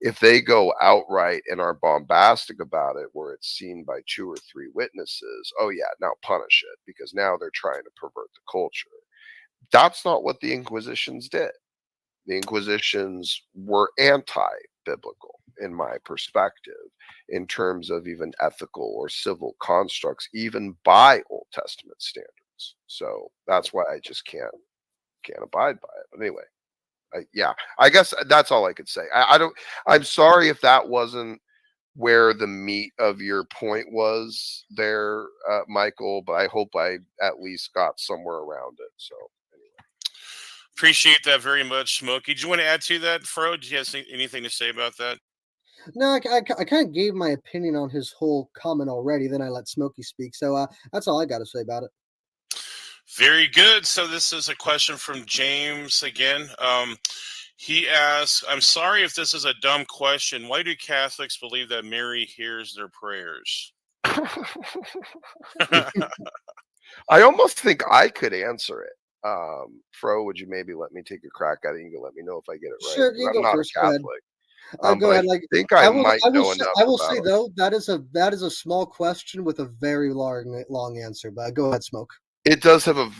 if they go outright and are bombastic about it, where it's seen by 2 or 3 witnesses, oh yeah, now punish it, because now they're trying to pervert the culture. That's not what the Inquisitions did. The Inquisitions were anti-biblical, in my perspective, in terms of even ethical or civil constructs, even by Old Testament standards. So that's why I just can't abide by it. But anyway, yeah, I guess that's all I could say. I'm sorry if that wasn't where the meat of your point was there, Michael, but I hope I at least got somewhere around it. So anyway. Appreciate that very much, Smokey. Do you want to add to that, Fro? Do you have anything to say about that? No, I kind of gave my opinion on his whole comment already. Then I let Smokey speak. So that's all I got to say about it. Very good. So this is a question from James again. He asks, I'm sorry if this is a dumb question. Why do Catholics believe that Mary hears their prayers? I almost think I could answer it. Fro, would you maybe let me take a crack at it? You can let me know if I get it right. Sure, you I'm go not first. a Catholic. Go ahead. I think I might know enough. I will say though, that is a small question with a very long answer. But go ahead, Smoke. It does have a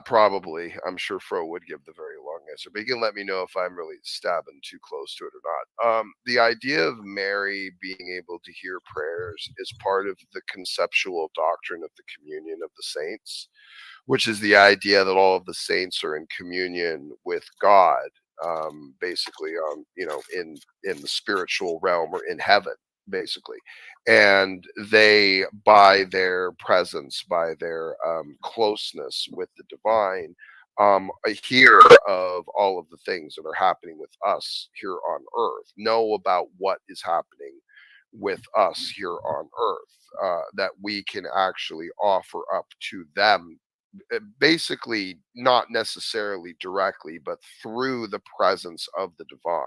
probably. I'm sure Fro would give the very long answer, but you can let me know if I'm really stabbing too close to it or not. The idea of Mary being able to hear prayers is part of the conceptual doctrine of the communion of the saints, which is the idea that all of the saints are in communion with God, basically in the spiritual realm, or in heaven, basically. And they, by their presence, by their closeness with the divine, hear of all of the things that are happening with us here on earth, know about what is happening with us here on earth, that we can actually offer up to them, basically not necessarily directly, but through the presence of the divine.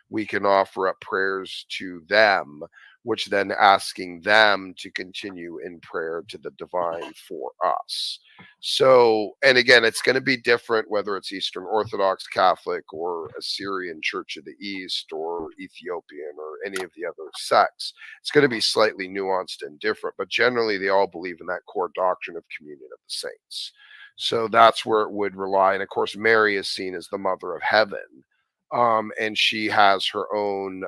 We can offer up prayers to them, which then asking them to continue in prayer to the divine for us. So, and again, it's going to be different whether it's Eastern Orthodox Catholic or Assyrian Church of the East or Ethiopian or any of the other sects. It's going to be slightly nuanced and different, but generally they all believe in that core doctrine of communion of the saints. So that's where it would rely. And of course, Mary is seen as the mother of heaven. And she has her own,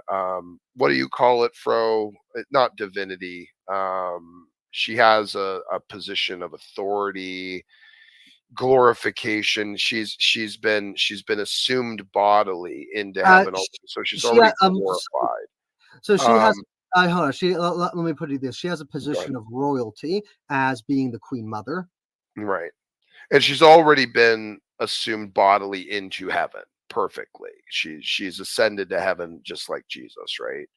what do you call it, Fro? Not divinity. She has a position of authority, glorification. She's been assumed bodily into heaven, so she's already glorified. So she has Hold on. Let me put it this: she has a position of royalty as being the Queen Mother. Right. And she's already been assumed bodily into heaven perfectly. She's ascended to heaven just like Jesus, right?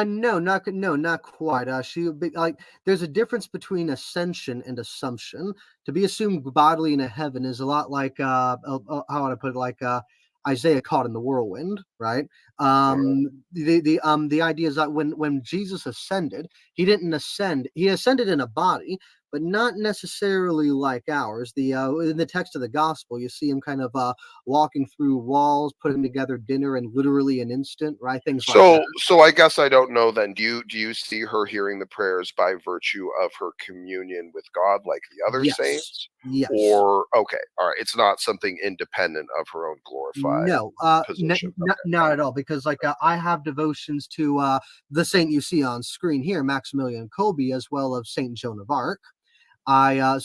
No, not quite. She would be like there's a difference between ascension and assumption. To be assumed bodily into heaven is a lot like how would I put it? Like Isaiah caught in the whirlwind, right? The idea is that when Jesus ascended, he didn't ascend. He ascended in a body, but not necessarily like ours. In the text of the gospel, you see him kind of walking through walls, putting together dinner in literally an instant, right? Things like that. So I guess I don't know then. Do you see her hearing the prayers by virtue of her communion with God like the other saints? Yes. Or okay, all right, it's not something independent of her own glorified No, position. not at all. Because like I have devotions to the saint you see on screen here, Maximilian Kolbe, as well as Saint Joan of Arc. I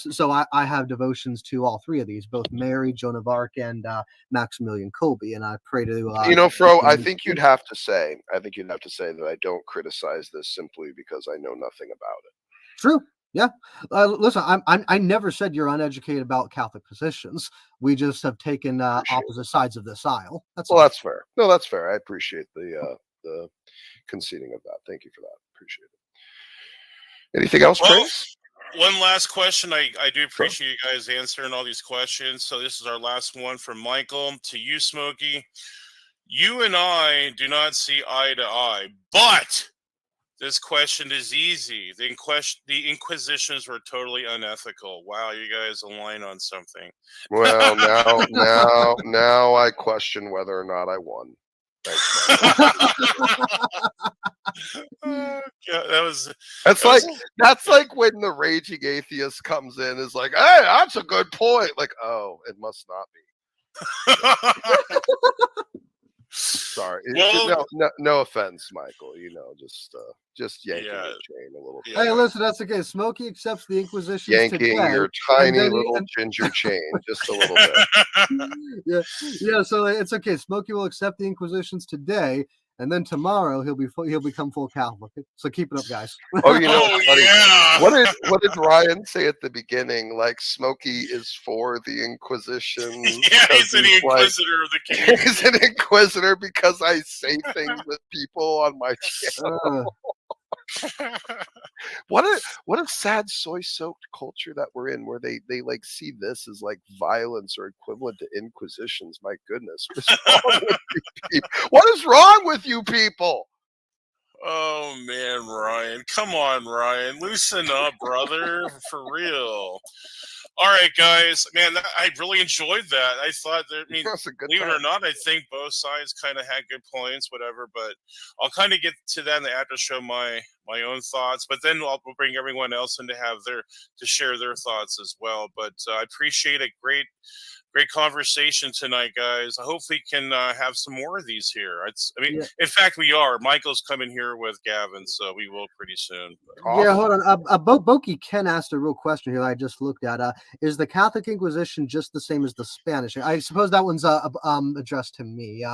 have devotions to all three of these, both Mary, Joan of Arc, and Maximilian Kolbe, and I pray to Fro, I think you'd have to say that I don't criticize this simply because I know nothing about it. True. Yeah. Listen, I never said you're uneducated about Catholic positions. We just have taken opposite sides of this aisle. That's That's fair. No, that's fair. I appreciate the conceding of that. Thank you for that. Appreciate it. Anything else, Chris? One last question. I do appreciate you guys answering all these questions. So this is our last one from Michael to you, Smokey. You and I do not see eye to eye, but this question is easy. The Inquisitions were totally unethical. Wow, you guys align on something. Well, now I question whether or not I won. That's like when the raging atheist comes in, is like, hey, that's a good point. Like, oh, it must not be. Sorry. No offense, Michael. Just yanking your chain a little bit. Hey, listen, that's okay. Smokey accepts the Inquisitions yanking today, your tiny little ginger chain just a little bit. Yeah. So it's okay. Smokey will accept the Inquisitions today, and then tomorrow he'll become full Catholic. So keep it up, guys. Oh, yeah. What did Ryan say at the beginning? Like, Smokey is for the Inquisition. Yeah, he's an Inquisitor of the community. He's an Inquisitor because I say things with people on my channel. What a sad soy-soaked culture that we're in, where they like see this as like violence or equivalent to Inquisitions. My goodness, what is wrong with you people? Oh man, Ryan, come on, Ryan, loosen up, brother, for real. All right, guys, man, I really enjoyed that. I thought that, believe it or not, I think both sides kind of had good points, whatever. But I'll kind of get to that in the after show, my own thoughts. But then we'll bring everyone else in to share their thoughts as well. But I appreciate a great conversation tonight, guys. I hope we can have some more of these here. In fact, we are. Michael's coming here with Gavin, so we will pretty soon. Awesome. Yeah, hold on. Boki Ken asked a real question here that I just looked at. Is the Catholic Inquisition just the same as the Spanish? I suppose that one's addressed to me.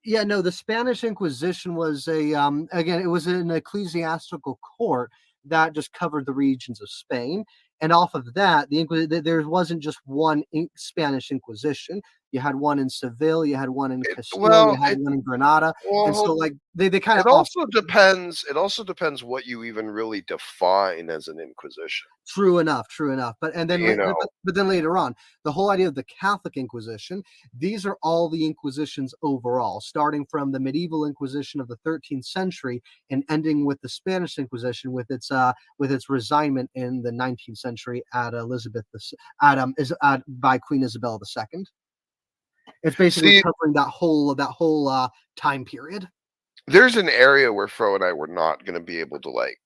The Spanish Inquisition was it was an ecclesiastical court that just covered the regions of Spain. And off of that, there wasn't just one Spanish Inquisition. You had one in Seville, you had one in Castile, you had one in Granada, and so like they kind of. It also depends. It also depends what you even really define as an Inquisition. True enough. But then later on, the whole idea of the Catholic Inquisition, these are all the Inquisitions overall, starting from the medieval Inquisition of the 13th century and ending with the Spanish Inquisition with its resignment in the 19th century at by Queen Isabella II. It's basically covering that whole time period. There's an area where Fro and I were not going to be able to like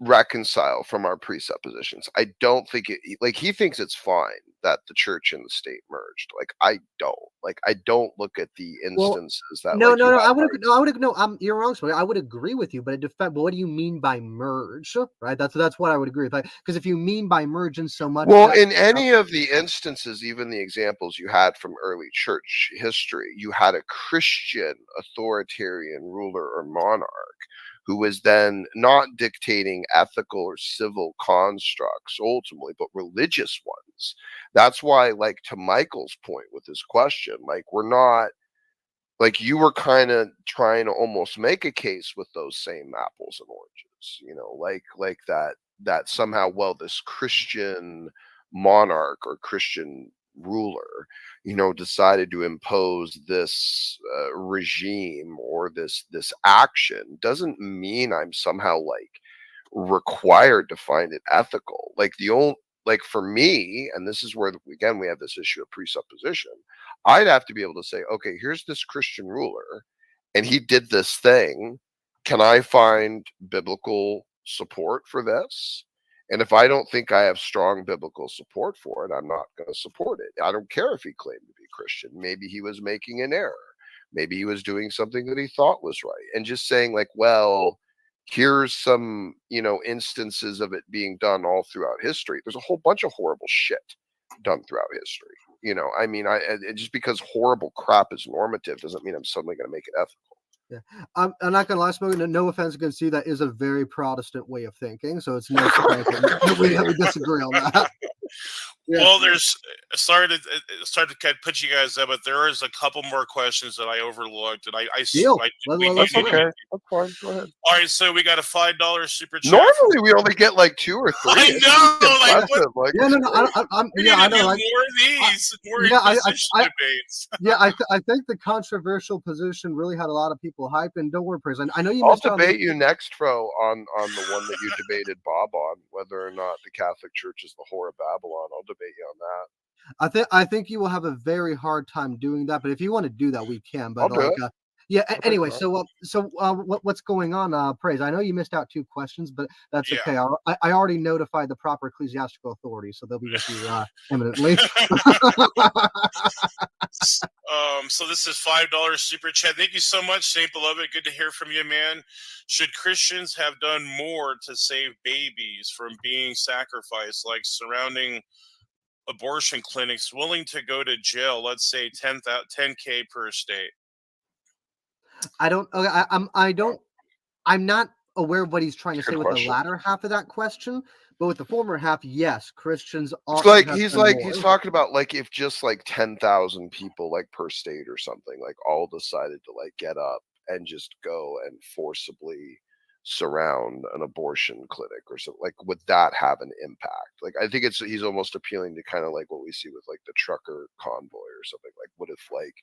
reconcile from our presuppositions. I don't think he thinks it's fine that the church and the state merged. Like I don't look at the instances that no, like you I would no, you're wrong. Sorry, I would agree with you, but but what do you mean by merge? Right, that's what I would agree with. Because if you mean by merge in so much, well, in any of the instances, even the examples you had from early church history, you had a Christian authoritarian ruler or monarch who was then not dictating ethical or civil constructs ultimately, but religious ones. That's why, like, to Michael's point with this question, like, we're not, like, you were kind of trying to almost make a case with those same apples and oranges, like that somehow, well, this Christian monarch or Christian ruler, decided to impose this regime or this action doesn't mean I'm somehow like required to find it ethical. Like for me, and this is where again we have this issue of presupposition. I'd have to be able to say, okay, here's this Christian ruler, and he did this thing. Can I find biblical support for this? And if I don't think I have strong biblical support for it, I'm not going to support it. I don't care if he claimed to be Christian. Maybe he was making an error. Maybe he was doing something that he thought was right. And just saying, like, well, here's some, instances of it being done all throughout history. There's a whole bunch of horrible shit done throughout history. I mean, just because horrible crap is normative doesn't mean I'm suddenly going to make it ethical. Yeah, I'm not gonna lie, Smokey. No offense against you, that is a very Protestant way of thinking. So it's no surprise that we disagree on that. Yeah. Well, there's sorry to kind of put you guys up, but there is a couple more questions that I overlooked, and that's okay. That's fine. Go ahead. All right, so we got a $5 super chat. Normally, we only get like 2 or 3. I know. Yeah, no, I know. Like, more of these, more debates. Yeah, I think the controversial position really had a lot of people hype, and don't worry, Praise. I know you. I'll debate you next, Fro, on the one that you debated Bob on, whether or not the Catholic Church is the whore of Babylon. I'll debate you on that. I think you will have a very hard time doing that, but if you want to do that, we can. But I'll do it. Yeah. Anyway, what's going on, Praise? I know you missed out 2 questions, but that's okay. I already notified the proper ecclesiastical authorities, so they'll be with you imminently. So this is $5 super chat. Thank you so much, Saint Beloved. Good to hear from you, man. Should Christians have done more to save babies from being sacrificed, like surrounding abortion clinics willing to go to jail? Let's say $10K per state. I'm not aware of what he's trying to say with the latter half of that question, but with the former half, yes, Christians are like he's talking about, like, if just like 10,000 people, like, per state or something, like, all decided to like get up and just go and forcibly surround an abortion clinic or something, like, would that have an impact? Like, I think he's almost appealing to kind of like what we see with like the trucker convoy or something. Like, what if like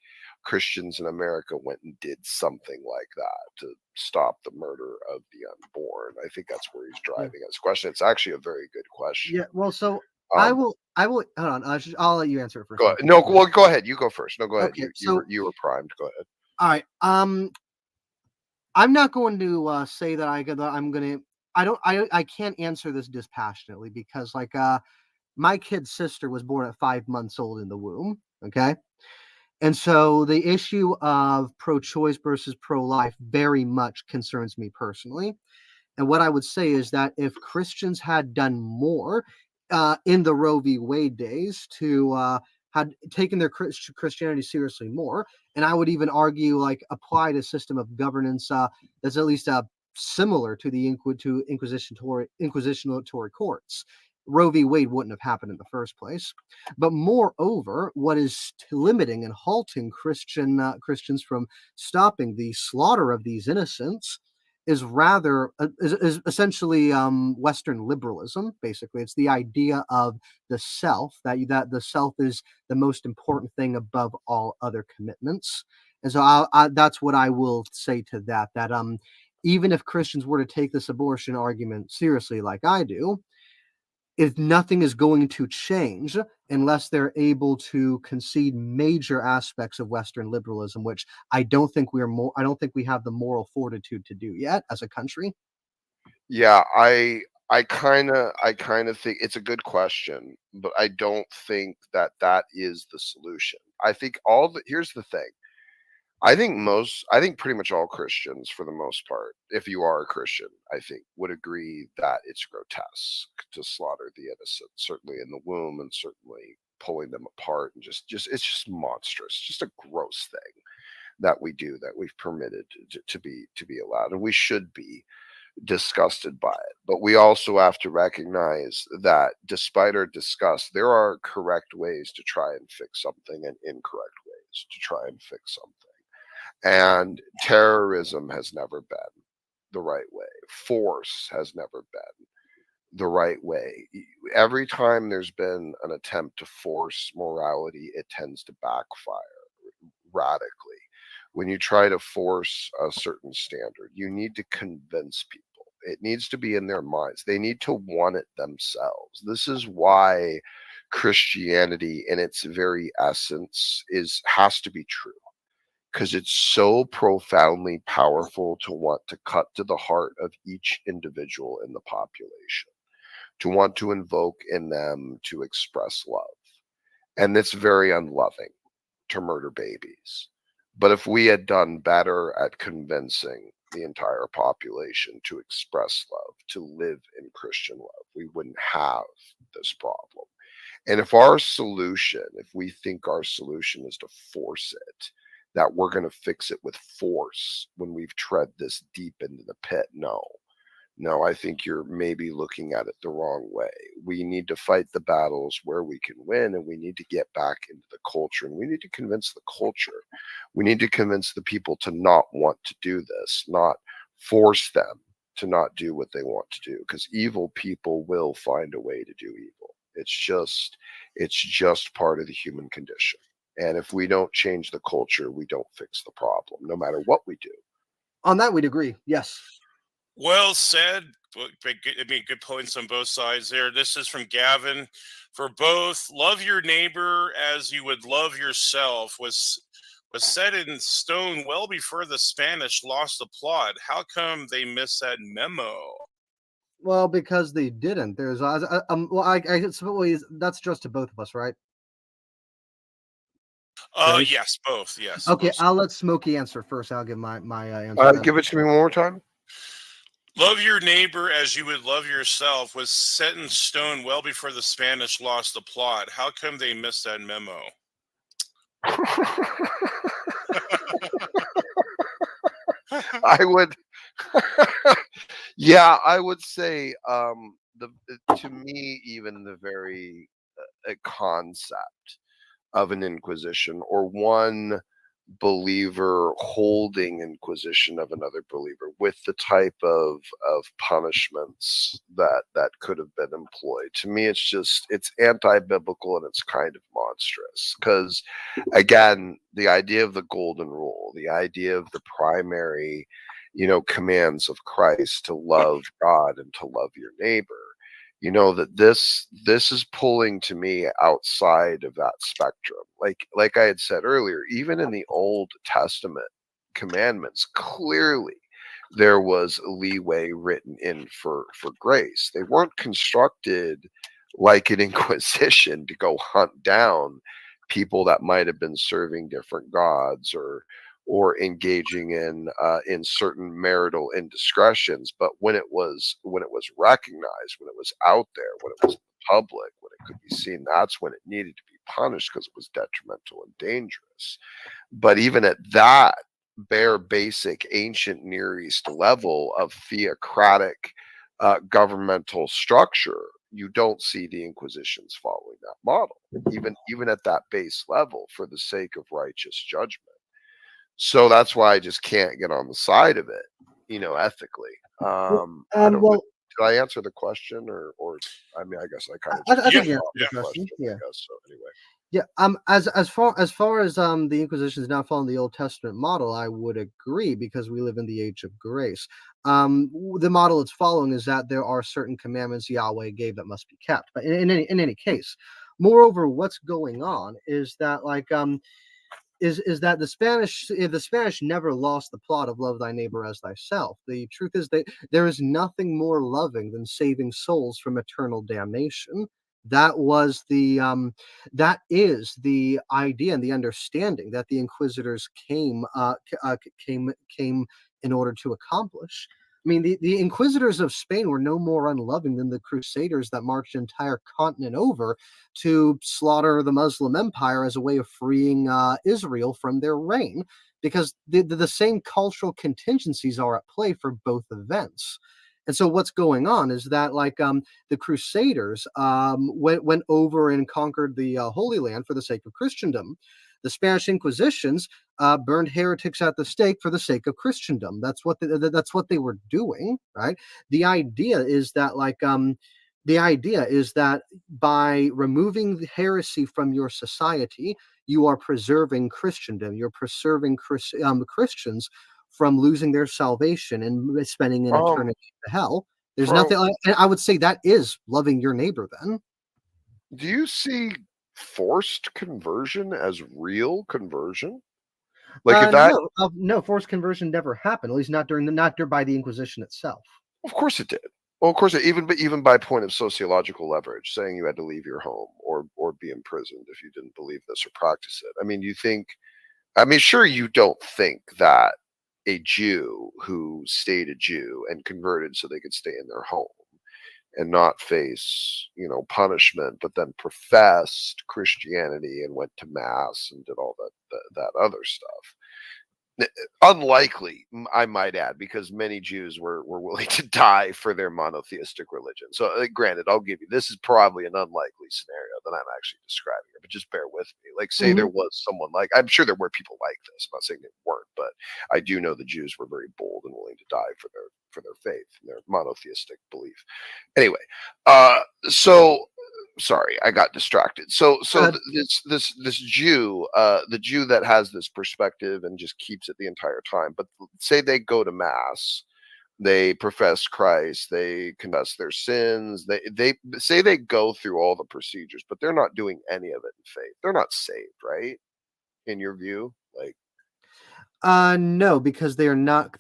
Christians in America went and did something like that to stop the murder of the unborn? I think that's where he's driving his question. It's actually a very good question. Yeah, well, so I will hold on. I'll let you answer it first. Go ahead. No, well, go ahead. You go first. No, go ahead. Okay, you were primed. Go ahead. All right. I'm not going to say that I'm going to. I can't answer this dispassionately because, like, my kid's sister was born at 5 months old in the womb. Okay, and so the issue of pro-choice versus pro-life very much concerns me personally. And what I would say is that if Christians had done more in the Roe v. Wade days to had taken their Christianity seriously more, and I would even argue like applied a system of governance that's at least similar to the inquisitionatory courts, Roe v. Wade wouldn't have happened in the first place. But moreover, what is limiting and halting Christians from stopping the slaughter of these innocents is essentially Western liberalism. Basically, it's the idea of the self, that the self is the most important thing above all other commitments. And so that's what I will say to that. That even if Christians were to take this abortion argument seriously, like I do, if nothing is going to change unless they're able to concede major aspects of Western liberalism, which I don't think we have the moral fortitude to do yet as a country. Yeah, I I kind of think it's a good question, but I don't think that that is the solution. I think here's the thing. I think pretty much all Christians, for the most part, if you are a Christian, I think would agree that it's grotesque to slaughter the innocent, certainly in the womb, and certainly pulling them apart, and just it's just monstrous, just a gross thing that we do, that we've permitted to be allowed, and we should be disgusted by it. But we also have to recognize that despite our disgust, there are correct ways to try and fix something and incorrect ways to try and fix something. And terrorism has never been the right way. Force has never been the right way. Every time there's been an attempt to force morality, it tends to backfire radically. When you try to force a certain standard, you need to convince people. It needs to be in their minds. They need to want it themselves. This is why Christianity, in its very essence, has to be true, because it's so profoundly powerful to want to cut to the heart of each individual in the population, to want to invoke in them to express love. And it's very unloving to murder babies. But if we had done better at convincing the entire population to express love, to live in Christian love, we wouldn't have this problem. And if we think our solution is to force it, that we're going to fix it with force when we've tread this deep into the pit, no, I think you're maybe looking at it the wrong way. We need to fight the battles where we can win, and we need to get back into the culture, and we need to convince the culture. We need to convince the people to not want to do this, not force them to not do what they want to do, because evil people will find a way to do evil. It's just part of the human condition. And if we don't change the culture, we don't fix the problem, no matter what we do. On that, we'd agree. Yes. Well said. Good points on both sides there. This is from Gavin. For both, love your neighbor as you would love yourself was set in stone well before the Spanish lost the plot. How come they missed that memo? Well, because they didn't. There's I suppose that's just to both of us, right? Grace? Yes, both. Yes. Okay, Both. I'll let Smokey answer first. I'll give my answer. Then. Give it to me one more time. Love your neighbor as you would love yourself was set in stone well before the Spanish lost the plot. How come they missed that memo? I would, yeah, I would say, to me, even the very concept of an inquisition, or one believer holding inquisition of another believer with the type of punishments that could have been employed, to me it's anti-biblical, and it's kind of monstrous, because again, the idea of the golden rule, the idea of the primary commands of Christ, to love God and to love your neighbor, that this is pulling to me outside of that spectrum. Like I had said earlier, even in the Old Testament commandments, clearly there was leeway written in for grace. They weren't constructed like an inquisition to go hunt down people that might have been serving different gods, or engaging in certain marital indiscretions. But when it was recognized, when it was out there, when it was public, when it could be seen, that's when it needed to be punished, because it was detrimental and dangerous. But even at that bare basic ancient Near East level of theocratic governmental structure, you don't see the Inquisitions following that model, even at that base level, for the sake of righteous judgment. So that's why I just can't get on the side of it, ethically. Well, did I answer the question, or I mean, I guess I kind I of think you Yeah, answered the question. Yeah. I guess so. Anyway, Yeah. As far as the Inquisition is now following the Old Testament model, I would agree, because we live in the age of grace. The model it's following is that there are certain commandments Yahweh gave that must be kept. But in any case, moreover, what's going on is that is that the Spanish never lost the plot of love thy neighbor as thyself. The truth is that there is nothing more loving than saving souls from eternal damnation. That was that is the idea and the understanding that the Inquisitors came in order to accomplish. I mean, the Inquisitors of Spain were no more unloving than the Crusaders that marched an entire continent over to slaughter the Muslim Empire as a way of freeing Israel from their reign, because the same cultural contingencies are at play for both events. And so what's going on is that, like, the Crusaders went over and conquered the Holy Land for the sake of Christendom. The Spanish Inquisitions burned heretics at the stake for the sake of Christendom. That's what they were doing, right? The idea is that, by removing heresy from your society, you are preserving Christendom. You're preserving Christians from losing their salvation and spending an eternity in hell. There's nothing. And I would say that is loving your neighbor. Then, do you see forced conversion as real conversion? Like if that no, forced conversion never happened. At least not by the Inquisition itself. Of course it did. Well, of course, even by point of sociological leverage, saying you had to leave your home or be imprisoned if you didn't believe this or practice it. I mean, sure, you don't think that a Jew who stayed a Jew and converted so they could stay in their home and not face, punishment, but then professed Christianity and went to mass and did all that other stuff. Unlikely, I might add, because many Jews were willing to die for their monotheistic religion. So, granted, I'll give you, this is probably an unlikely scenario that I'm actually describing here, but just bear with me. Like, say there was someone I'm sure there were people like this. I'm not saying they weren't, but I do know the Jews were very bold and willing to die for their faith and their monotheistic belief. Anyway, so sorry, I got distracted. So this Jew, the Jew that has this perspective and just keeps it the entire time. But say they go to mass, they profess Christ, they confess their sins, they say they go through all the procedures, but they're not doing any of it in faith. They're not saved, right? In your view, no, because they are not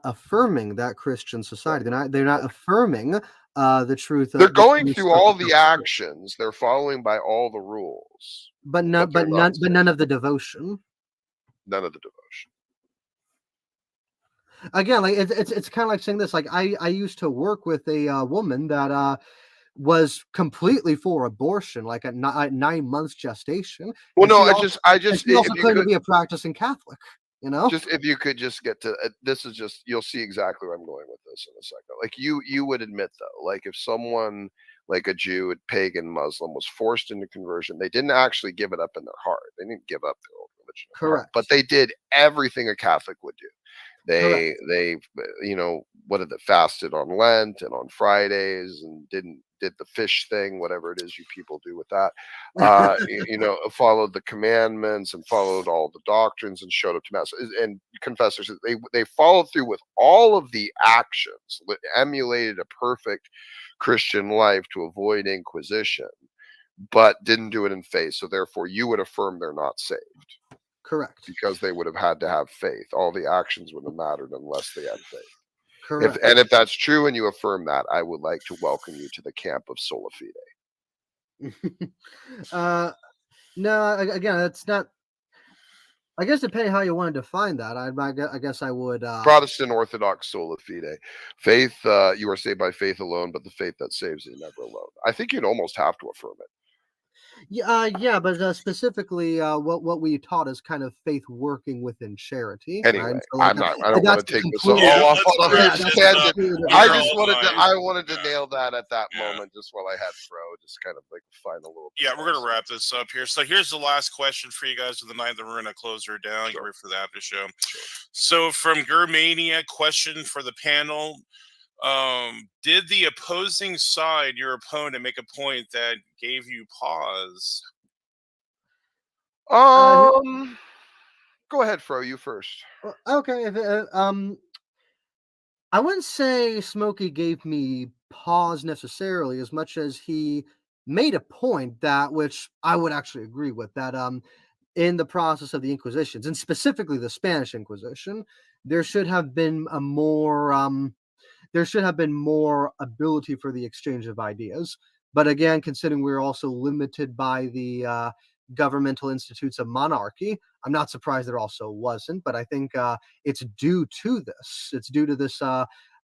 affirming that Christian society. They're not affirming the truth. They're going through all the actions. They're following by all the rules, but none of the devotion. None of the devotion. Again, like it's kind of like saying this. Like I used to work with a woman that was completely for abortion, like at 9 months gestation. Well, no, I just she also claimed to be a practicing Catholic. Just if you could just get to this is just, you'll see exactly where I'm going with this in a second. Like you would admit though, like if someone like a Jew, a pagan Muslim was forced into conversion, they didn't actually give it up in their heart. They didn't give up their old religion. Correct. But they did everything a Catholic would do. They what did they fasted on Lent and on Fridays and did the fish thing, whatever it is you people do with that. Followed the commandments and followed all the doctrines and showed up to mass. And confessors, they followed through with all of the actions, emulated a perfect Christian life to avoid Inquisition, but didn't do it in faith. So therefore, you would affirm they're not saved. Correct. Because they would have had to have faith. All the actions wouldn't have mattered unless they had faith. Correct. If that's true and you affirm that, I would like to welcome you to the camp of sola fide. No, again, it's not. I guess depending how you want to define that, I guess I would. Protestant Orthodox sola fide. Faith, you are saved by faith alone, but the faith that saves is never alone. I think you'd almost have to affirm it. Yeah, but specifically, what we taught is kind of faith working within charity. Anyway, right? So I don't want to take this off on a tangent. I wanted to nail that at that moment, just while I had Fro, just kind of like find a little. Yeah, we're gonna wrap this up here. So here's the last question for you guys of the night. Then we're gonna close her down. Get ready for the after show. Sure. So from Germania, question for the panel. Did the opposing side, your opponent, make a point that gave you pause? Go ahead, Fro. You first. Okay. I wouldn't say Smokey gave me pause necessarily, as much as he made a point which I would actually agree with, that in the process of the Inquisitions, and specifically the Spanish Inquisition, there should have been a more there should have been more ability for the exchange of ideas. But again, considering we're also limited by the governmental institutes of monarchy, I'm not surprised there also wasn't. But I think it's due to this. It's due to this.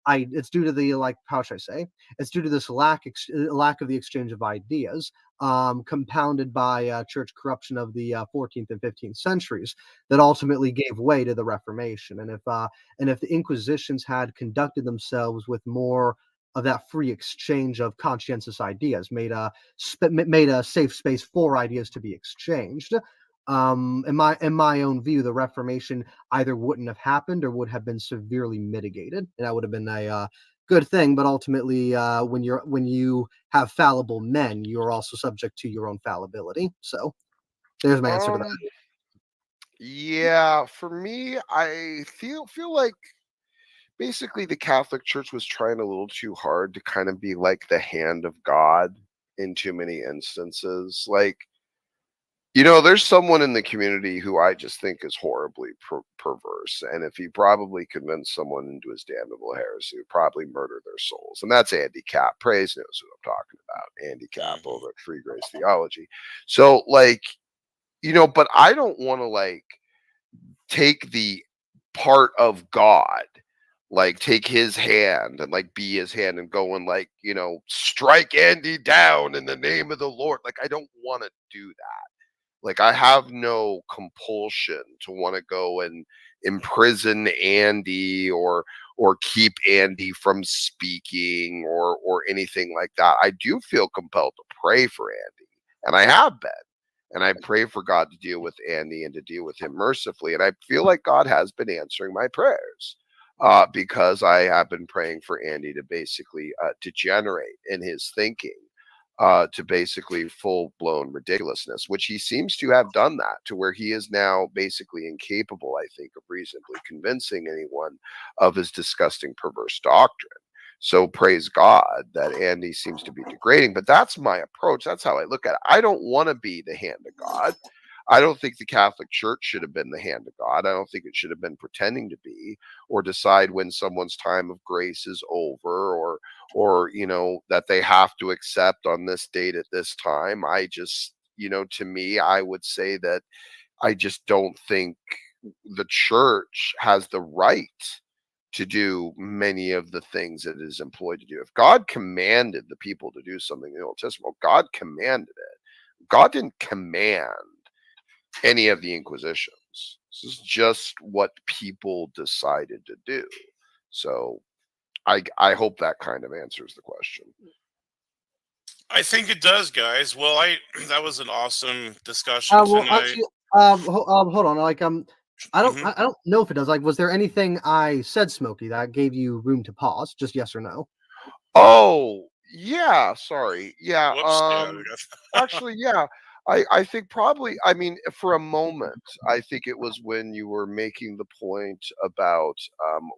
It's due to the, like, how should I say? It's due to this lack of the exchange of ideas, compounded by church corruption of the 14th and 15th centuries, that ultimately gave way to the Reformation. And if the Inquisitions had conducted themselves with more of that free exchange of conscientious ideas, made a safe space for ideas to be exchanged, in my own view, the Reformation either wouldn't have happened or would have been severely mitigated, and that would have been a good thing. But ultimately, when you have fallible men, you're also subject to your own fallibility. So there's my answer to that. Yeah, for me, I feel like basically the Catholic Church was trying a little too hard to kind of be like the hand of God in too many instances. Like, there's someone in the community who I just think is horribly perverse. And if he probably convinced someone into his damnable heresy, would probably murder their souls. And that's Andy Capp. Praise knows who I'm talking about. Andy Capp over at Free Grace Theology. So, like, but I don't want to, like, take the part of God, like, take his hand and, like, be his hand and go and, like, strike Andy down in the name of the Lord. Like, I don't want to do that. Like, I have no compulsion to want to go and imprison Andy or keep Andy from speaking or anything like that. I do feel compelled to pray for Andy, and I have been. And I pray for God to deal with Andy and to deal with him mercifully. And I feel like God has been answering my prayers because I have been praying for Andy to basically degenerate in his thinking. To basically full-blown ridiculousness, which he seems to have done that to where he is now basically incapable, I think, of reasonably convincing anyone of his disgusting, perverse doctrine. So praise God that Andy seems to be degrading, but that's my approach. That's how I look at it. I don't want to be the hand of God. I don't think the Catholic Church should have been the hand of God. I don't think it should have been pretending to be, or decide when someone's time of grace is over, or that they have to accept on this date at this time. I just, to me, I would say that I just don't think the church has the right to do many of the things it is employed to do. If God commanded the people to do something in the Old Testament, God commanded it. God didn't command any of the Inquisitions. This is just what people decided to do. So I hope that kind of answers the question. I think it does, guys. Well, that was an awesome discussion Well, tonight. actually, hold on. Like, I don't know if it does. Like, was there anything I said, Smokey, that gave you room to pause? Just yes or no. Oh, yeah. Sorry. Yeah. Whoops. Yeah, I guess. Actually, yeah. I think probably, I mean, for a moment, I think it was when you were making the point about,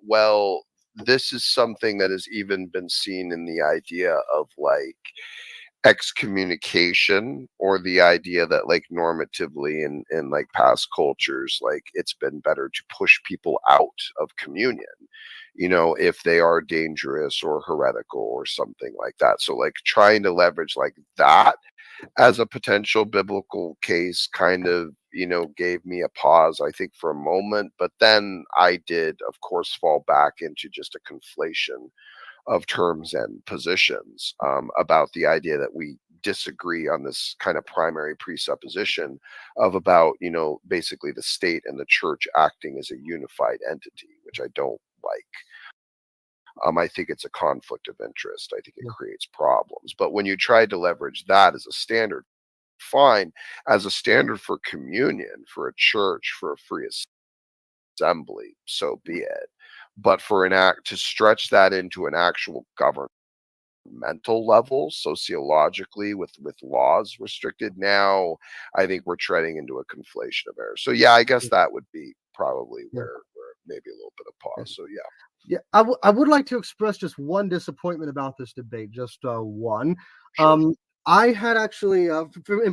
well, this is something that has even been seen in the idea of, like, excommunication, or the idea that, like, normatively in like past cultures, like, it's been better to push people out of communion, if they are dangerous or heretical or something like that. So, like, trying to leverage like that as a potential biblical case kind of, gave me a pause, I think, for a moment. But then I did, of course, fall back into just a conflation of terms and positions about the idea that we disagree on this kind of primary presupposition of about, basically the state and the church acting as a unified entity, which I don't like. I think it's a conflict of interest. I think it creates problems. But when you try to leverage that as a standard, fine, as a standard for communion, for a church, for a free assembly, so be it. But for an act to stretch that into an actual governmental level, sociologically, with laws restricted, now I think we're treading into a conflation of errors. So yeah, I guess that would be probably where maybe a little bit of pause. So yeah. Yeah, I would like to express just one disappointment about this debate, just one. Sure. I had actually, in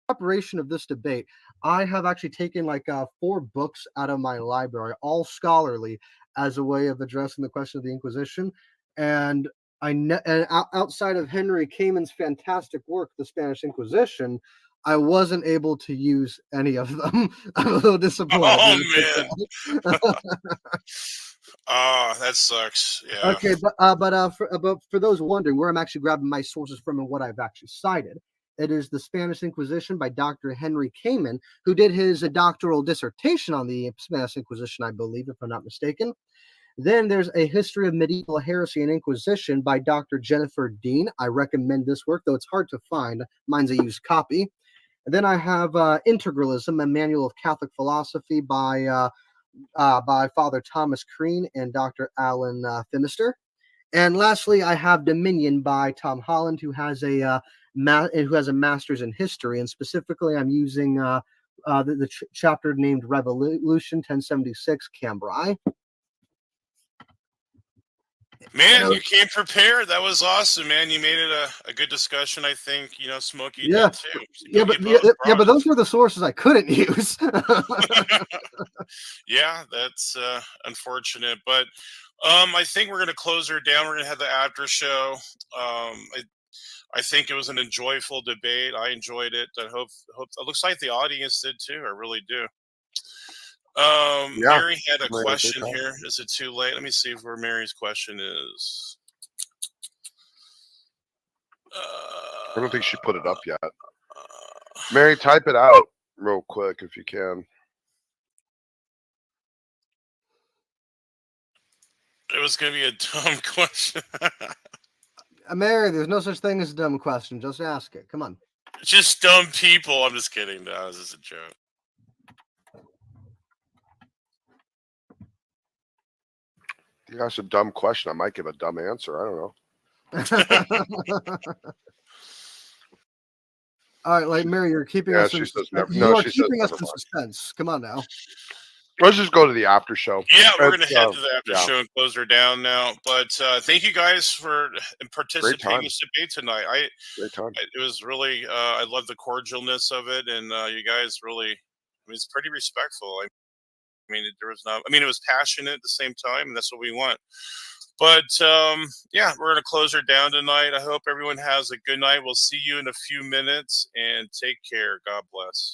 preparation of this debate, I have actually taken like 4 books out of my library, all scholarly, as a way of addressing the question of the Inquisition. And outside of Henry Cayman's fantastic work, The Spanish Inquisition, I wasn't able to use any of them. I'm a little disappointed. Oh man. Ah, that sucks. Yeah. Okay, but for those wondering where I'm actually grabbing my sources from and what I've actually cited, it is The Spanish Inquisition by Dr. Henry Cayman, who did his doctoral dissertation on the Spanish Inquisition, I believe, if I'm not mistaken. Then there's A History of Medieval Heresy and Inquisition by Dr. Jennifer Dean. I recommend this work, though it's hard to find. Mine's a used copy. And then I have Integralism, a Manual of Catholic Philosophy by Father Thomas Crean and Dr. Alan Finister. And lastly, I have Dominion by Tom Holland, who has a master's in history, and specifically, I'm using the chapter named Revolution 1076 Cambrai. Man, you came prepared. That was awesome, man. You made it a good discussion. I think Smokey Yeah. did too. But those were the sources I couldn't use. Yeah, that's unfortunate, but I think we're going to close her down. We're going to have the after show. I think it was an enjoyable debate. I enjoyed it. I hope it looks like the audience did too. I really do. Mary had a question here. Is it too late? Let me see where Mary's question is. I don't think she put it up yet. Mary, type it out real quick if you can. It was going to be a dumb question. Mary, there's no such thing as a dumb question. Just ask it. Come on. Just dumb people. I'm just kidding. No, this is a joke. You ask a dumb question, I might give a dumb answer. I don't know. All right, like Mary, you're keeping us in suspense. Come on now. Let's just go to the after show. Yeah, we're going to head to the after show and close her down now. But thank you guys for participating in this debate tonight. Great time. It was really, I love the cordialness of it, and you guys really, it's pretty respectful. It was passionate at the same time, and that's what we want. But yeah, we're going to close her down tonight. I hope everyone has a good night. We'll see you in a few minutes, and take care. God bless.